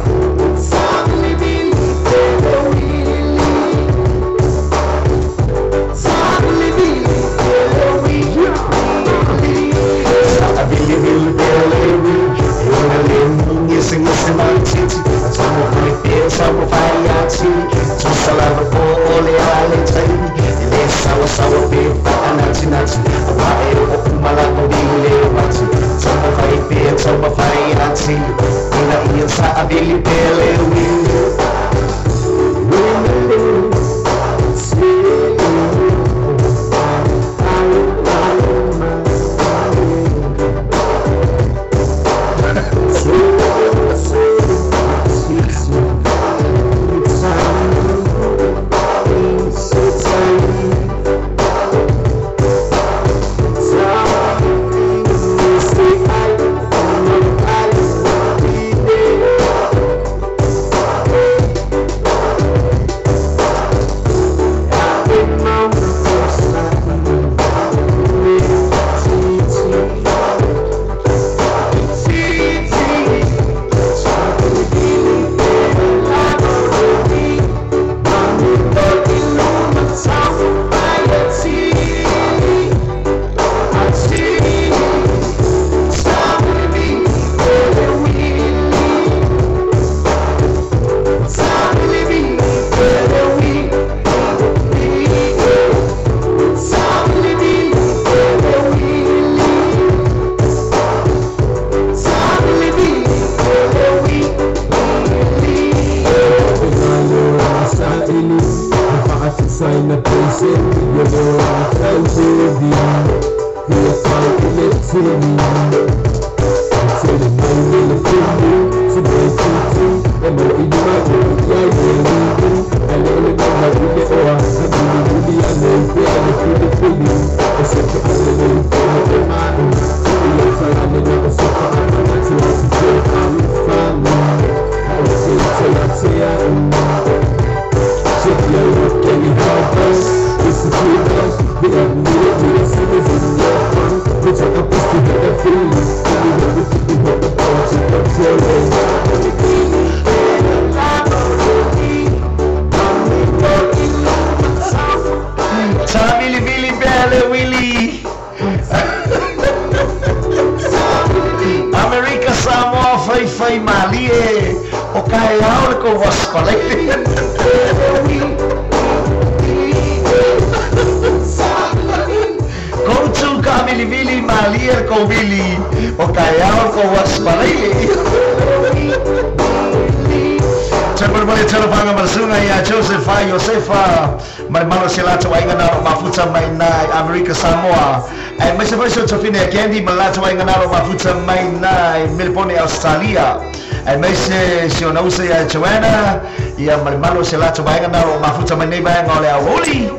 America Samoa ai mai se vai so tofine kendi malato ai nganaro mafuta mai na Melbourne Australia ai mai se ona usa ya Joanna ia malo se lato vai nganaro mafuta mai nei vai ngole awoli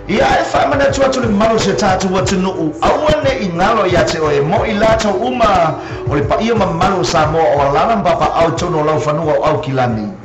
ia e fa mana tu le malo se tatu watu no awane ingalo ya te o mo ilato uma o le pa ia malo Samoa o lana papa auto no lau fanu au kilani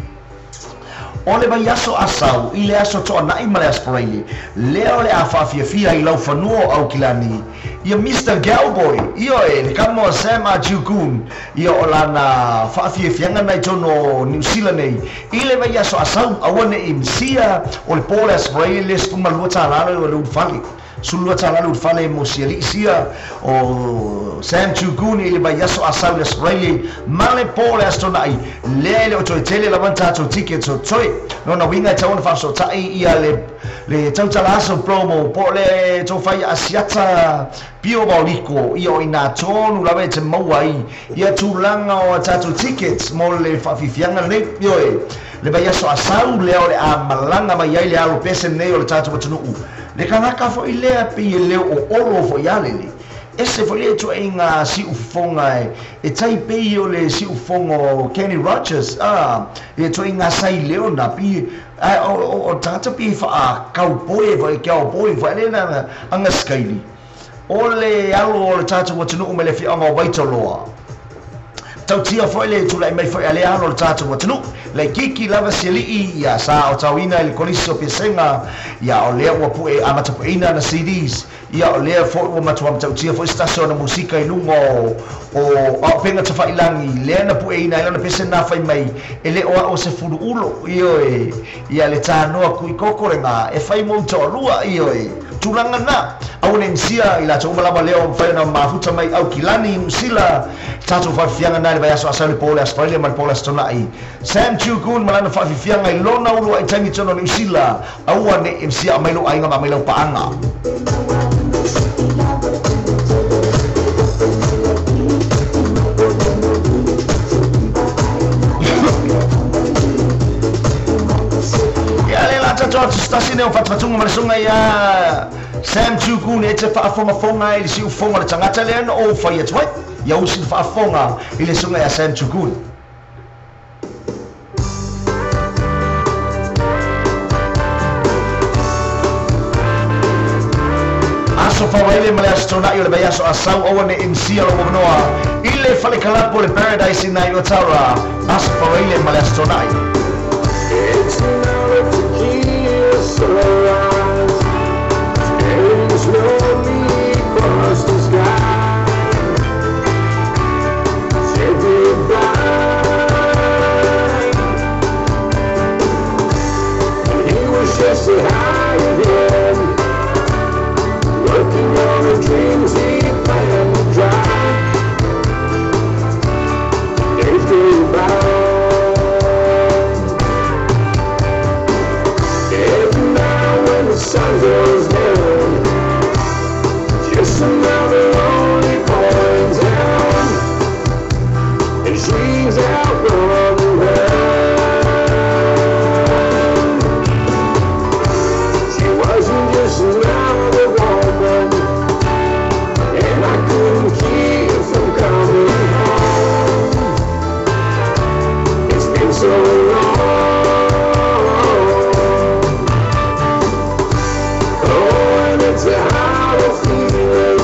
ole ba yaso asau ile aso to na imale aspraili leo le afafia fia I lau fanuo au kilani ia Mr. Galboy io e kamo Sam Ajukun io olana fafia fianga na tono New Zealand ile ba yaso asau awane imsia ole pole aspraili le spuma luata lalo le ufali sulua tala lu fale mo sia o Sam Chuguni ile ba yaso asau le Australia male pole astonai le o to tele la vanta to tickets o toi no na winga tauna fa so tai ia le tautala so promo pole to fai asiata pio baliko io ina tonu la vete mawai ia tulanga o tatu tickets mo le fa fifianga le io le ba yaso asau le ole a malanga mai le alo pese nei o tatu batunu le kanaka fo ilea pe le o oro fo yale ese fo le to inga si ufonga e tai pe o le si ufongo Kenny Rogers e to inga sai leona pi o tata pi fa cowboy fo le na anga skaili ole alo o tata watunu umele fi anga waitoloa tau tia fo le to le mai fo ale alo tata watunu le kiki lava sili ia sa o tawina le koliso pesenga ia o lea wa pu e amata pu ina na CDs ia o lea fo o matu amata utia fo stasio na musika ilungo o penga te whailangi lea na pu e ina ila na pesena whai mai ele o se furu ulo ia le tānoa kui kokorenga e whai mouta o lua turanga na au ne msia ila tau malama leo mfai na mafuta mai au kilani msila tatu whafianga na le vai aso asale pole Australia mal pole astonai Sam Chukun malana whafianga ilona ulu ai tangi tono ni msila au ane msia amailo ainga amailo paanga stasine o fatfatunga marasunga ya Sam Chukun e te whaafonga ili si ufonga le tangata leana o whai atuai ia usi whaafonga ili sunga ya Sam Chukun aso whawaile male astona i o le bai aso asau o ane MC alo wanoa ile whale kalapo le Paradise in Nai Otara aso whawaile male astona It's now to keep sunrise and slowly cross the sky. Say goodbye. And he was just a high again, working on the dreams he planned to drive. Say goodbye. The sun goes down, just another lonely boy town, and she's out on the run. She wasn't just another woman, and I couldn't keep from coming home. It's been so long. It's a hollow feeling,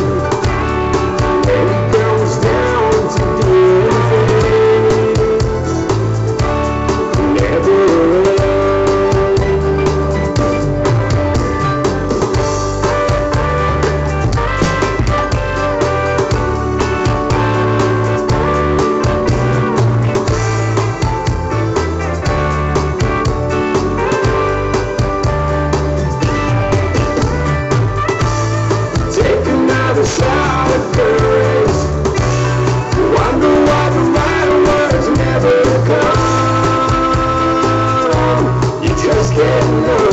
and it comes down to doing things never shot of courage. Wonder why the right words never come. You just can't know.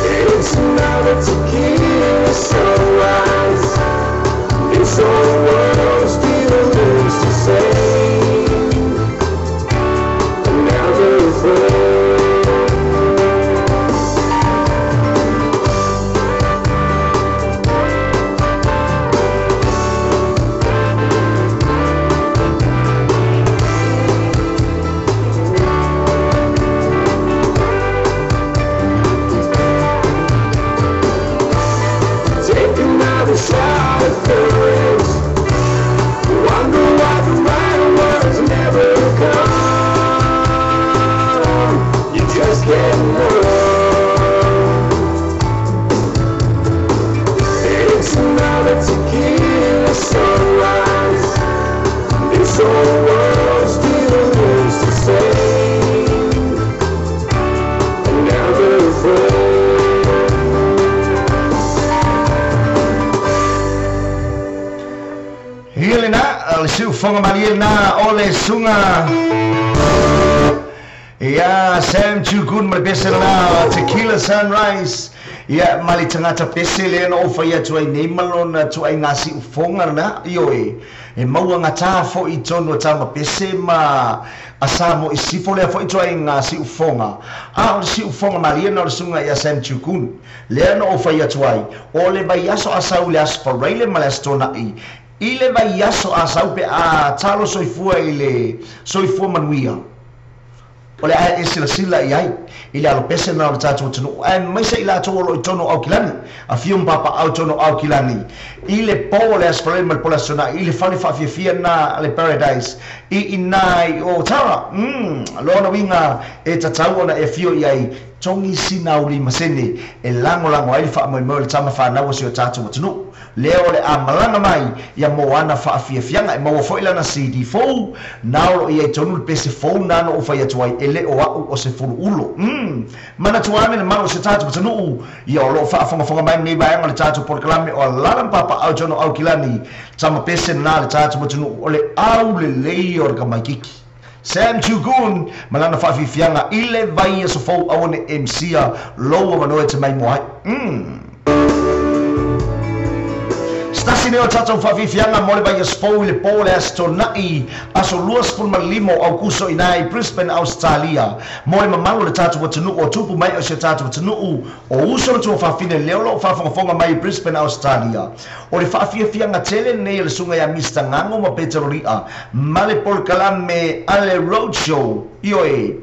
It's another tequila sunrise. This whole world still needs to say another phrase. Shot of courage. Wonder why the right words never come. You just can't know. It's another tequila sunrise. This whole world still needs to say another phrase. Hile na, le siu fonga mariel na ole sunga ia Sam Chukun ma pese na Tequila Sunrise ia mali tangata pese le no fa ia tuai nei malona tuai ngasi ufonga na io e maua ngata fo i tono tama pese ma asamo isifo le fo i tuai ngasi ufonga a o si ufonga mariel na sunga ia Sam Chukun le no fa ia tuai ole vai aso asau le asparaile malastona ile vai aso asau pe a talo soifua ile soifua manuia o le ai sila iai ile alo pese na o tatu tunu ai mai se ila to lo tono au kilani a fium papa au tono au kilani ile po le asprele mal polasona ile fali fa fia na le paradise inai o tara lo na winga e tatau na e fio iai tongi sina uli masene e lango ai fa mo le tama fa na o se tatu tunu leo le amalanga mai ya moana fa fianga e mo fo ila na CD fo na o ia tonu pese fo na no fa ya tuai ele o se fulu ulo mana tuame na mau se tatu tunu ia o lo fa fonga mai nei ba ngale tatu por kalame o lalam papa au jono au kilani tama pese na le tatu tunu o le au le leio ka mai kiki Sam Chugun malana fa fianga ile vai so fo au ne MCA lo o no te mai moai Stasi neo tatu fafifianga mole ba yaspo ile pole astonai aso luas pun malimo au kuso inai Brisbane Australia mole mamalo le tatu watunu o tupu mai o se tatu watunu o uso tu fafine leolo fafonga mai Brisbane Australia o le fafifianga tele ne le sunga ya Mr Ngango ma Peteroria male por kalame ale roadshow ioe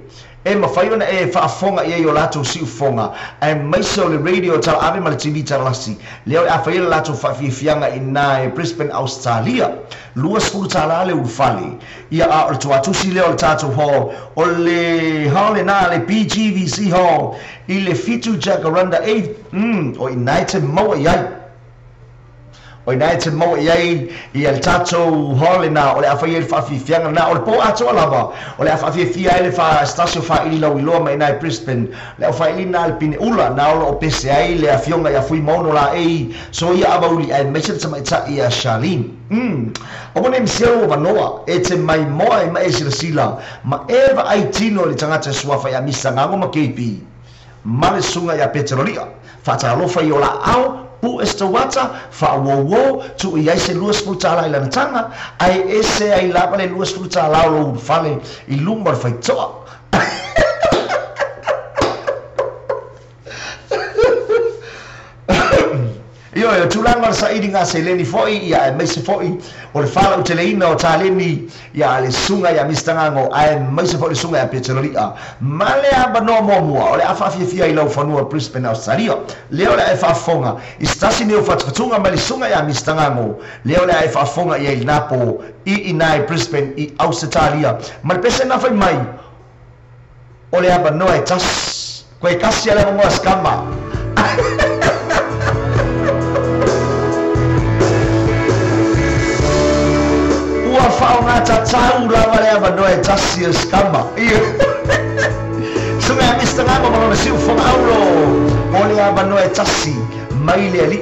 e mawhaiona e whaafonga i e o lato si ufonga e maiso le radio tala ave ma le TV tala lasi leo e a whaila lato whaafianga i na e Brisbane Australia lua skulu tala le ufale ia a o tu atusi leo le tato ho o le hale na le PGVC ho i le fitu jacaranda o inaite maua iai o inaite mo iai i el tato holina o le afai el fafifianga na o le po ato alava o le afafifia ele fa stasio fa ili lau iloa mai nai Brisbane le o fa ili na le pine ula na o pese ai le afionga ia fui mono la ei so ia abauli ai meisel tama ita ia Charlene o mone msielo o vanoa e te mai moa e mai sila ma eva ai tino le tangata suafa ia Mr Ngango ma KP ma le sunga ia Peteroria fata alofa i o la au pu esta wata fa wo tu ia se luas frutala ila tanga ai ese ai la le luas frutala lo fale i lumbar fai to io tu langa sa idinga se leni foi ia me se foi o le fala o teleina o taleni ia le sunga ia Mr Ngango ai me se foi sunga ia Peteroria male aba no mo o le afafia i lau fanua Brisbane Australia leo le fa fonga istasi ne o fatfatunga male sunga ia Mr Ngango leo le fa fonga ia il Napo i inai Brisbane i Australia mal pese na fai mai o le aba no e tas koe kasi ala mo skama fauna tatau la valeva no e tassi e scamba so me Mr Ngango ma non si un aulo voleva no e tassi mai le lì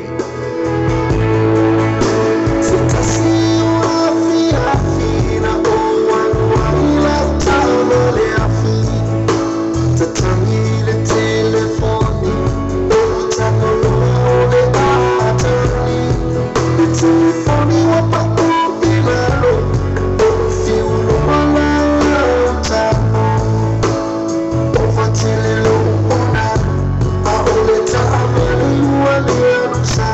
I'm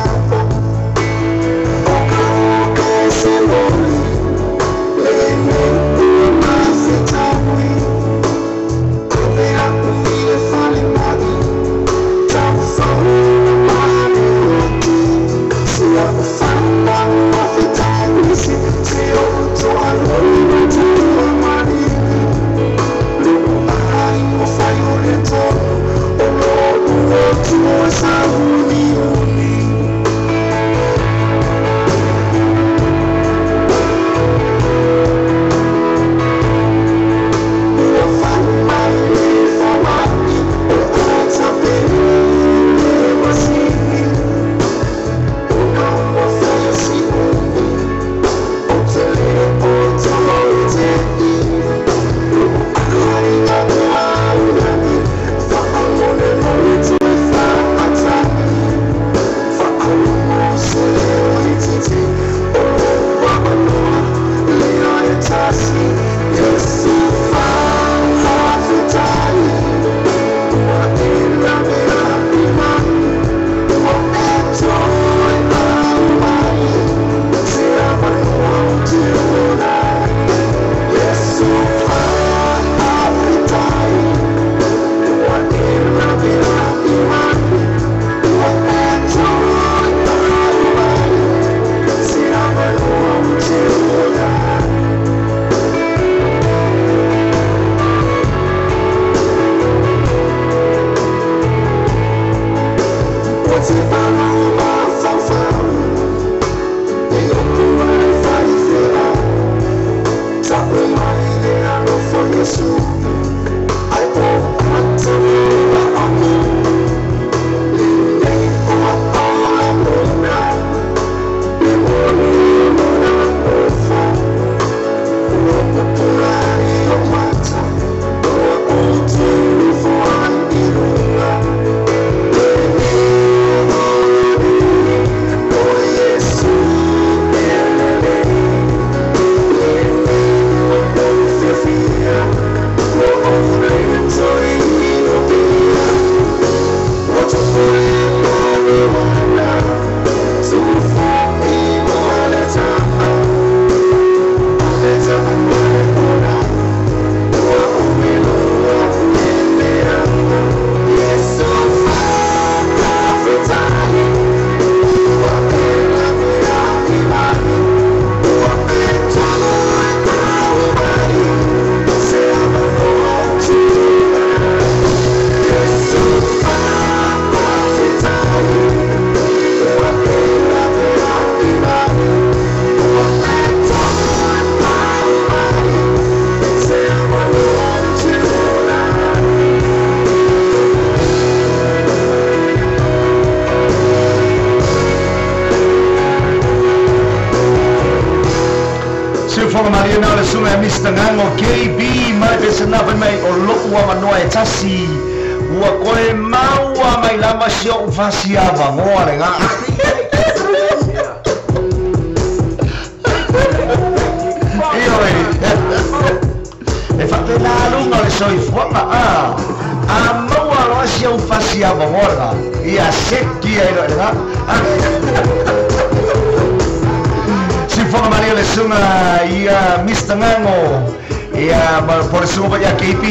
Mr. Ngango KB mai pesana mai o lo'ua manoa e tasi ua koe maua mai lama sio fasiava ngoa le nga e fate la lunga le soi fuanga a maua lo sio fasiava ngoa ia seki ai lo nga si fuanga Maria le sunga ia Mr. Ngango ia por sunga ba ya KP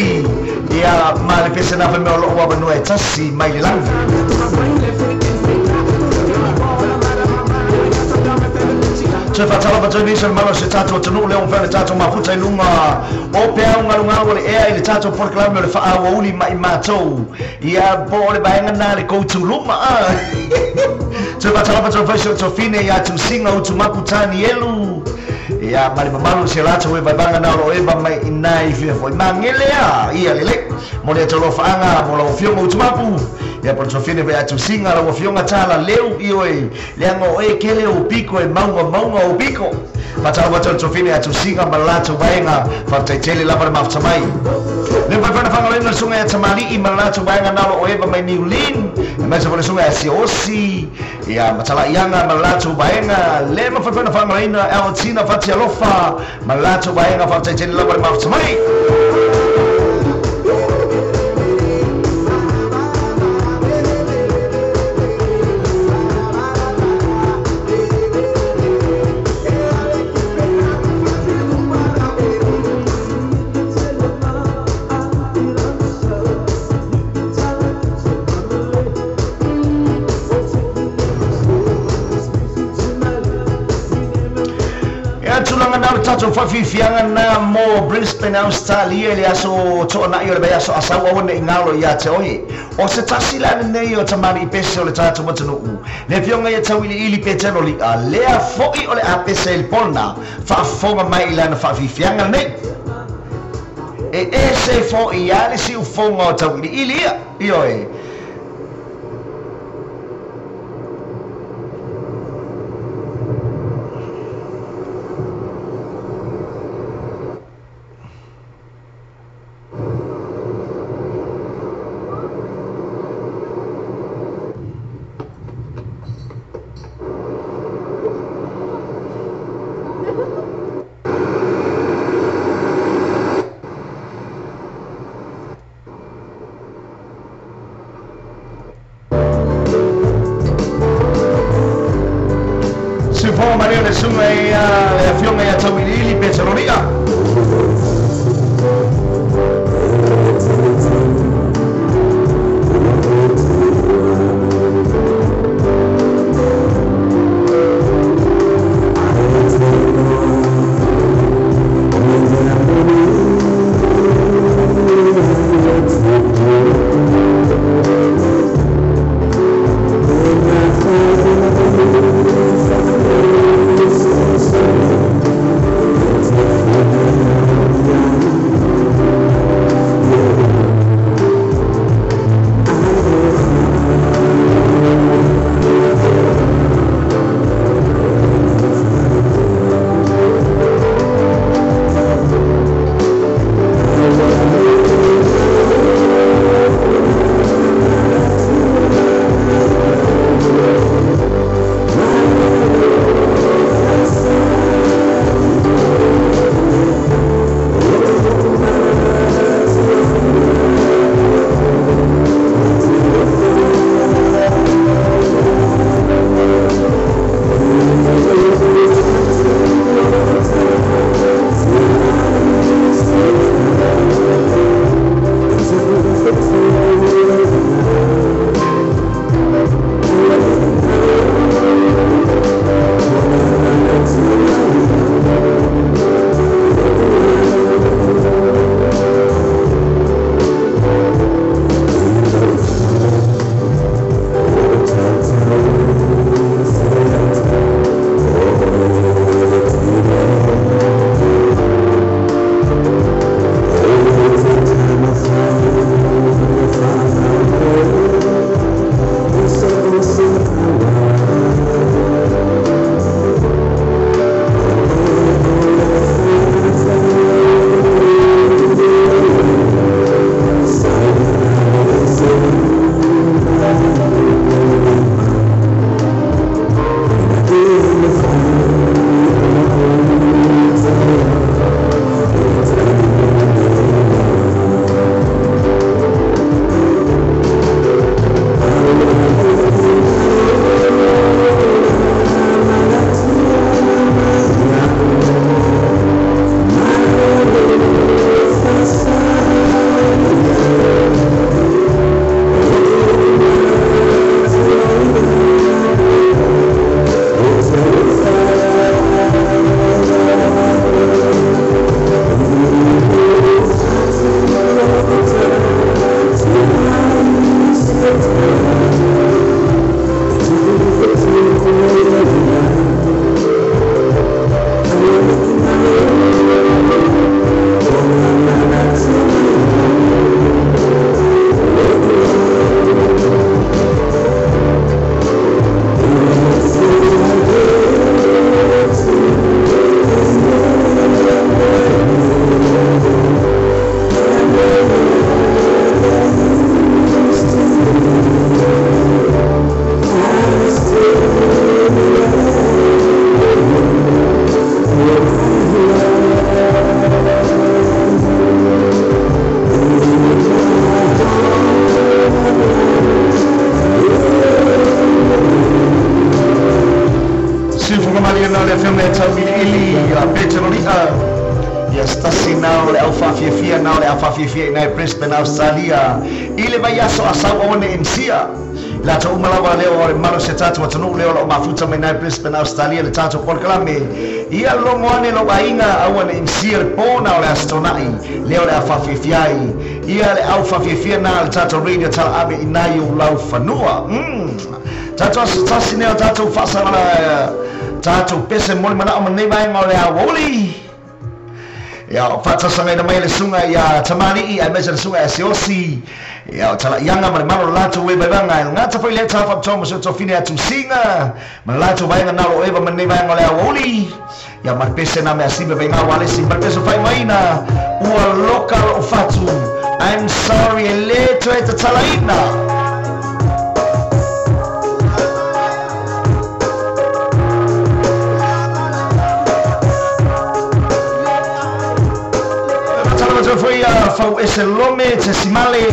ia male pese na me lo wa no e tasi mai lang se fatala ba tani se malo se tato tonu le on fa tato ma futa lunga o pe unga lunga o le e le tato por clame le fa a uli mai mato ia bo le ba ngana le ko tu luma se fatala ba tani fa so fine ia tu singa o tu makutani elu ia mali mamalu se lato e babanga na lo e ba mai inai fi foi mangelea ia lele mo le tolo faanga mo lo fio mo tumapu ia por so fine vai tu singa lo fio ngatala leu ioi le ngo e kele o pico e maunga o pico patala wa so fine tu singa malato bainga fa tetele la para maftamai le vai para fanga le sunga e tamali I malato bainga na lo e ba mai niulin e so for sunga e osi ia matala ianga malato bainga le ma fa fanga le na altina fa lofa malato bainga fa tetele la para maftamai tato fafifianga na mo Brisbane Australia le aso tona yo le aso asawa wona ingalo ya te oi o se tasila nei o tamari pese o le tato matano le fionga ya tawili ili peteno li a le a foi o le a pese il pona fa fonga mai la na fafifianga nei e ese foi ya le si u fonga o tawili ili io e Maria le sunga e fionga ya tawili petrolia fafia na Brisbane Australia ile vai aso asau one MCA la to umalawa leo o malo se tatu watunu leo lo mafuta mai na Brisbane Australia le tatu por kalame ia lo moane lo bainga awana MCA pona o le astonai leo le fafia ia le au fafia na le tatu radio tal abe inayo lau fanua tatu asasi neo tatu fasa tatu pese mole mana o nei vai ngole a woli ya fata sanga ina mai le sunga ya tamani I measure sunga ya siosi ya tala yanga malo lato we banga ngata foi le tafa tomo so tofine atu singa malato vai na lo eva mane vai ngole a woli ya marpese na me asibe venga wale si marpese fai maina ua local o fatu I'm sorry leto eta talaina foi a fau esse lome te simale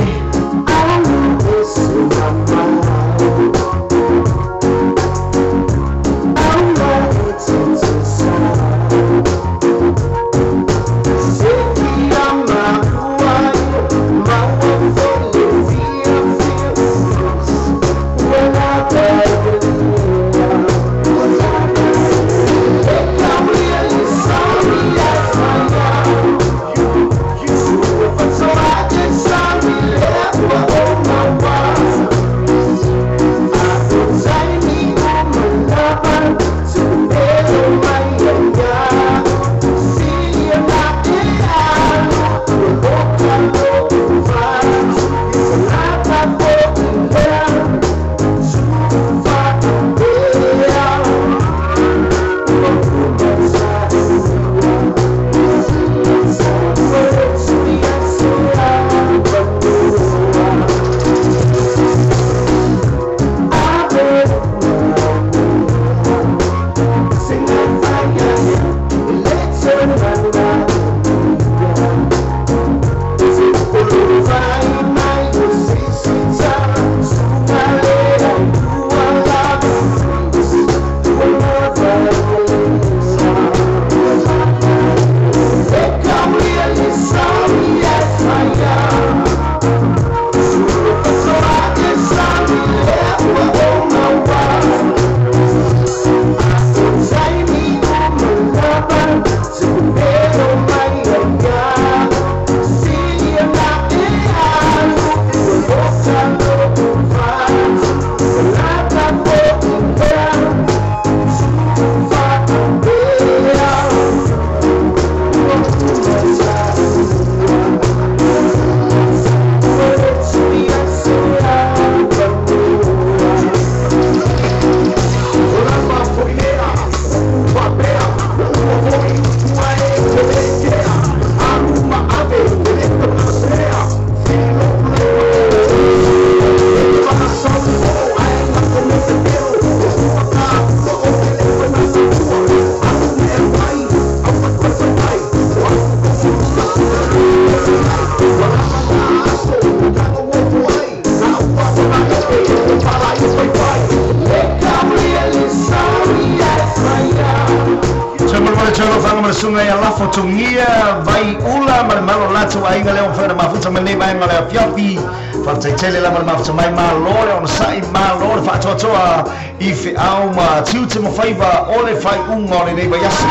sungai ala fotongia vai ula malo lato ainga leo fera mafuta mane vai ngale fiapi fata tele la mafuta mai malore on sai malore fa toa ife alma tutu mo favor ole fai ungo ne vai yasi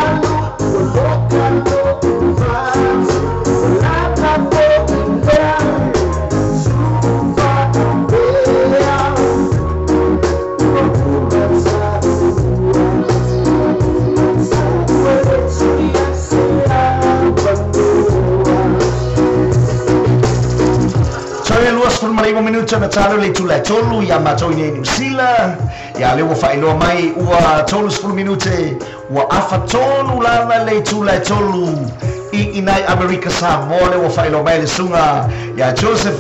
minuto na talo le tula tolu ya matoi New Zealand ya le wo failo mai ua tolu 10 minute wa afatonu lana le tula tolu I inai America Samoa le wo failo mai le sunga ya Joseph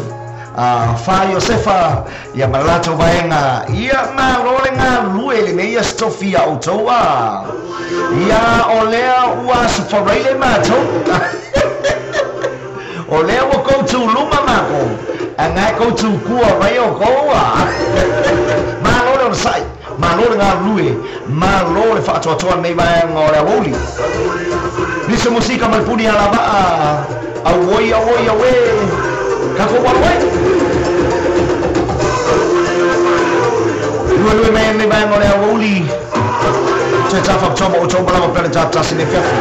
fa Josefa ya malato vaenga ya malole nga luele ne ya stofia autoa ya olea ua suforaile mato olea wo go to luma mako angai go to kua vai o koa malole on sai malole nga lue malole fa toa nei vai ngora woli nisa musika malpuni ala ba Awoi awe. Kako wawai. Lui men ni bang ole awoli. Cecah fak coba lama pernah jatuh sini fiafu.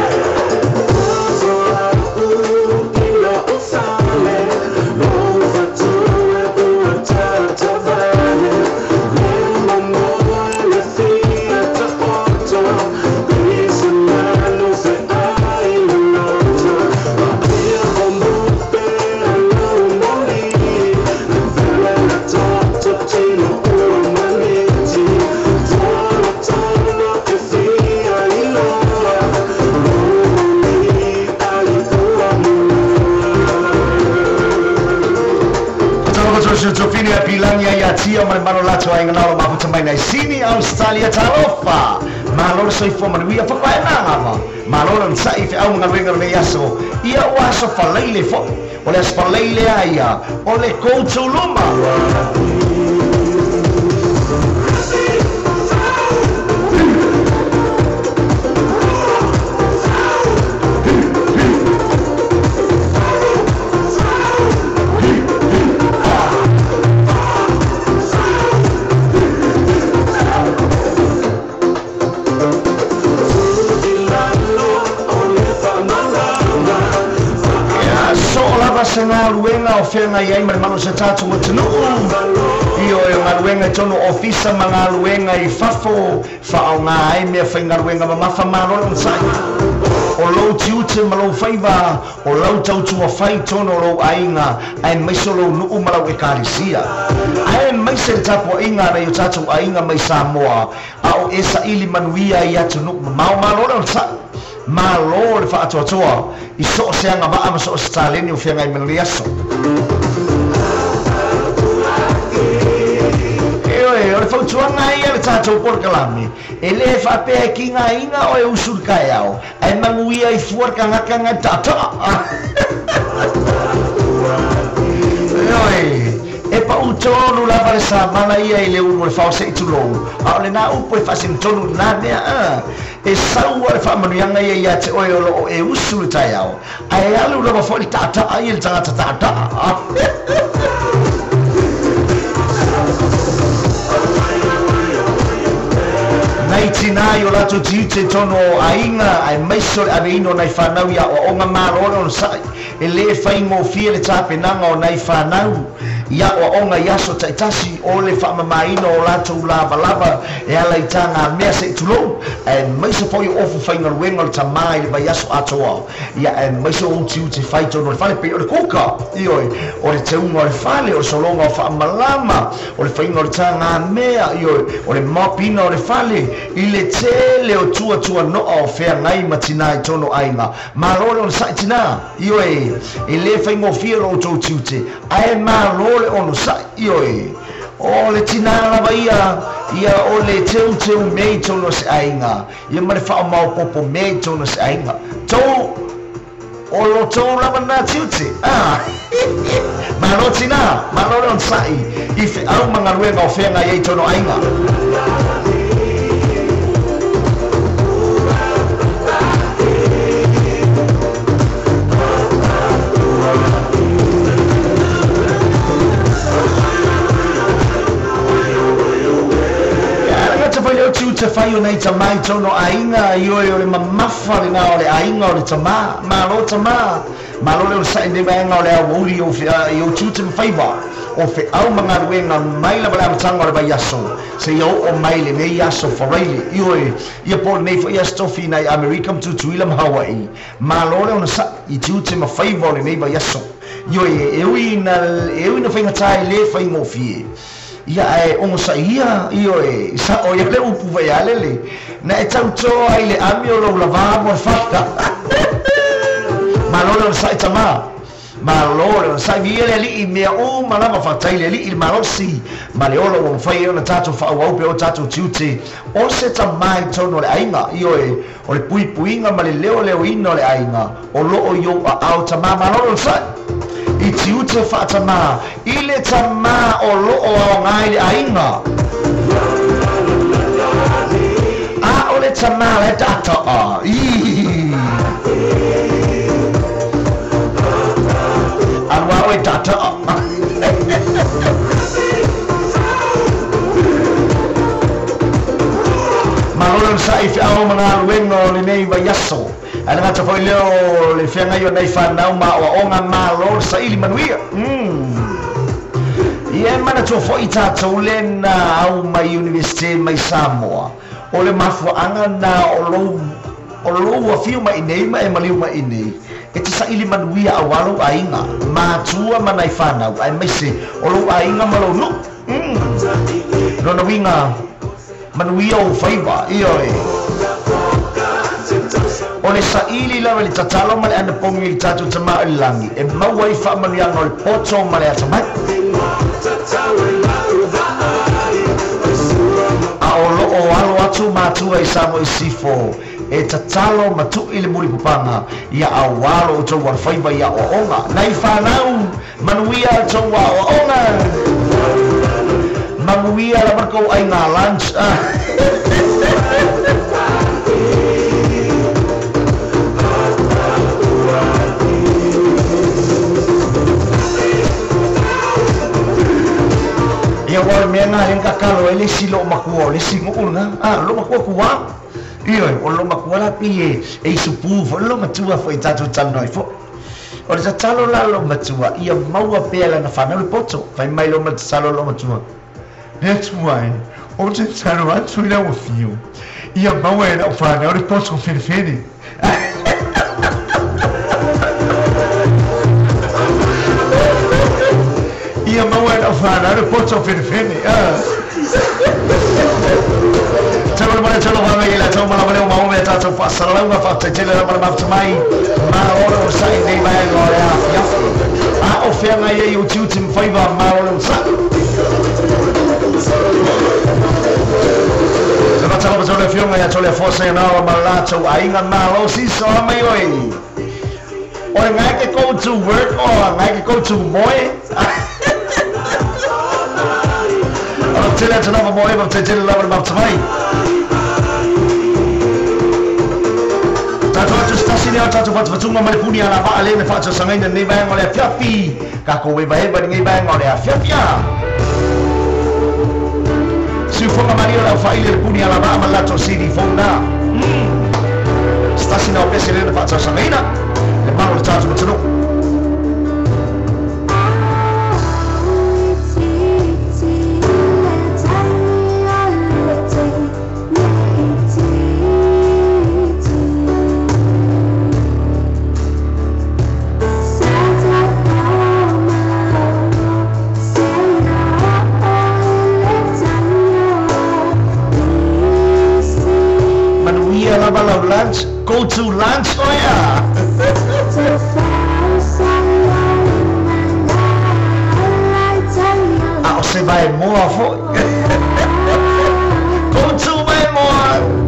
Jopini bilangnya ya tia mana lato ay nganalo mabuta may na sini Australia talofa malor so ifo manwia fa kwa na hava malor ang sa ife au ngalwenga na yaso ia waso falaile fo ole falaile aya ole koutu luma ngaluenga o fenga ia mai mano se tatu mo tunu io e ngaluenga tono ofisa ngaluenga I fafo fa au nga ai me fa ngaluenga ma fa mano on sai o lo tiute malo faiva o lo tautu o fai tono lo ainga ai mai solo nu malo e karisia ai mai se tapo inga na tatu ainga mai Samoa au esa ili manuia ia tunu mau malo on sai ma lord fa atoa I so se anga ba so Stalin o fianga I meliaso o fa tuanga ia tato por kalami ele fa pe kinga inga o e usul kayao ai manguia I fuor kanga tata e pa utonu la para sa mana ia ile umo fa se tulo a le na upo fa sin tonu na mea e saua fa manu yanga ia te o e usul tayao ai alu la fa tata ai il tata Naitina yo lato tite tono ainga ai maiso avino nai fanau ya o onga maroro sai ele fai mo fiele tape nanga o nai fanau ya o onga yaso taitasi ole fa mamaino o lato lava e ala itanga mea se tulo e maiso foi ofu fai ngal wengal tamai ba yaso atoa ya e maiso uti fai tono fale pe o kuka io o le teunga o fale o solonga fa malama o le fai ngal tanga mea io o le mapina o le fale ile tele o tua no o fea ngai matina tono ainga marole on saitina io ile fai ngo fiero o tiute ai marole on sai io o le tina la baia ia o le teu mei tono se ainga ia mare fa mau popo mei tono se ainga to o lo to la bana tiute marotina marole on sai ife au mangaruenga o fea ngai tono ainga te fai o nei tamai tono ainga io le mamafa le na ole ainga o le tama malo le sa inde venga ole a uri o io tute faiva o fe au manga wenga mai la bala tanga le bayaso se io o mai le nei yaso foreili io po nei fo ya stofi na America to Ilam Hawaii malo le sa I tute ma faiva le nei bayaso io e na fai tai le fai mo fie ia e o sa ia io e sa o ia le upu vai ale na e tau to ai le amio lo lava mo fatta ma lo sa tama ma lo sa viele li me o ma lava fatta ile li il marosi ma le olo on fai ona tato fa o pe o tato tiuti o se tamai tono le ainga io e o le puinga ma le leo ino le ainga o lo o io a tama ma lo sa I tiute fatama ile tama o lo o ngai ainga a ole tama le data e tata malolo sai fi au mana wengo le nei va yaso ana ngata foi leo le fianga yo nei fa na ma o onga malo sai li manuia ia mana to foi tata ulena au mai university mai Samoa o le mafuanga na o lo wa fiu mai nei mai maliu mai nei e te sa ili manuia awalo ainga matua manai whanau ai meise o lo ainga malo no no na winga manuia o whaiva iyo e o le sa ili lawa le tatalo male ana pongi li tatu tama ilangi e maua i wha manuianga o le poto male ata mai a o lo o alo atu matua i samo i sifo e tatalo matu ile muri pupanga ia awalo o tau whaiva ia o onga nai whanau manuia tau wa o onga manuia la marko ai ngā lunch ia wale mea ngā henga kalo e lesi lo makua lesi ngukuna lo makua kuwa iyo o lo makuala pie e supu fo lo matua fo itatu tanoi fo o le talo la lo matua ia maua pela na fana le poto fai mai lo matsalo lo matua that's why o te talo atu ina o fio ia maua e na fana o le poto fene ia maua e na fana o le poto fene Talo mana talo hanga ila talo mana mana mau me tato pasala uma fatta tele mana mafta mai ma ora sai nei mai ora ya a o fia mai e YouTube tim faiva ma ora sa Sama talo talo fia mai tole força na ma lato ainga ma lo si so mai oi Ora ngai ke go to work or ngai ke go to moi Tele te lava moe ma te tele lava mafta mai Tato atu stasi leo tato watu watunga male puni ala waa le me whatu sangaina nei bang o le fiafi ka kowe baheba ni ngai bang o le fiafia Si ufonga maria la whaile le puni ala waa ma lato siri fonga Stasi na o pese le whatu sangaina le mano le tato watunu Go to lunch, oh yeah. I'll say by more for Go to my more.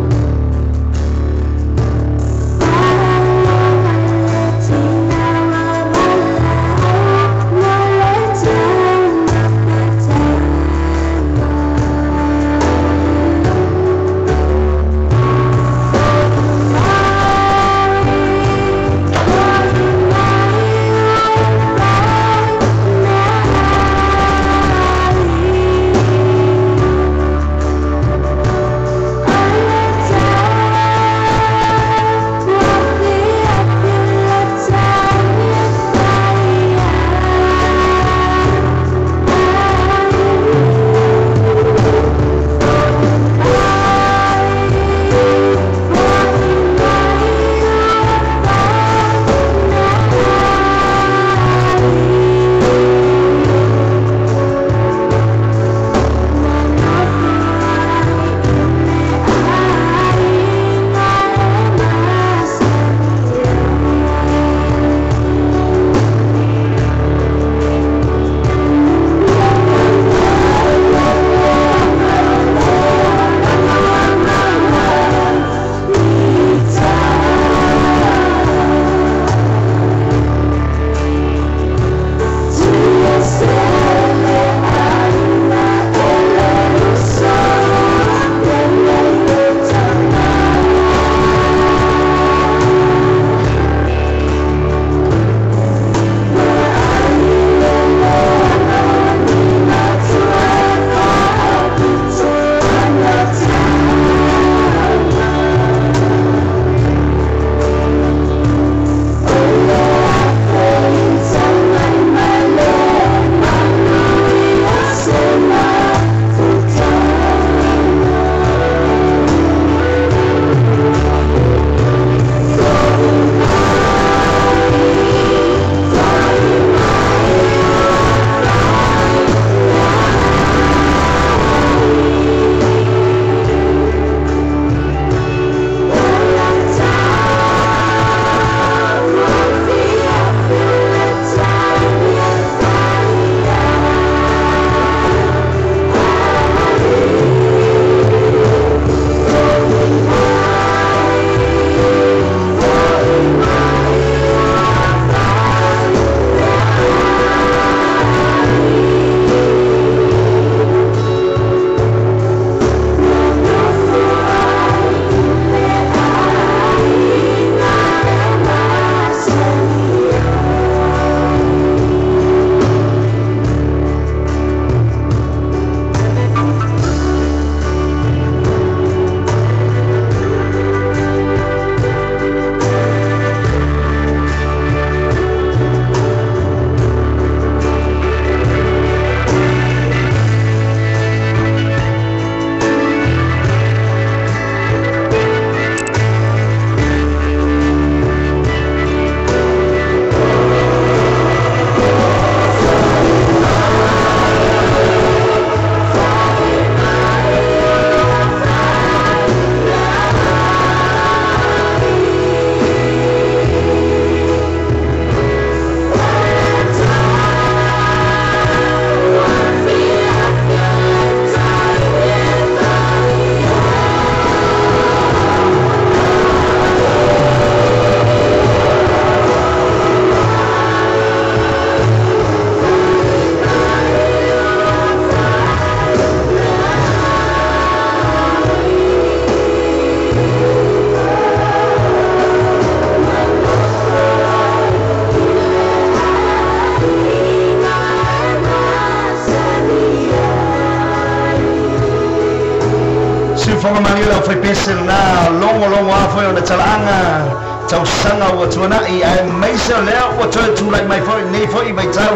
fonga manila foi pesel na longo afo na talanga tau sanga o tuana I mai se lea o tu like my foi nei foi mai tau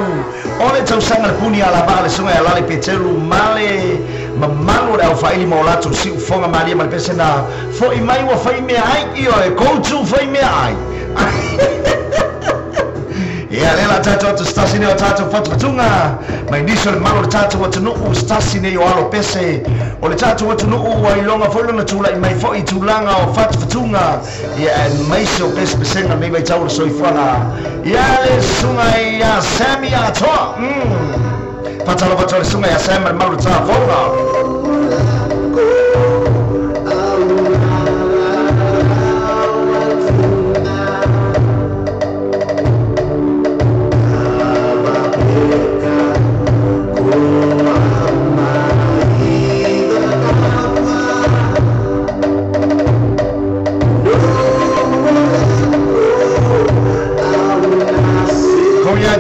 ole tau sanga puni ala bale sunga ala le petelu male mamalo le faili mo la tu si fonga manila mal pesel na foi mai o foi me ai io e coach foi me ai ia lela tato tu stasine o tato fatutunga mai niso le malo tato o tunu stasine o alo pese o le tato o tunu o ilonga folo na tula mai fo I tulanga o fatutunga ia mai so pese pesenga mai vai tau so ifana ia le sunga ia sami ato patalo patalo sunga ia sami malo tato fonga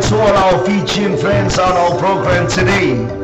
to all our featuring friends on our program today.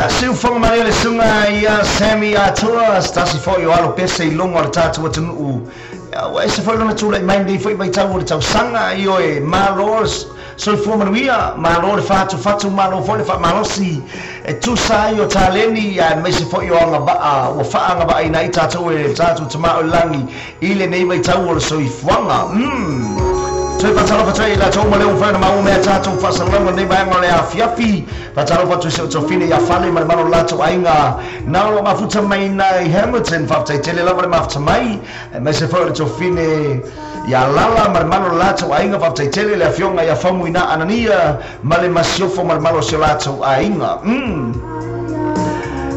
Siu fonga mare le sunga ia Sammy atua stasi fo yo alo pese ilongo le tatu watu wa se fo lona tula mai ndi fo mai tau le tau sanga io e malos so fo manuia malo le fatu malo fo le fa malosi e tu sai o taleni ya mai se fo yo anga ba o fa anga ba ina tatu e tatu tama o langi ile nei mai tau so ifwanga Toi patalo patoi la tau male ufana mau mea tatu fasalonga nei mai ngole a fiafi patalo patoi se tofine ya fale mai malo la tau ainga nalo mafuta mai nai Hamilton faftai tele la mafuta mai mai se fo tofine ya lala mai malo la tau ainga faftai tele la fionga ya famu ina anania male masiofo mai malo se la tau ainga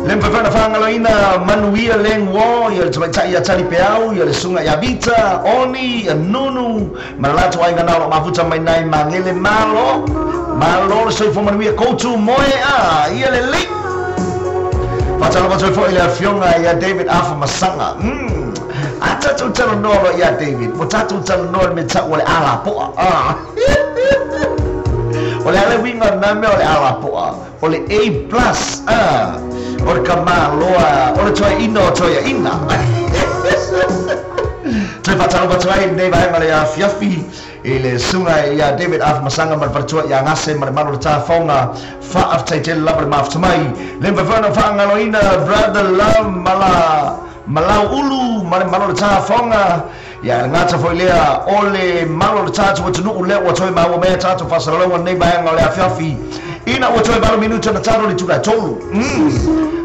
Lempa fana fangalo ina manuia lengwo ya tamaita ya tali peau ya sunga ya vita oni ya nunu malatu ainga nalo mafuta mai nai mangele malo so fo manuia koutu moe ia le link patalo patoi fo ile fionga ya David Alpha Masanga atatu talo nolo ya David motatu talo nolo me ta wale ala po ole ale winga na me ole ala po ole A+ Ora kamaloa, ora toia ina, Toi patalo patoi nei vai male a fiafi ile sunga ya David Alpha Masanga mal partua ya ngase mal malo ta fonga fa after tel labar maf mai lemba fana fangalo ina brother love malau ulu malo ta fonga ya ngata foilea ole malo ta tu ule watoi ma wo me ta tu fasalo nei vai ngale a fiafi ina watoi balo minuto na taro li tula tolu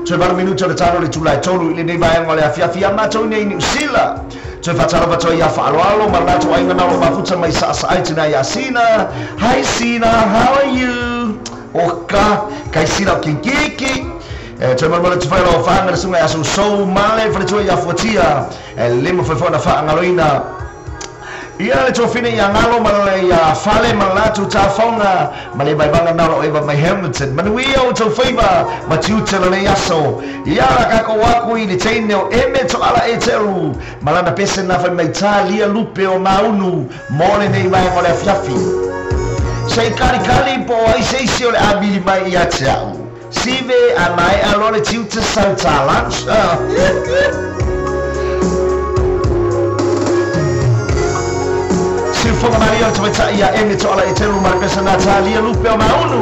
Toi balo minuto na taro li tula tolu ile nei vai ngale a fiafi amato nei New Zealand Toi fatalo bato ya fa'alo malato ainga na mafuta mai sa aitina ya Sina. Hi Sina, how are you? Oka, kai Sina kinkiki. Toi mal tu fai lo fanga sunga ya so male fa toi ya fotia. Limo fa fona fa ngaloina. Ia le tofine ya ngalo male ya fale malato ta fonga male bai banga na lo eba mai Hamilton. Manuia o to favor matiu tele yaso. Ia ka ko waku ni teineo eme to ala eteru. Malana pese na fa mai talia lupe o maunu mole nei mai mole fiafi. Sei kali po ai sei se ole abili mai ia tau. Sive amai alone tiuta santa lunch. Fonga Maria to meta ia eme to ala eteru mar pesa Natalia lupe o maunu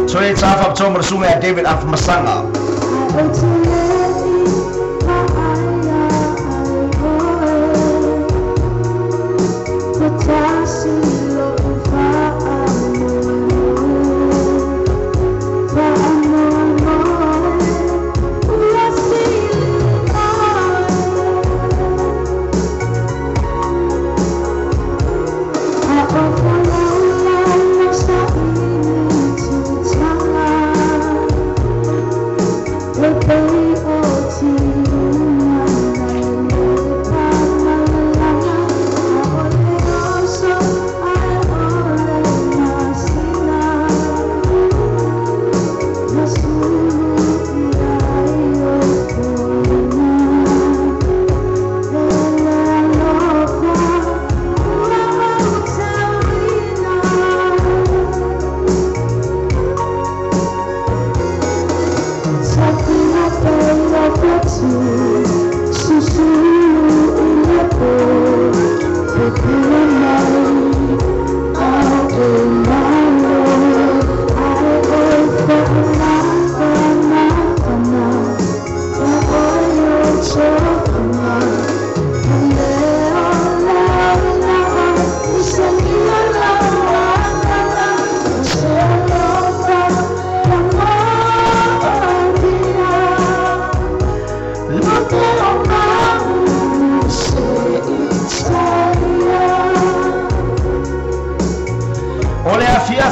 So it's half up to Mursunga David Alpha Masanga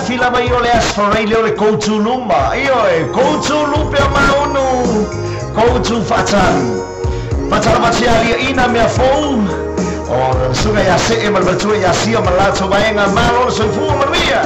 fila mai ole asfarei le koutu luma io e koutu lupe maunu koutu fatali fatala matia ina mea fou O sunga ya se mal bertua ya sia malato baenga malo so fu Maria.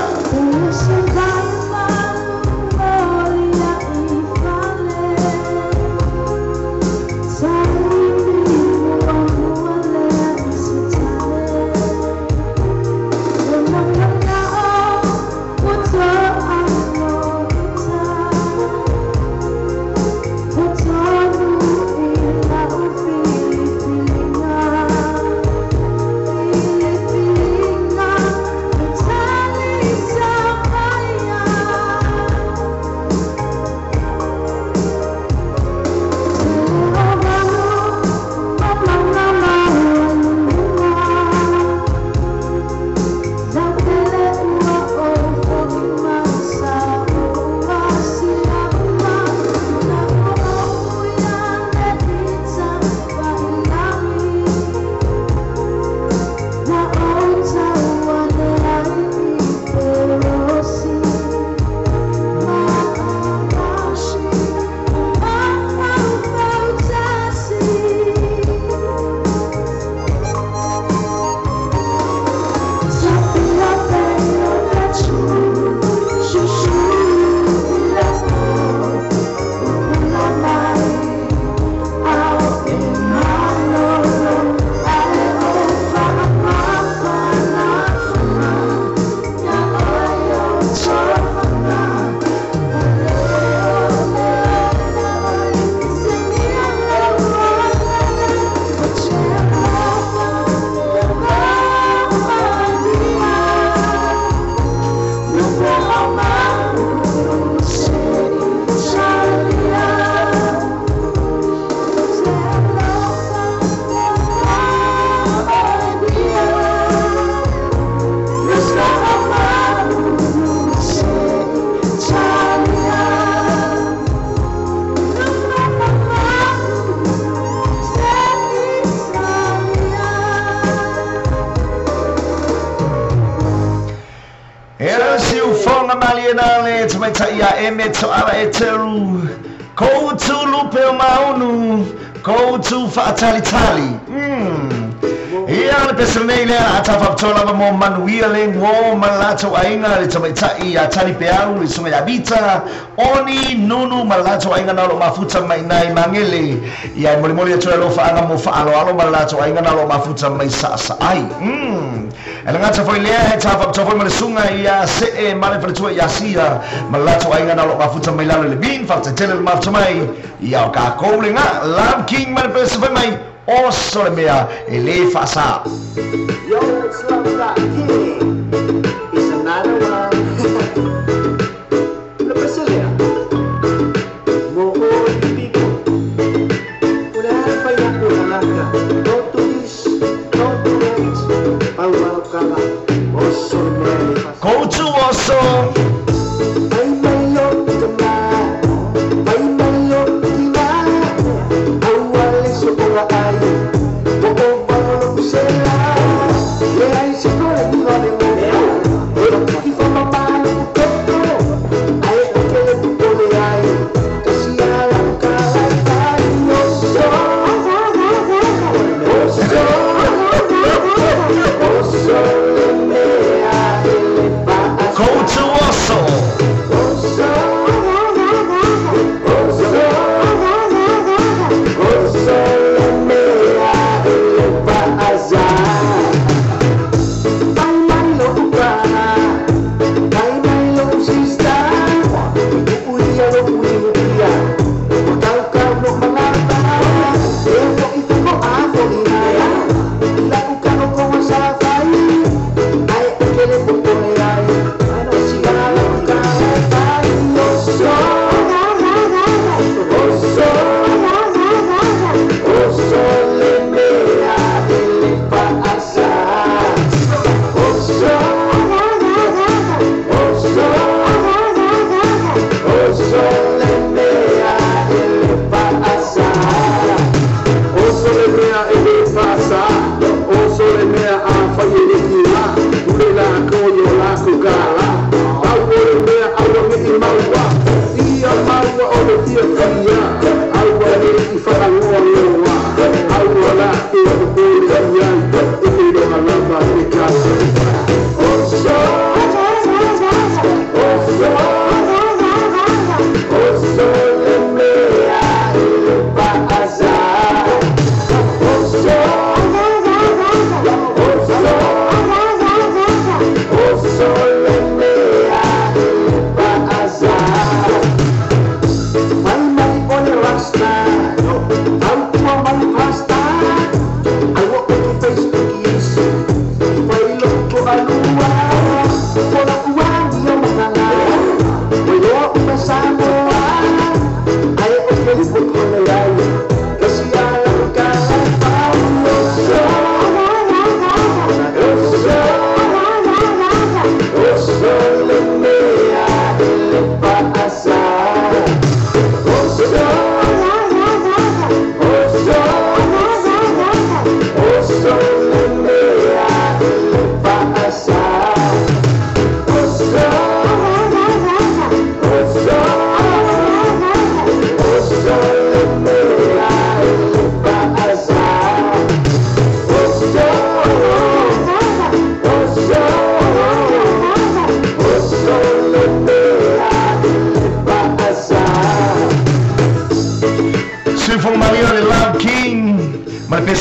Ya emeto ala eteru ko tu lupe maunu ko tu fatalitali ia le pesonele ata faptola mo manuia le mo malato ainga le tamaita ia tali peau le sunga ya bita oni nunu malato ainga na lo mafuta mai nai mangele ia moli ato lo fa anga mo fa alo malato ainga na lo mafuta mai sa ai Elangata foi lea ta foi mo sunga ia se male pretua ia sia malato ainga na lo mafuta mai lalo le bin fa tele le mafuta mai ia ka ko le nga lam king male pretua mai o sole mea ele fasa. Yo, it's Love King. It's another one. Lo Brasilia. Mo tipico. Una falla una laca. No to this, no to that. Pau kala. O sole mea ele fasa. Go to also. Yeah,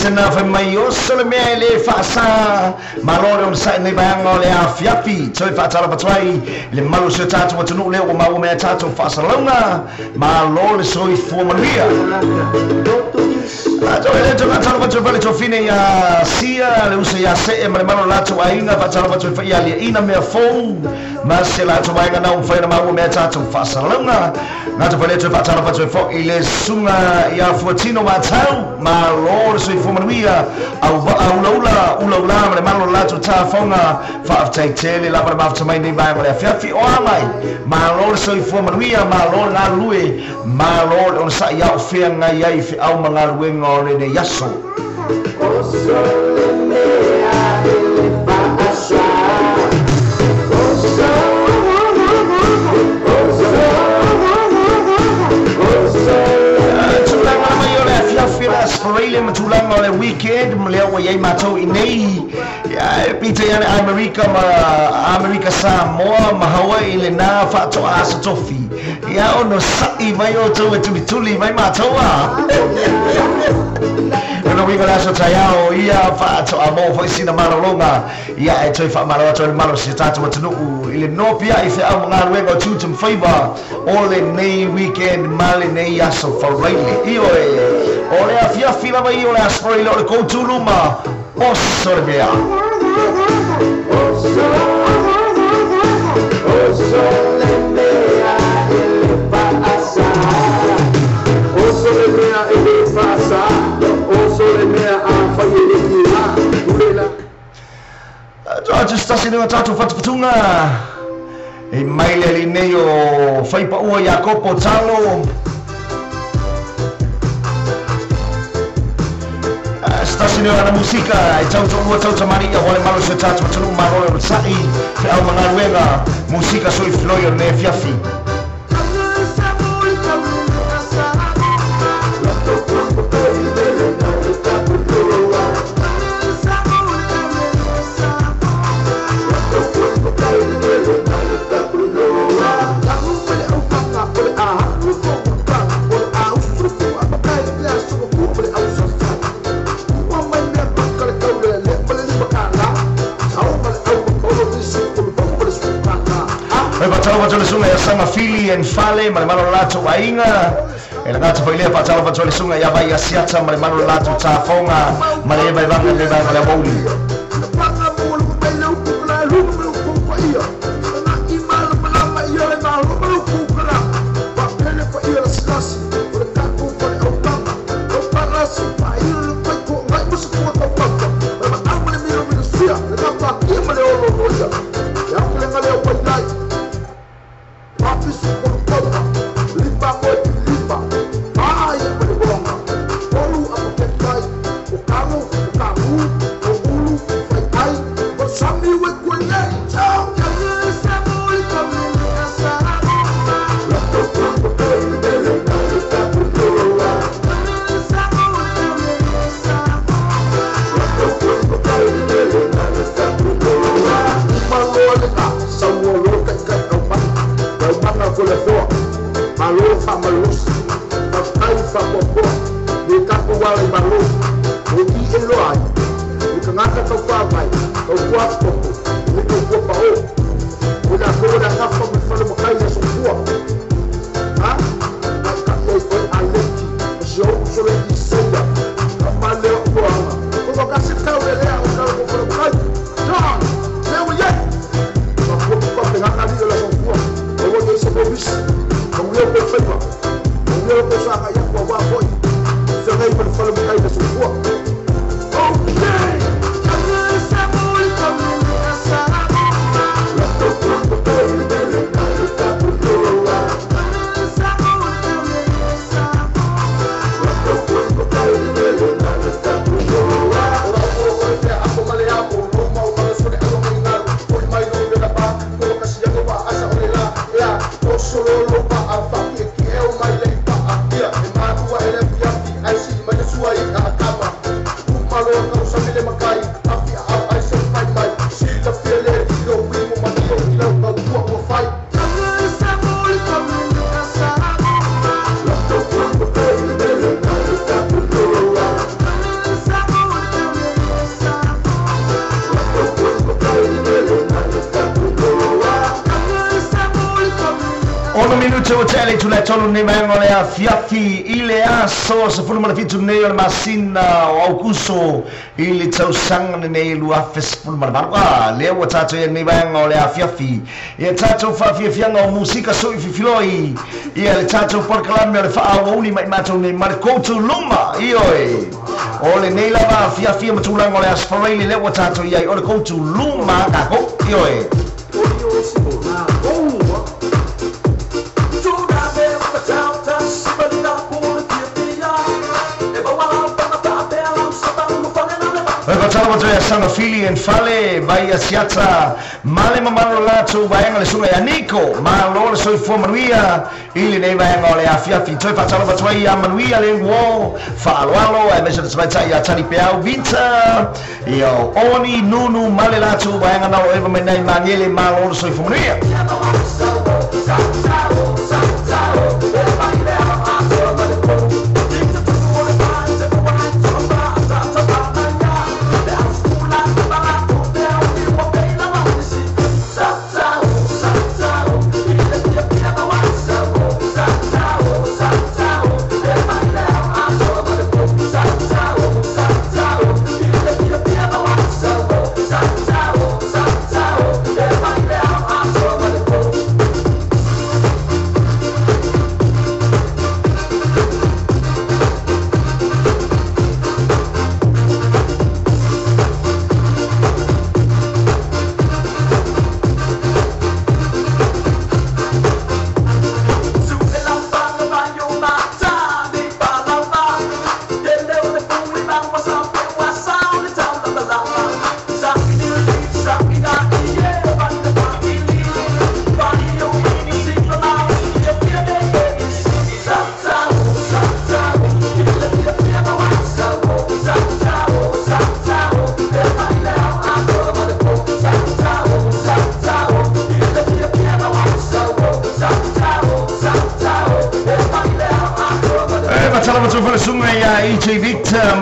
tena fa mai o sole me le fasa malore on sai nei bango le afiafi toi fa tala patrai le malo se tatu wa tunu le o mau me tatu fasa longa malore soi formalia ato ele tona tala patrai vale to fine ya sia le usa ya se e malo lato ainga fa tala patrai fa ya le ina me fo ma se lato mai na un fa na mau me tatu fasa longa na to vale to fa tala patrai fo ile sunga ya fortino matau malore soi formalia au ula le malo lato ta fonga fa tai tele la para fa mai nei bango le afiafi o mai malore soi formalia malore na lui malore on sa ya fia ngai ai fi au manga luengo le yaso o sole me a ele passa Australia matulang ole weekend mleo wa yai mato inei ya pita ya America Samoa ma Hawaii le na fa to asa tofi ya ono sai mai o to tuli mai matoa no we gonna so tayao ia fa to amo foi sina malonga ia e toi fa malo to malo si tatu matunu ile no pia ife au ngal wengo tutum favor all in nei weekend mali nei yaso for really io ole afia fila mai ole asfori le ko tuluma ossorbea just stassi no tatu fatutunga e mai le lineo fai pa o Jacopo Talo stassi no la musica e ciao Maria vuole malo se tatu tu malo sai e au mangaluega musica sui floio ne fiafi Facciamo sunga ya sanga fili en fale ma mano lato wainga e la gato poi facciamo sunga ya vai asiata ma mano lato ta fonga ma le vai vanga le vai la boli Okay. Ono minuto o tele tu le tolu ni mango le afiafi ile aso se fulu malafitu ne o masina o aukuso ile tau sanga ne lu afes fulu malafitu le o tato ni mango le afiafi e tato fa fianga o musika so ifiloi e le tato por kalame le fa o ni mai mato ni marco tu luma io o le nei lava afiafi mo tu lango le asfarele le o tato ia o le ko tu luma ka ko io Patala watoya sana fili en fale bai asiata male mamalo lato baenga le sunga ya Nico malo le soi fo manuia ili nei baenga le afiafi toi patala watoya manuia le wo falo e mesa de tsai ya tani peau vita yo oni nunu male lato baenga na eva menai maniele malo le soi fo manuia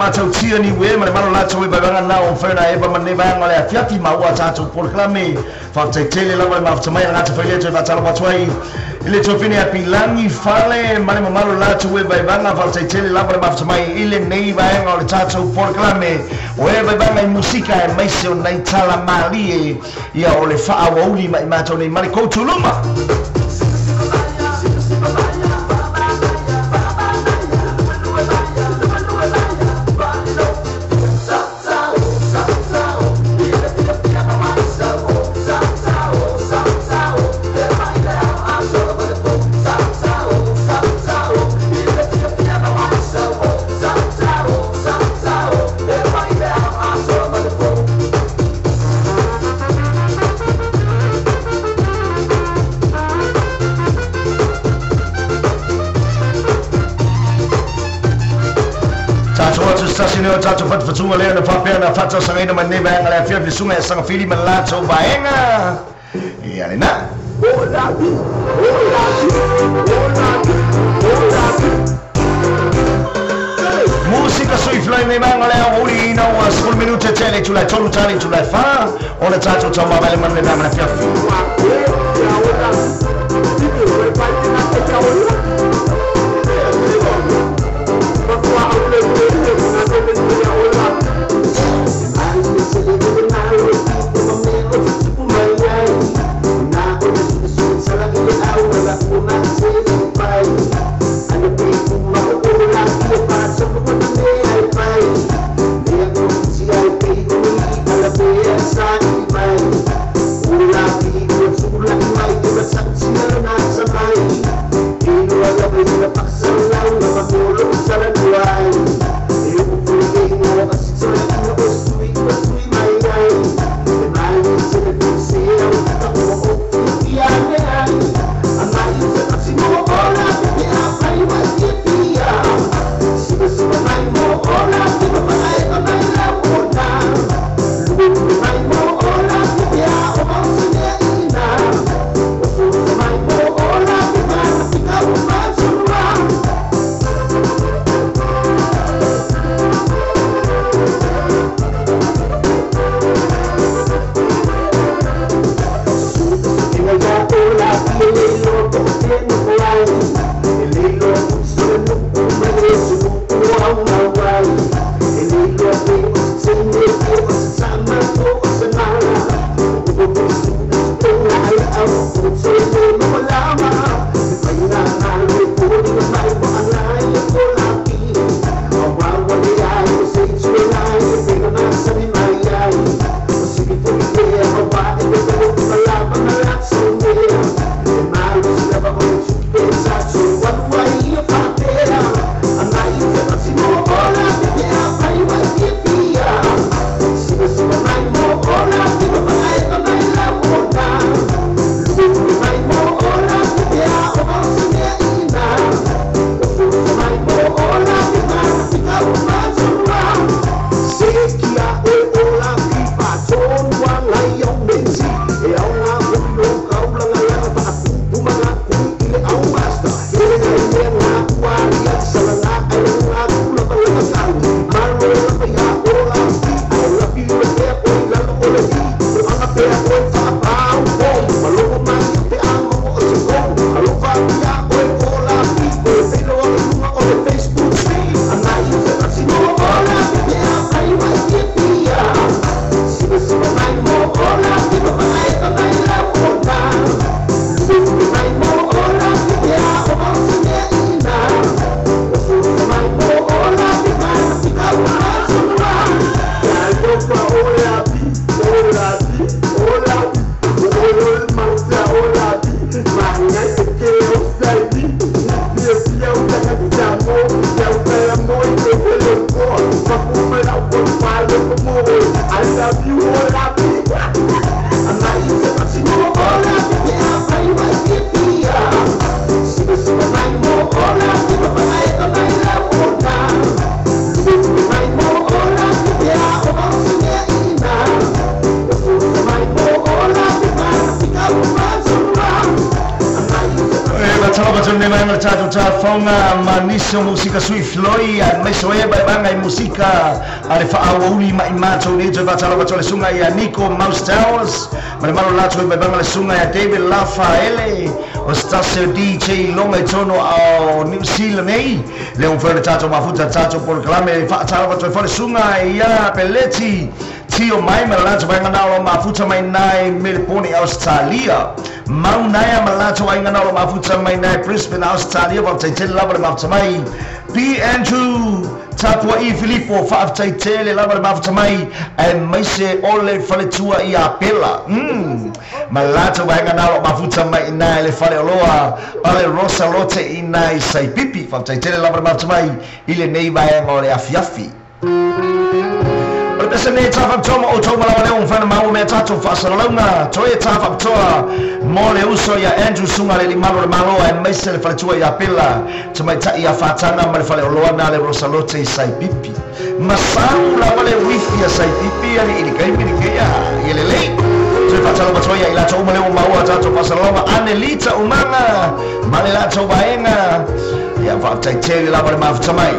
Matau tia ni we male mano lato we baganga na on fena eba mane banga le afiafi maua tatu proclame fa tele la male mafta mai ngata fa ile to fa tala watwai ile to fini api langi fale male mano lato we baganga fa tele la male mafta mai ile nei banga le tatu proclame we baganga musika e maisio na itala malie ya ole fa awuli mai mato ni male ko tuluma Sino tato fat fatunga le na papel na fata sanga ina manne ba ngala fia bisunga sanga fili malato baenga ya lena musica sui fly ne mangala uri no was 4 minuti tele tu la tolu tali tu la fa ona tato tamba bale manne ba ngala fia I'm Longa maniso musika sui floi meso eba banga I musika ale fa auli ma imato ni to vatala vatole sunga ya Nico Mouse Towers ma malo lato eba banga le sunga ya David Lafaele o stasio DJ Longa tono a New Zealand nei le un fere tato mafuta tato por clame fa tala vatole fole sunga ya Pelletti Tio mai malato banga nalo mafuta mai nai Melbourne Australia Maunaya malato banga nalo mafuta mai nai Brisbane Australia Tele lava mafta mai P Andrew Tapua I Filippo fafta tele lava mafta mai e maise ole fale tua I apela malato wanga nalo mafuta mai na le fale loa ale rosa lote ina sai pipi fafta tele lava mafta mai ile nei vai ngore afiafi Esa ne tafa toma o toma la un fana mau me tato fasa longa toe tafa toa mole uso ya Andrew sunga le malo malo e mese le fatua ya pilla toma ta ya fatana ma le fale loa na le rosalote sai pipi masau la wale wifi ya sai pipi ani ili kai mini kia ile le toe fatala matoya ila toma le mau tato fasa longa anelita umanga male la to baenga ya fata tele la wale mafta mai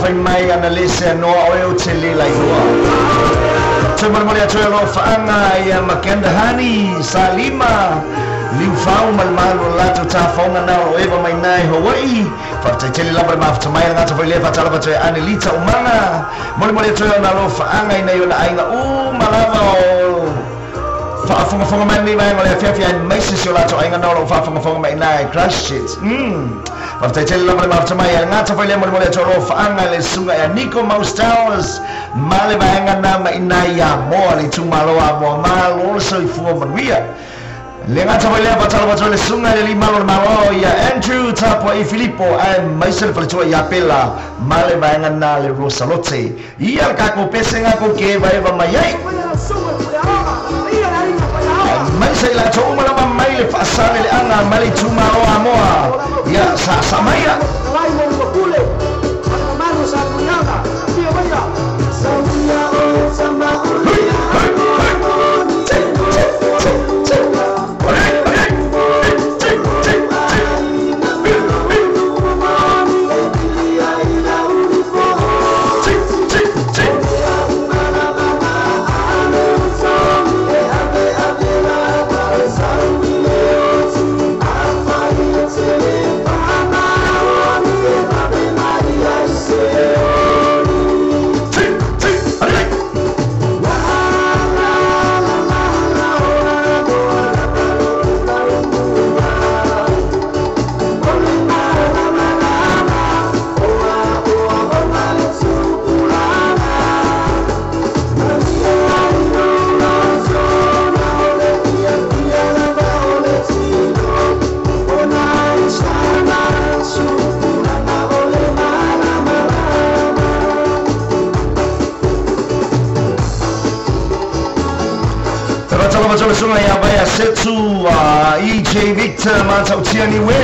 fai mai analese no o tele la ua te marmari atu lo faanga ia Makenda Hani Salima liu fau malmalo lato ta fauna na o eva mai nai Hawaii fa tele la ba mafta mai nga ta vele fa tala ba te Anelita umana mole to na lo fa anga ina yo na ainga malava fa fonga mai ni mai ngole fia mai sisi la to ainga no fa fonga mai nai crash shit fa tele la ba mafta mai nga ta vele mole to lo fa anga le sunga ya Nico Mouse Towers male ba anga na mai nai ya mo le tu malo a mo malo so fu manwia Lenga tabale batalo batalo sunga le malo ya Andrew Tapo e Filippo e myself le ya pela male bainga na le Rosalote ia kako pesenga ko ke vai va mai myself la toma la mai le fasale le anga mali tuma o amoa ya sa maya vai mo kule mano sa kunyanga sio vaya sauya o samba Sunga ya baya setu EJ Victor mata utiani we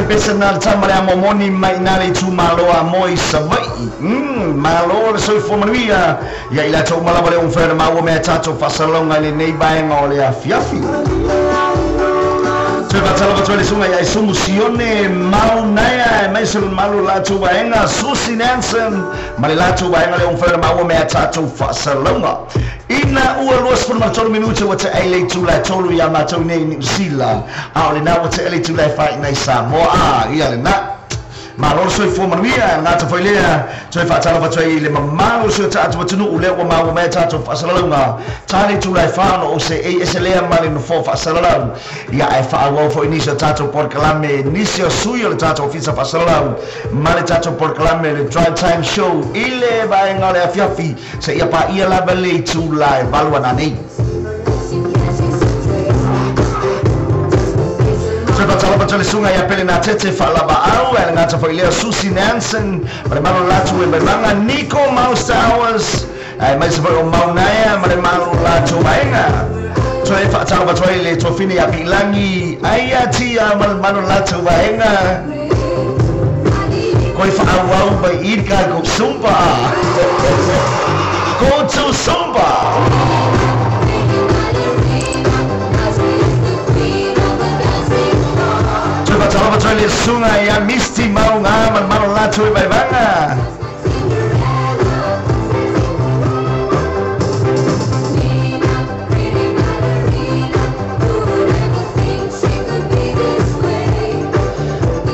Personal tamale amomoni mainale tu maloa moi savai malo so formaria ya ila to malabale un ferma o me tato fasalonga le nei baenga o le afiafi tu batalo batole sunga ya sumusione mau naya mai sul malu la tu baenga susi nansen male la tu baenga le un ferma o me tato fasalonga ina ua luas por matoro minuto wata ele tu la tolu ya matone ni sila ale na wata ele tu la fight na Samoa ia le na malo soi fo manuia ngata foi lea toi fa tala batoi le malo soi tatu batunu le wa ma me tatu fa salalunga tani tu lai fa no se e se lea mali no fo fa salalau ia e fa wo fo inisio tatu por kalame inisio suyo le tatu ofisa fa salalau mali tatu por kalame le drive time show ile ba ngale afiafi se ia pa ia la bele tu lai balwana nei Tala batale sunga ya pele na tete falaba au e ngata foi leo Susie Nansen mare malo latu e manga Nico Mouse Towers ai mai se foi o maunaya mare malo latu mainga toi fa tala batale le tofini ya bilangi ai atia malo latu mainga koi fa au ba irka go sumba go to sumba Tala batale sunga ya Misty Maunga malo latu e baivanga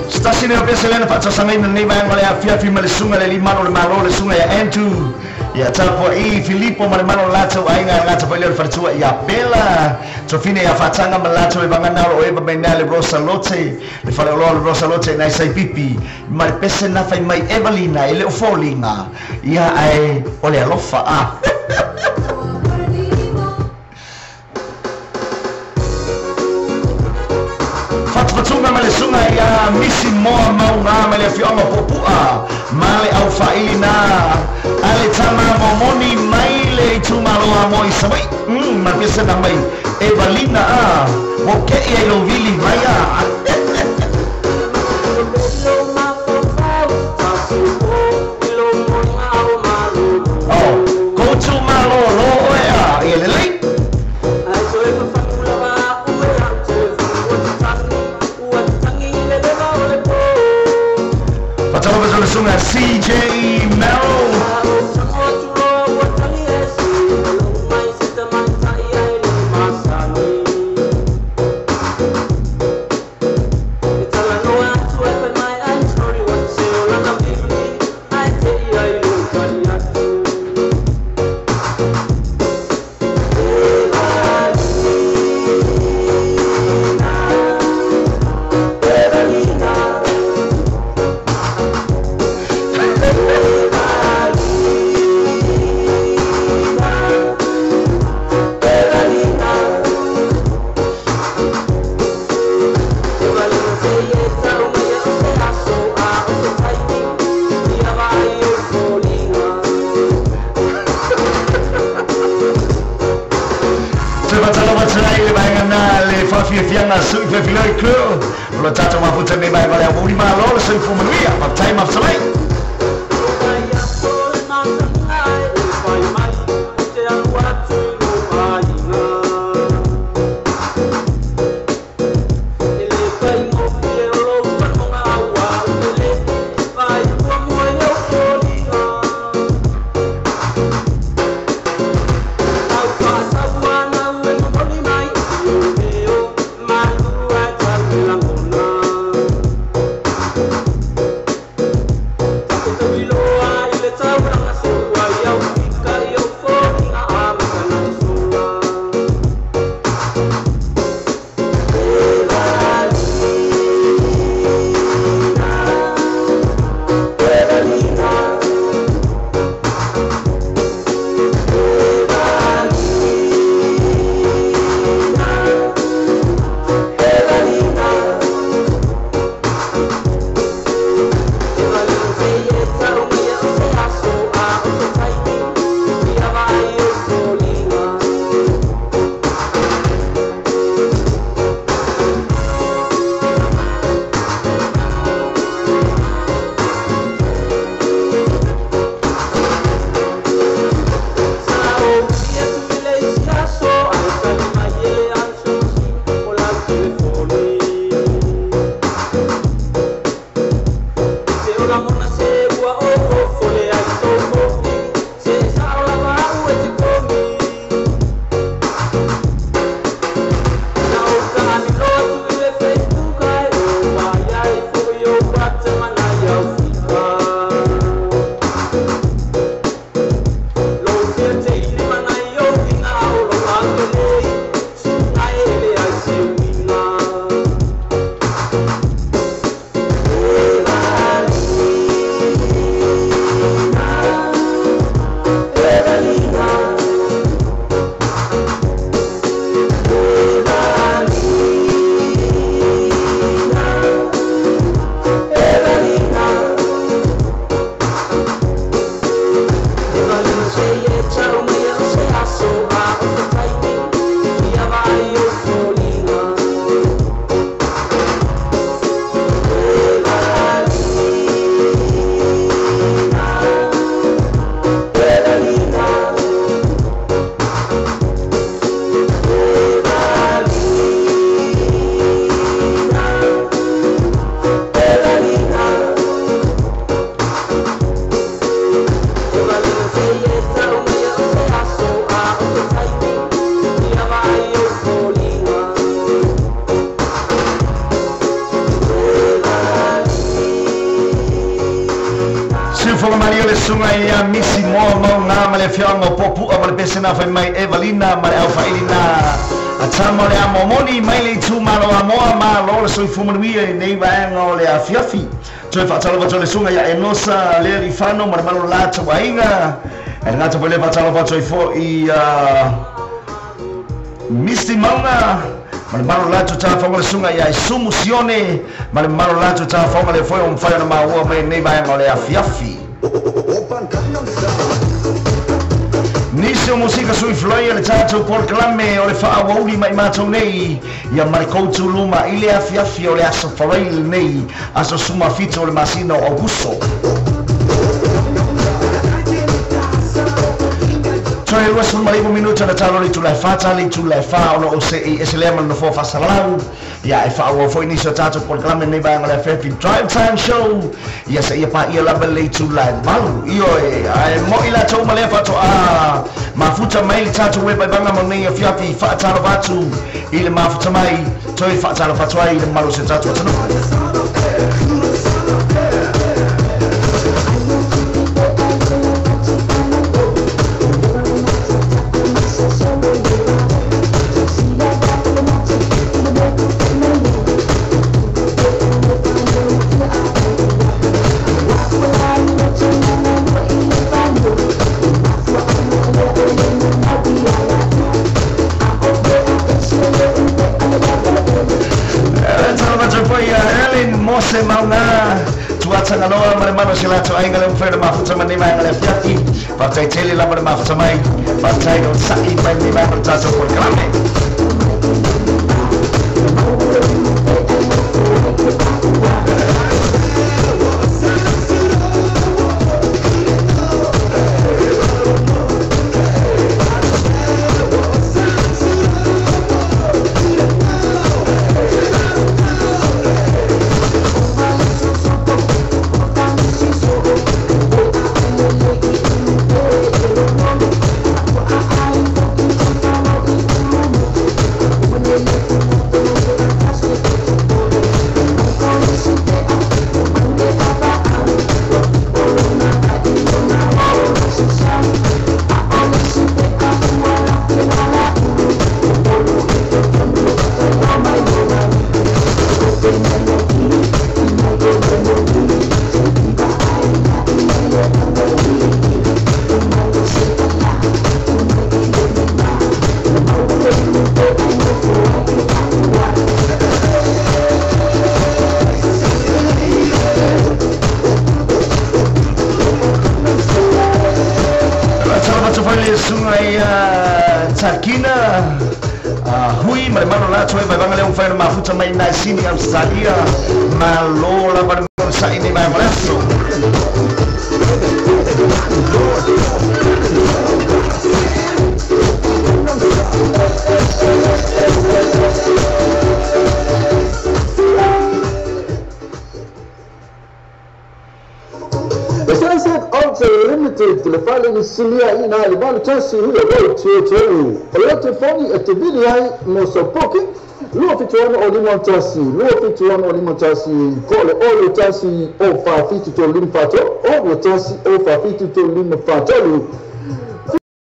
Stasine o peselena faccia sangaina nei manga le afiafi ma le sunga le limano le malo le sunga ya Entu ya tapo e Filippo ma le mano latu ainga ngata poi le fartua ya Bella Tofine ya fatanga malato e bangana o e babena le Rosa Lotte le fale lo Rosa Lotte nai sai pipi ma le pese na fai mai Evelina e le ofolinga ia ai o le alofa a Fatfatunga ma le sunga ya misi moa maunga ma le fionga popua ma le au faina ale tama momoni mai le tumaloa moi sawai ma pese na mai Evalina o que e lo vili vaya oh go to malo lo ya e le lei Patalo patalo sunga CJ Mel Lo tato ma puta ne vai vale a muri ma loro sei fumanuia ma time of late sunga ia misi mo ngā male whianga popu a male pesena whai mai Evelina male au whairina a tamo le a momoni mai le tu malo a moa ma lo le soi fumanuia e nei vaenga o le a fiafi toi whaatalo wato le sunga ia enosa le rifano male malo lata wainga e ngata pole whaatalo wato i fo i Misty Maunga male malo latu ta fonga le sunga ia sumu sione male malo latu ta fonga le foi fai na maua mai nei vaenga o le a fiafi Nisi o musika sui floi le tātou Paul Kalame o le whaawauri mai mātou nei ia marikoutu luma i le afiafi o le aso whareil nei aso suma fito o le masina o Augusto Toi rua sun maribu minuta na talo li tulai whata li tulai wha ono o se i eselema no fo whasalau ia e whaawa foi nisi o tātou Paul Kalame nei vai ngale whewhi Drive Time Show ia se ia pa ia laba le tulai malu io e mo ila tau malea pato a mafuta mai le tātou weba i banga mo nei a fiafi whaatalo watu i le mafuta mai toi whaatalo watu ai i le malu se tātou atanu Mose mauna tuatanga loa mare mano sila to ainga le mfere mafuta mani mai ngale fiati patai tele la mare mafuta mai patai no sai mai ni mai no tato Paul Kalame Takina hui mare mano la toi vai bangale un fai mafuta mai na sini am salia ma lola mare mano sai ni mai malasso Limited le fale ni silia ina le balu chasi huya go tioolote foni e te vili ai no sopoki luo fituano o limo chasi kole olo chasi o fa fitu to lim fato o chasi o fa fitu to lim fato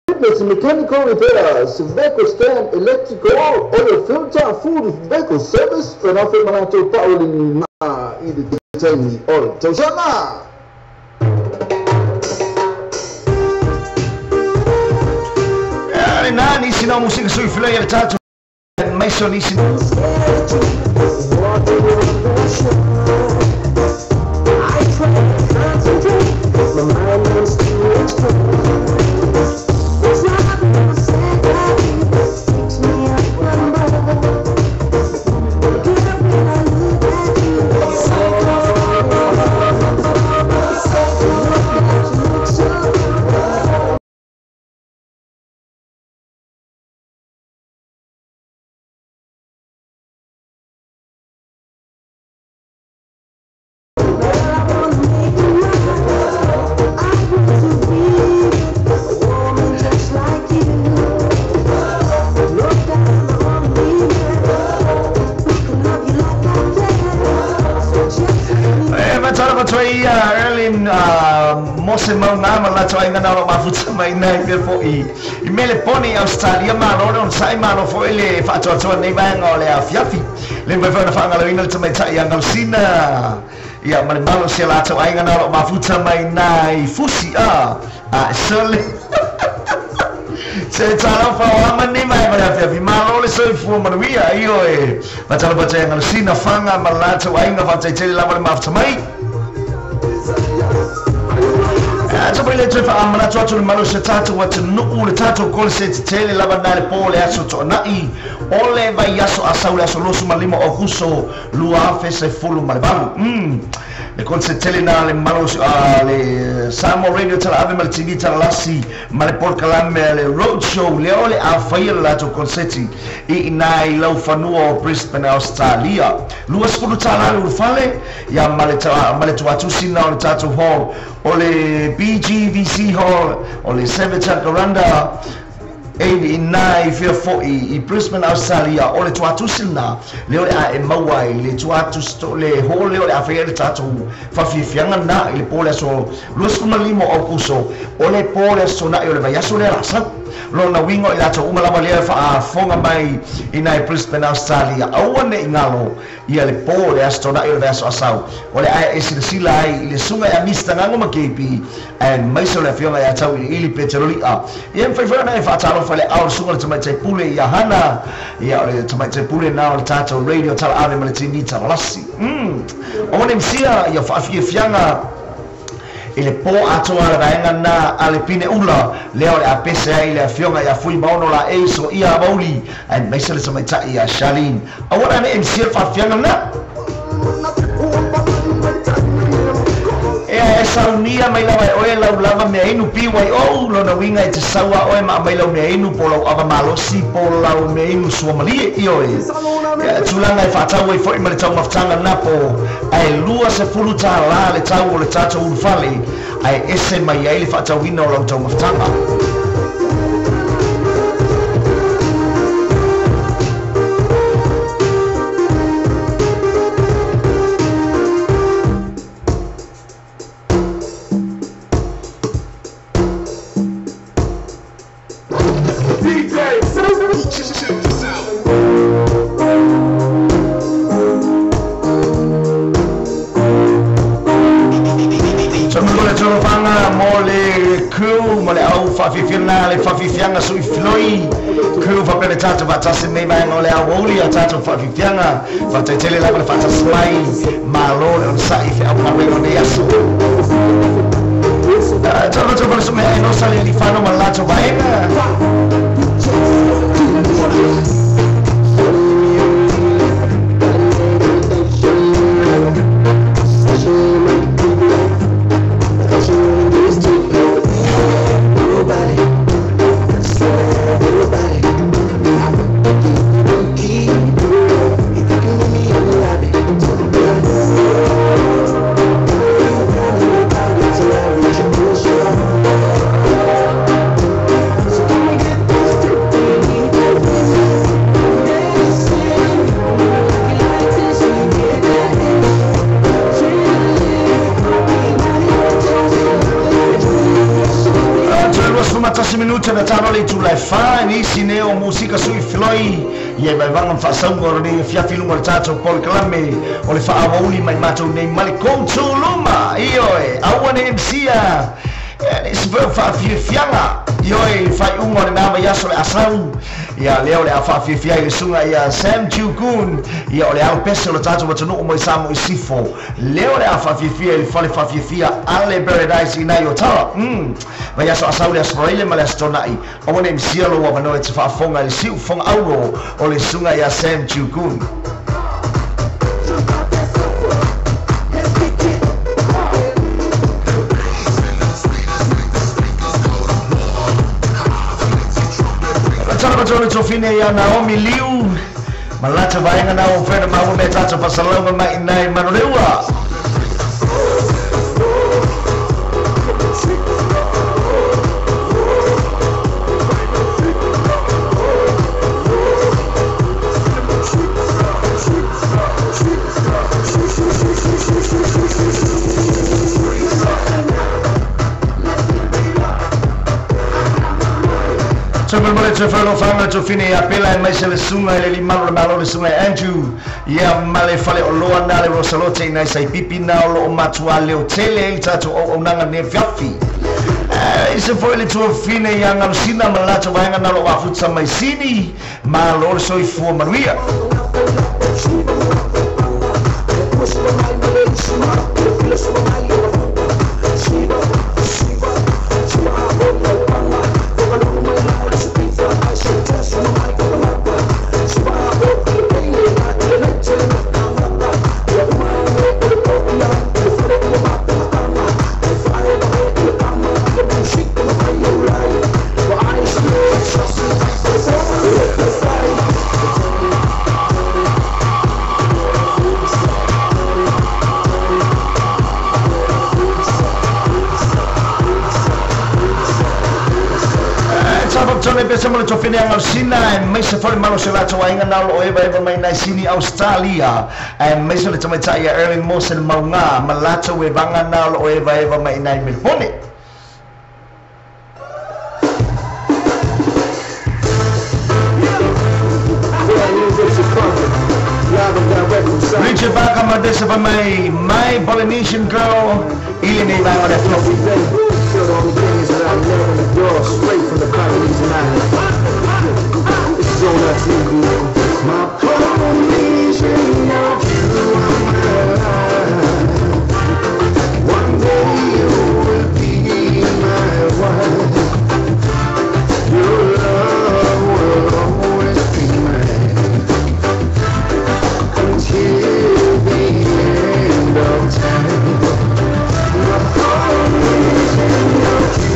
fitness mechanical repairs vehicle stand electrical oil filter food vehicle service and offer manato pauli ma idi tani ol toshana nani sina musika sui floi le tātou mai so nisi mau ngama la tau inga nao mafuta mai nai pia po I mele poni Australia maro on sai maro fo ele whaatoa nei vanga o le a fiafi le mai whana whanga lau inga le tamai tai anga usina ia male malo se la tau inga nao mafuta mai nai fusi sole se tala fa ama ni mai mai fiafi malo le soi fu manuia io e ma tala bacha anga usina whanga ma la tau inga whaataitere lava le mafuta mai Sabai le trefa amana tuatu le malo se tatu watu nuu le tatu kole se tele lava nare po le aso to nai ole vai aso asau le aso losu malimo o kuso lua afe se fulu malebalu le kole se tele na le malo le Samo Radio tala ave mal TV tala lasi male por kalame le road show le ole a faia la to konseti I nai lau fanua o Brisbane Australia lua skulu tala lu fale ya male tuatu sina o le tatu hall ole BGVC Hall o le Seve Chakaranda 89 fia foi I Brisbane Australia o le tuatu sina le ole a mawai le tuatu sto le hall le ole a faia le tatu fafifianga na le pole so los malimo o kuso o le pole so na le vai aso le rasa lo na wingo I lato uma lava le fa fonga mai I Brisbane Australia au ne ingalo ia le pole asto na le aso asau o le ai esi sila ai le sunga ya mista ngango makepi and mai so le fionga ya tau ili petroli ia fa na fa talo fa le au sunga le tamai pule ia hana ia le tamai pule na o tato radio tala ave male TV tala lasi o ne msia ia fa fianga ele po atoa la raenga na ale pine ula leo le apese ai le fionga ya fui maono la eiso ia bauli and mesele sa mai tai ya Shalin awara ne MC fa fianga na esa unia mai lava oe lau lava me inu piwai lo na winga te sawa oe ma mai lau me inu polo ava malosi polo lau me inu suomalie ioe tulanga e whatau e fwoi male tau maftanga napo ai lua se fulu ta la le tau o le tata urufale ai ese mai ai le whatau hina o lau tau maftanga Finale fafifianga sui floi ku fa pele tatu batase me mai ngole a woli a tatu fafifianga fa tetele la fa tasmai malo on sai fa apare on yaso tatu tatu me no sale di fano malato baina minuta na tano tu la fa ni sineo musica sui floi ye vai vanga fa sango ni fia filungo al tato pol clame o le fa awuli mai mato nei male conto luma io awane msia es ver fa fianga io fai un ora na ya so asau ya leo le fa fia ile sunga ya Sam Chukun io le au peso lo tato wato no mo samo isifo leo le fa fia ile fa fia alle paradise ina ta vai aso asau le asroile male astonai awane msia lo wa no e fa fonga ile siu fonga auro o le sunga ya Sam Chukun Jono fine ya Naomi Liu malata vaenga na ofera mawo metata pasalama mai nai manolewa to follow family to fini ya pela mai se le sunga le limalo malo le sunga Andrew ya male fale o loa na le rosalote na sai pipi na o matua le o tele tatu o nanga ne fiafi ise foi le to fini ya ngam sina malato wanga na lo wafutsa mai sini ma lo so i fu Maria Bersama le tofini ang Ausina and may sa fori malo sila to ainga na lo eva may na sini Australia and may sa le tamay taya Erwin Mosel maunga malato we banga na lo eva may na Melbourne Richard Baka madesa pa may Polynesian girl ili na ibang na fluffy The only thing is that I live in the door straight from the Polynesian island. This is all that TV. My Polynesian love you one day you will be my wife. Your love will always be mine until the end of time. My Polynesian love you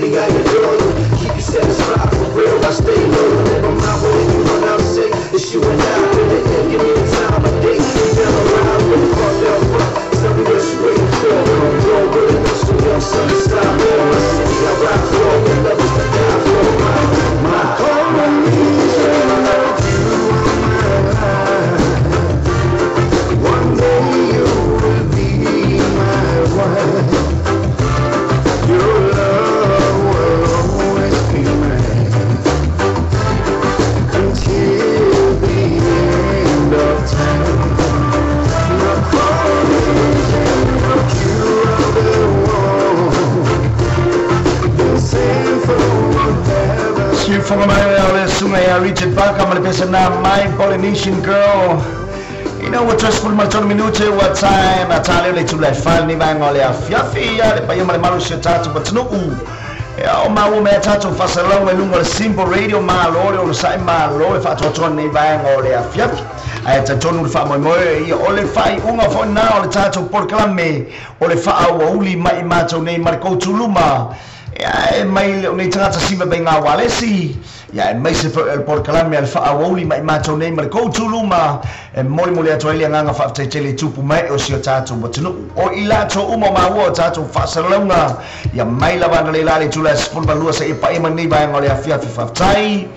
baby, I adore you. Keep you satisfied for real, I stay loyal. Never mind what you run out and say. It's you and I, baby, give me the time of day. Down around with the car down front. It's everywhere she waiting for. Roll with it, so young son, it's time for my city. I rock for all the love is to die for. My coronation, I love you, one day you will be my wife. Your love will always be mine until the end of time. My coronation, you are the one. The same for whatever. Shoot for my Sungaya Richard Barker, my person now, my Polynesian girl. You know what just for my 20 minutes, what time? I tell you to like finally bang all your fiafi, the Payama Marusha Tato, but no. Oh, my woman, Tato Fasalong, and Lunga Simple Radio, my lord, or Simon, my lord, if I told Tony bang all their fiafi. I had to turn with my moy, only 5 unga for now, the Tato Porclame, or the Fao, only my macho name Marco Tuluma. Yeah, my only Tata Siva Benga Walesi. Yeah, may se el por kalame al fa awoli mai macho nei mar ko tuluma e moli moli atoile nganga fa tele tupu mai o sio tatu botunu o ilato uma ma wo tatu fa salonga ya mai la bana le lale tula spon balua se pa imani ba ngole afia fa tai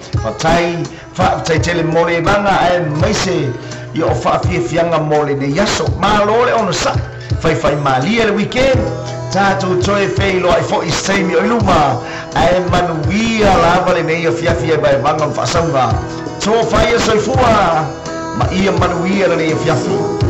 fa tele moli banga e mai se yo fa fianga moli de yaso ma lole ono sa fai mali el weekend Tato Joy Failo, I thought his time, Iluma, I manuia lava le meio fiafia by Bangam Fasanga. So fire so fua, ma ia manuia le fiafi.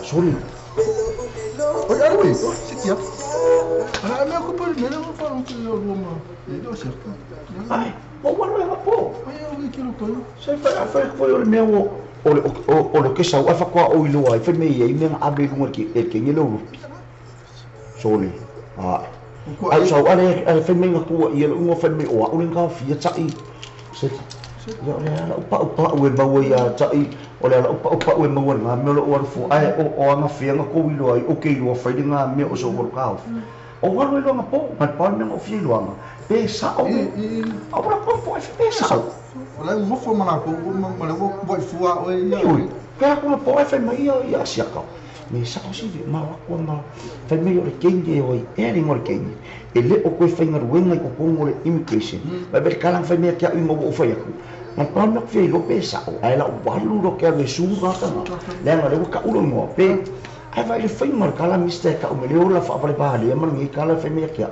Sorry. Oh, ya oui, c'est qui? Ah, mais on peut le faire un peu de l'homme. Il doit certo. Ai, o wano e hapo. Ai, eu que lo toyo. Se fa foi o meu o que sa wa fa kwa o ilo ai fe me e me abe lunga ki e ke ngelo rupi. Sorry. Ah. Ai so ale fe me ku i lo ngo fe me o o linga fi tai. Se ya le upa o ba o ya tai o le upa o mo nga me lo o fu ai o nga fi nga ko ilo ai o ke lo fa dinga me o so ko ka. O wano ilo nga po, ma pa me o fi lo nga. Pe sa o. Ora po po pe sa. Olha, eu vou formar com mas eu vou voar oi. Ui, kaya ko po ai fa mai ya sia ka. Me sa ko si ma ko ma fa mai o kenge oi, e ri ngor kenge. Ele o ko fa ngar wenga ko ko ngore immigration. Ba ber kala fa mai ka i mo o fa ya ku. Ma pa me fe lo pe sa o ai la walu ro ke ve su ga ta. Le nga le ka ulo mo pe. Ai vai le fa mar kala mistake ka o me le o la fa ba ba le ma ngi kala fa mai ka.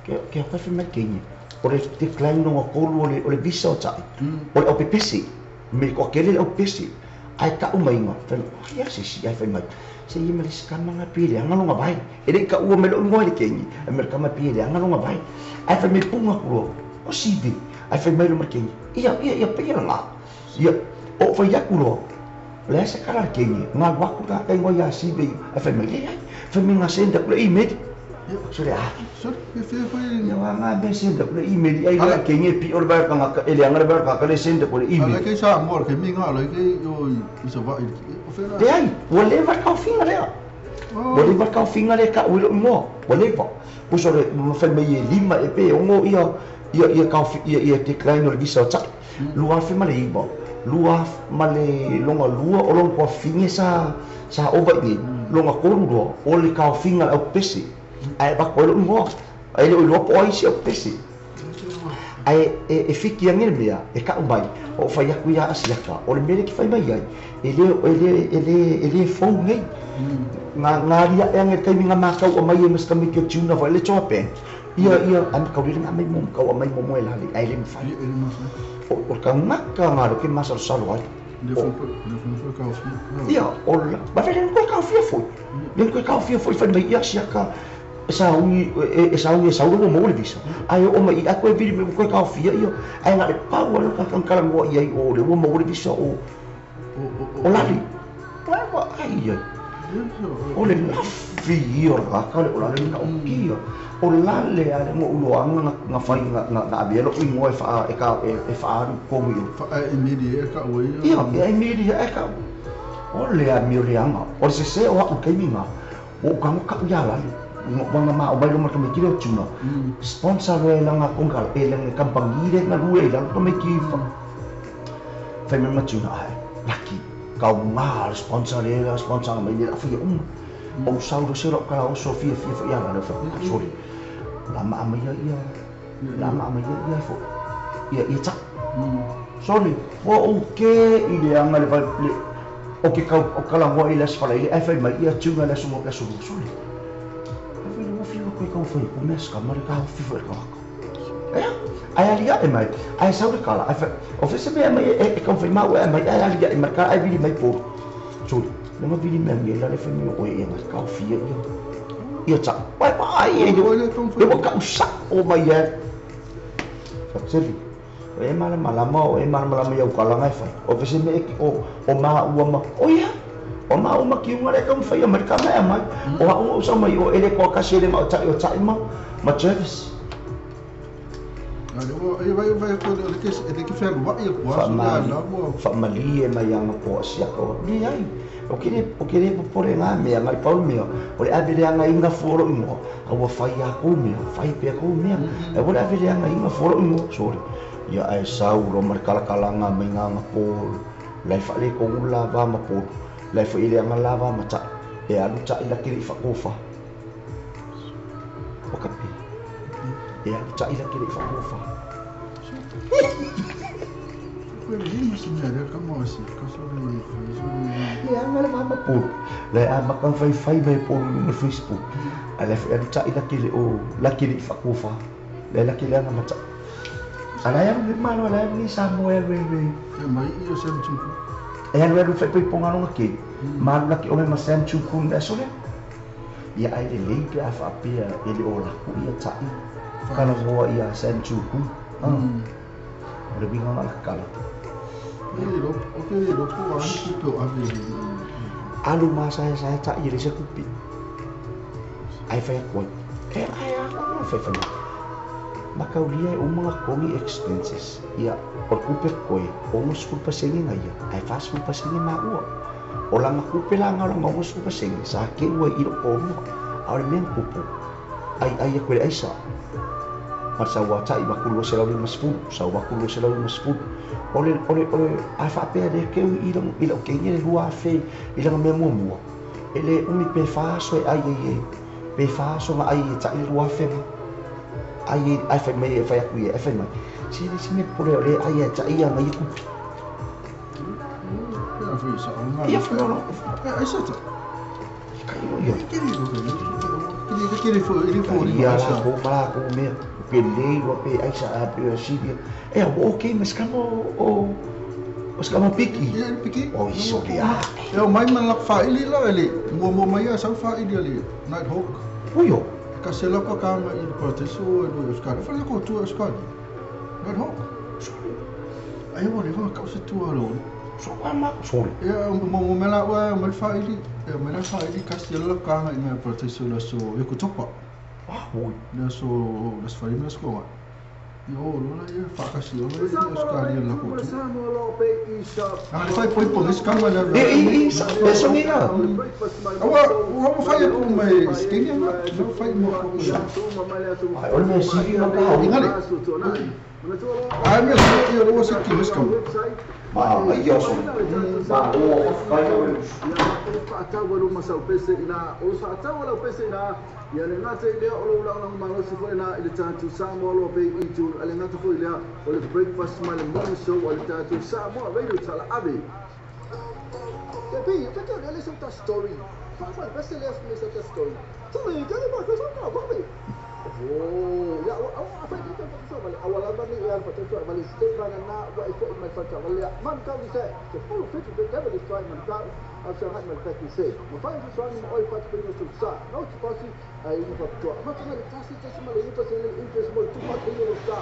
Ke fa mai kenge. O le te klein no kolu o le visa o tai. O le o pepesi. Me ko kele o pepesi. Ai ka o mai nga. Fa ya si ai fa mai. Se i me le skama nga pile anga no nga vai. E le ka o me lo ngoi le kengi. E me ka ma pile anga no nga vai. Ai fa me punga ku o sibi. Ai fa mai lo ma kengi. Ia pira nga. Ia o fa ya ku lo. Le se kala kengi. Nga wa ku ka ngoi ya sibi. Ai fa mai le ai. Fa me nga senda ku le email. Sorry ah. Sorry, foi. Ya nga be senda ku le email ai la kengi pi o ba ka nga ele anga ba ka le senda ku le email. Ala que sa amor que minga ala que yo isso vai. Te ai, wale va ka finga le. Wale va ka finga le ka ulo mo. Wale va. O sore no fa me lima e pe o ngo ia ka ia te klein o visa cha. Lua fi male ibo. Lua male longa lua o long ko finga sa over ni. Longa ko ro o le ka finga o pesi. Ai ba ko lo mo. Ai lo po ai si o pesi. Ai e fiki ang ilbia e ka umbai o fa ya ku ya asiaka o le mele ki fa mai ai ele fo ngai nga ria e ngai kai minga maka o mai e mas ka mi ki tuna va le chope ia am ka ri nga mai mom ka o mai mom e la ai le fa o ka maka nga ro ki masal salo ai ia o ba fa le ko ka fia foi fa mai ia asiaka sa ungi mo le visa ai o mai a ko vi me ko ka fia io ai nga le pa o ka kan kala mo ia o le mo le visa o lali pa ai o le fi io ka le o lali ka o ki o lale ale mo ulo anga nga fai nga abelo i mo fa e ka e fa ko mi fa e media ka o ia e media e ka o le a mi le anga o se o ka minga o ka ya lali mga ma o bailo marka mikiro tuna sponsor e langa kongal e langa kampangire na rue langa to mekifa fa me matuna ai laki ka nga sponsor e la sponsor me ni afi o sauro sero ka o sofia fa ya na fa sorry lama ama ya fo ya ta sorry o ke ile anga le o ke ka o kala wa ile sfala ile fa mai ya tuna la sumo sorry ko foi o mes ka mar ka fifa ka ai alia e mai ai sa de kala ai o fese be mai e confirma o mai ai alia e marca ai vidi mai po so non vidi mai mi la le fa mi o e mai ka fia io ta ai eu ka usa o mai e fatseli e mala mo e mala eu kala ngai fa o fese me o ma o ya o ma ki unga le ka fa ia marca mai o sa mai o ele ko ka sele ma o ta ma Travis ai vai ko le que fer wa ia ko fa mali e mai anga po sia ko ni ai o kile pore nga me ngai paul me o le avele nga inga foro ingo au fai a ko me fai pe ko me e o le avele nga inga foro ingo sorry ya ai sau ro markala kalanga me nga pol lai fa le ko ula va ma pol lai fa ile nga lava ma ta e alu ta ila kile fa kofa o kapi e alu ta ila kile fa kofa ya ngala mama po la amakang fai mai po no Facebook ala fa ta ila kile o la kile fa kofa la kile nga mata ala yang di mana ala ni Samuel baby ya mai iyo sem chuku e anu fa pe ponga no ke man la ki o me masem chuku da sole ya ai le link a fa pia ele ola ku ia tai kana mo ia sem chuku le binga ala kala alu masa saya tak jadi sekupi ai fa ko ai fa fa maka dia umang kongi expenses ya okupe koe omos ku pasengi ngaya ai fast ku pasengi ma u olang aku pelang orang omos ku pasengi sakit wa iro omo ar men kupu ai ko ai sa masa wa ta ibakulu selalu masfud sa wakulu selalu masfud oleh ai fa pe de ke ilo kenya lua fe ilo memo mo ele umi pe fa so ai pe fa so ma ai ta lua fe ai fa me fa ya ku ya fa ma si me por ele ai ta ia ngai ku ya fa no ai sa ta kai yo kiri fo ya la ko ma ko me pele lo pe ai sa pe si okay mas kamu mas kamu piki oh iso dia ya mai man lak fa ili la ele mo mai sa fa ili ali night hawk uyo kasela ko kama il proteso do ska fa la ko tu ska night hawk ai mo le ka se tu alo so ama sorry ya mo mela wa mal fa ili ya mela fa ili kasela kama il proteso la so e ko topa ui na so las farinas ko yo lola ya fa kasi yo le skari la ko tu ah fai poi po skama la eso mira awa fai ko mai skenia no fai mo ko ai ol me si no ka ngale ai me yo lo se ki skam ma yo so ba o fai atawa masau pese ina o sa atawa la pese ina ya le ngata ile o la na ma se fo ina ile tatu samo lo pe itu ale ngata fo ile o le breakfast ma le morning show o le tatu samo radio tala abe ya pe yo te le se ta story fa pese le se ta story tu le ka le ba ko sa ba be oh ya apa itu kan so balik awal ni yang patut balik step bana na wa ikut mai patut balik man kau bisa ke full fit to never destroy man kau after had my pet say mo fa itu soal mo oi patut balik tu sa no tu pasi ai ni patut ma tu ni kasi kasi ma le pasi ni interest mo tu patut ni sa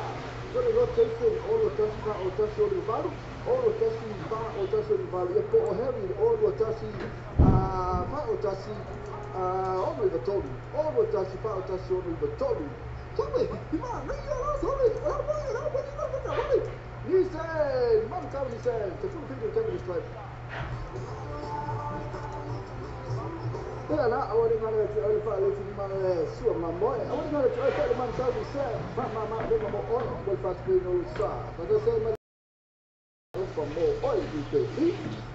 so le rotation all the kasi ka o kasi o rival all the kasi ba o kasi rival e po o heavy all the kasi ba o kasi Omri Batoli, Omri Batasi, Pao Tasi, Omri Batoli. Tommy, Iman, he said, Mom Tommy said, the full figure Kevin is like. Yeah, I want to go to the my sewer, my boy. I want to go to the Mom Tommy said, Mama, my oil, will fast be no star. But I say, from more oil, you say,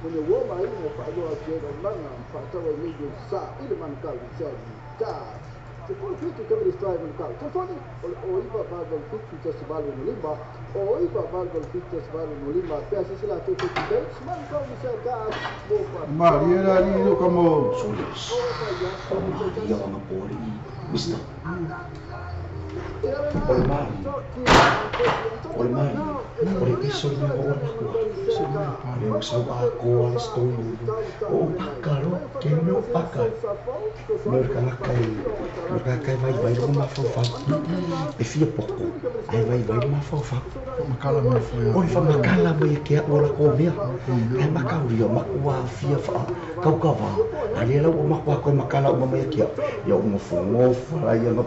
when you warm my ear, if I go out there, I'm not going to tell you, you saw, either man called you said, God. The full figure Kevin is driving the car. So funny, or even about the 50 just about in Limba, or even about the 50 just about in Limba. There's a lot of things. Man called you said, God, Maria, you come on. Maria on the body, Mister. Oleh iso niya ko yung sa ako ang story o pakalo kemo pakal mereka vai mo mafofa e fia pouco ai vai mo mafofa Makala mo fo ya. oi fa makala mo ke ora ko mia ai makaurio makua fia fa kaukawa ali la o makua ko makala o mo ke ya o mo fongo fa ya mo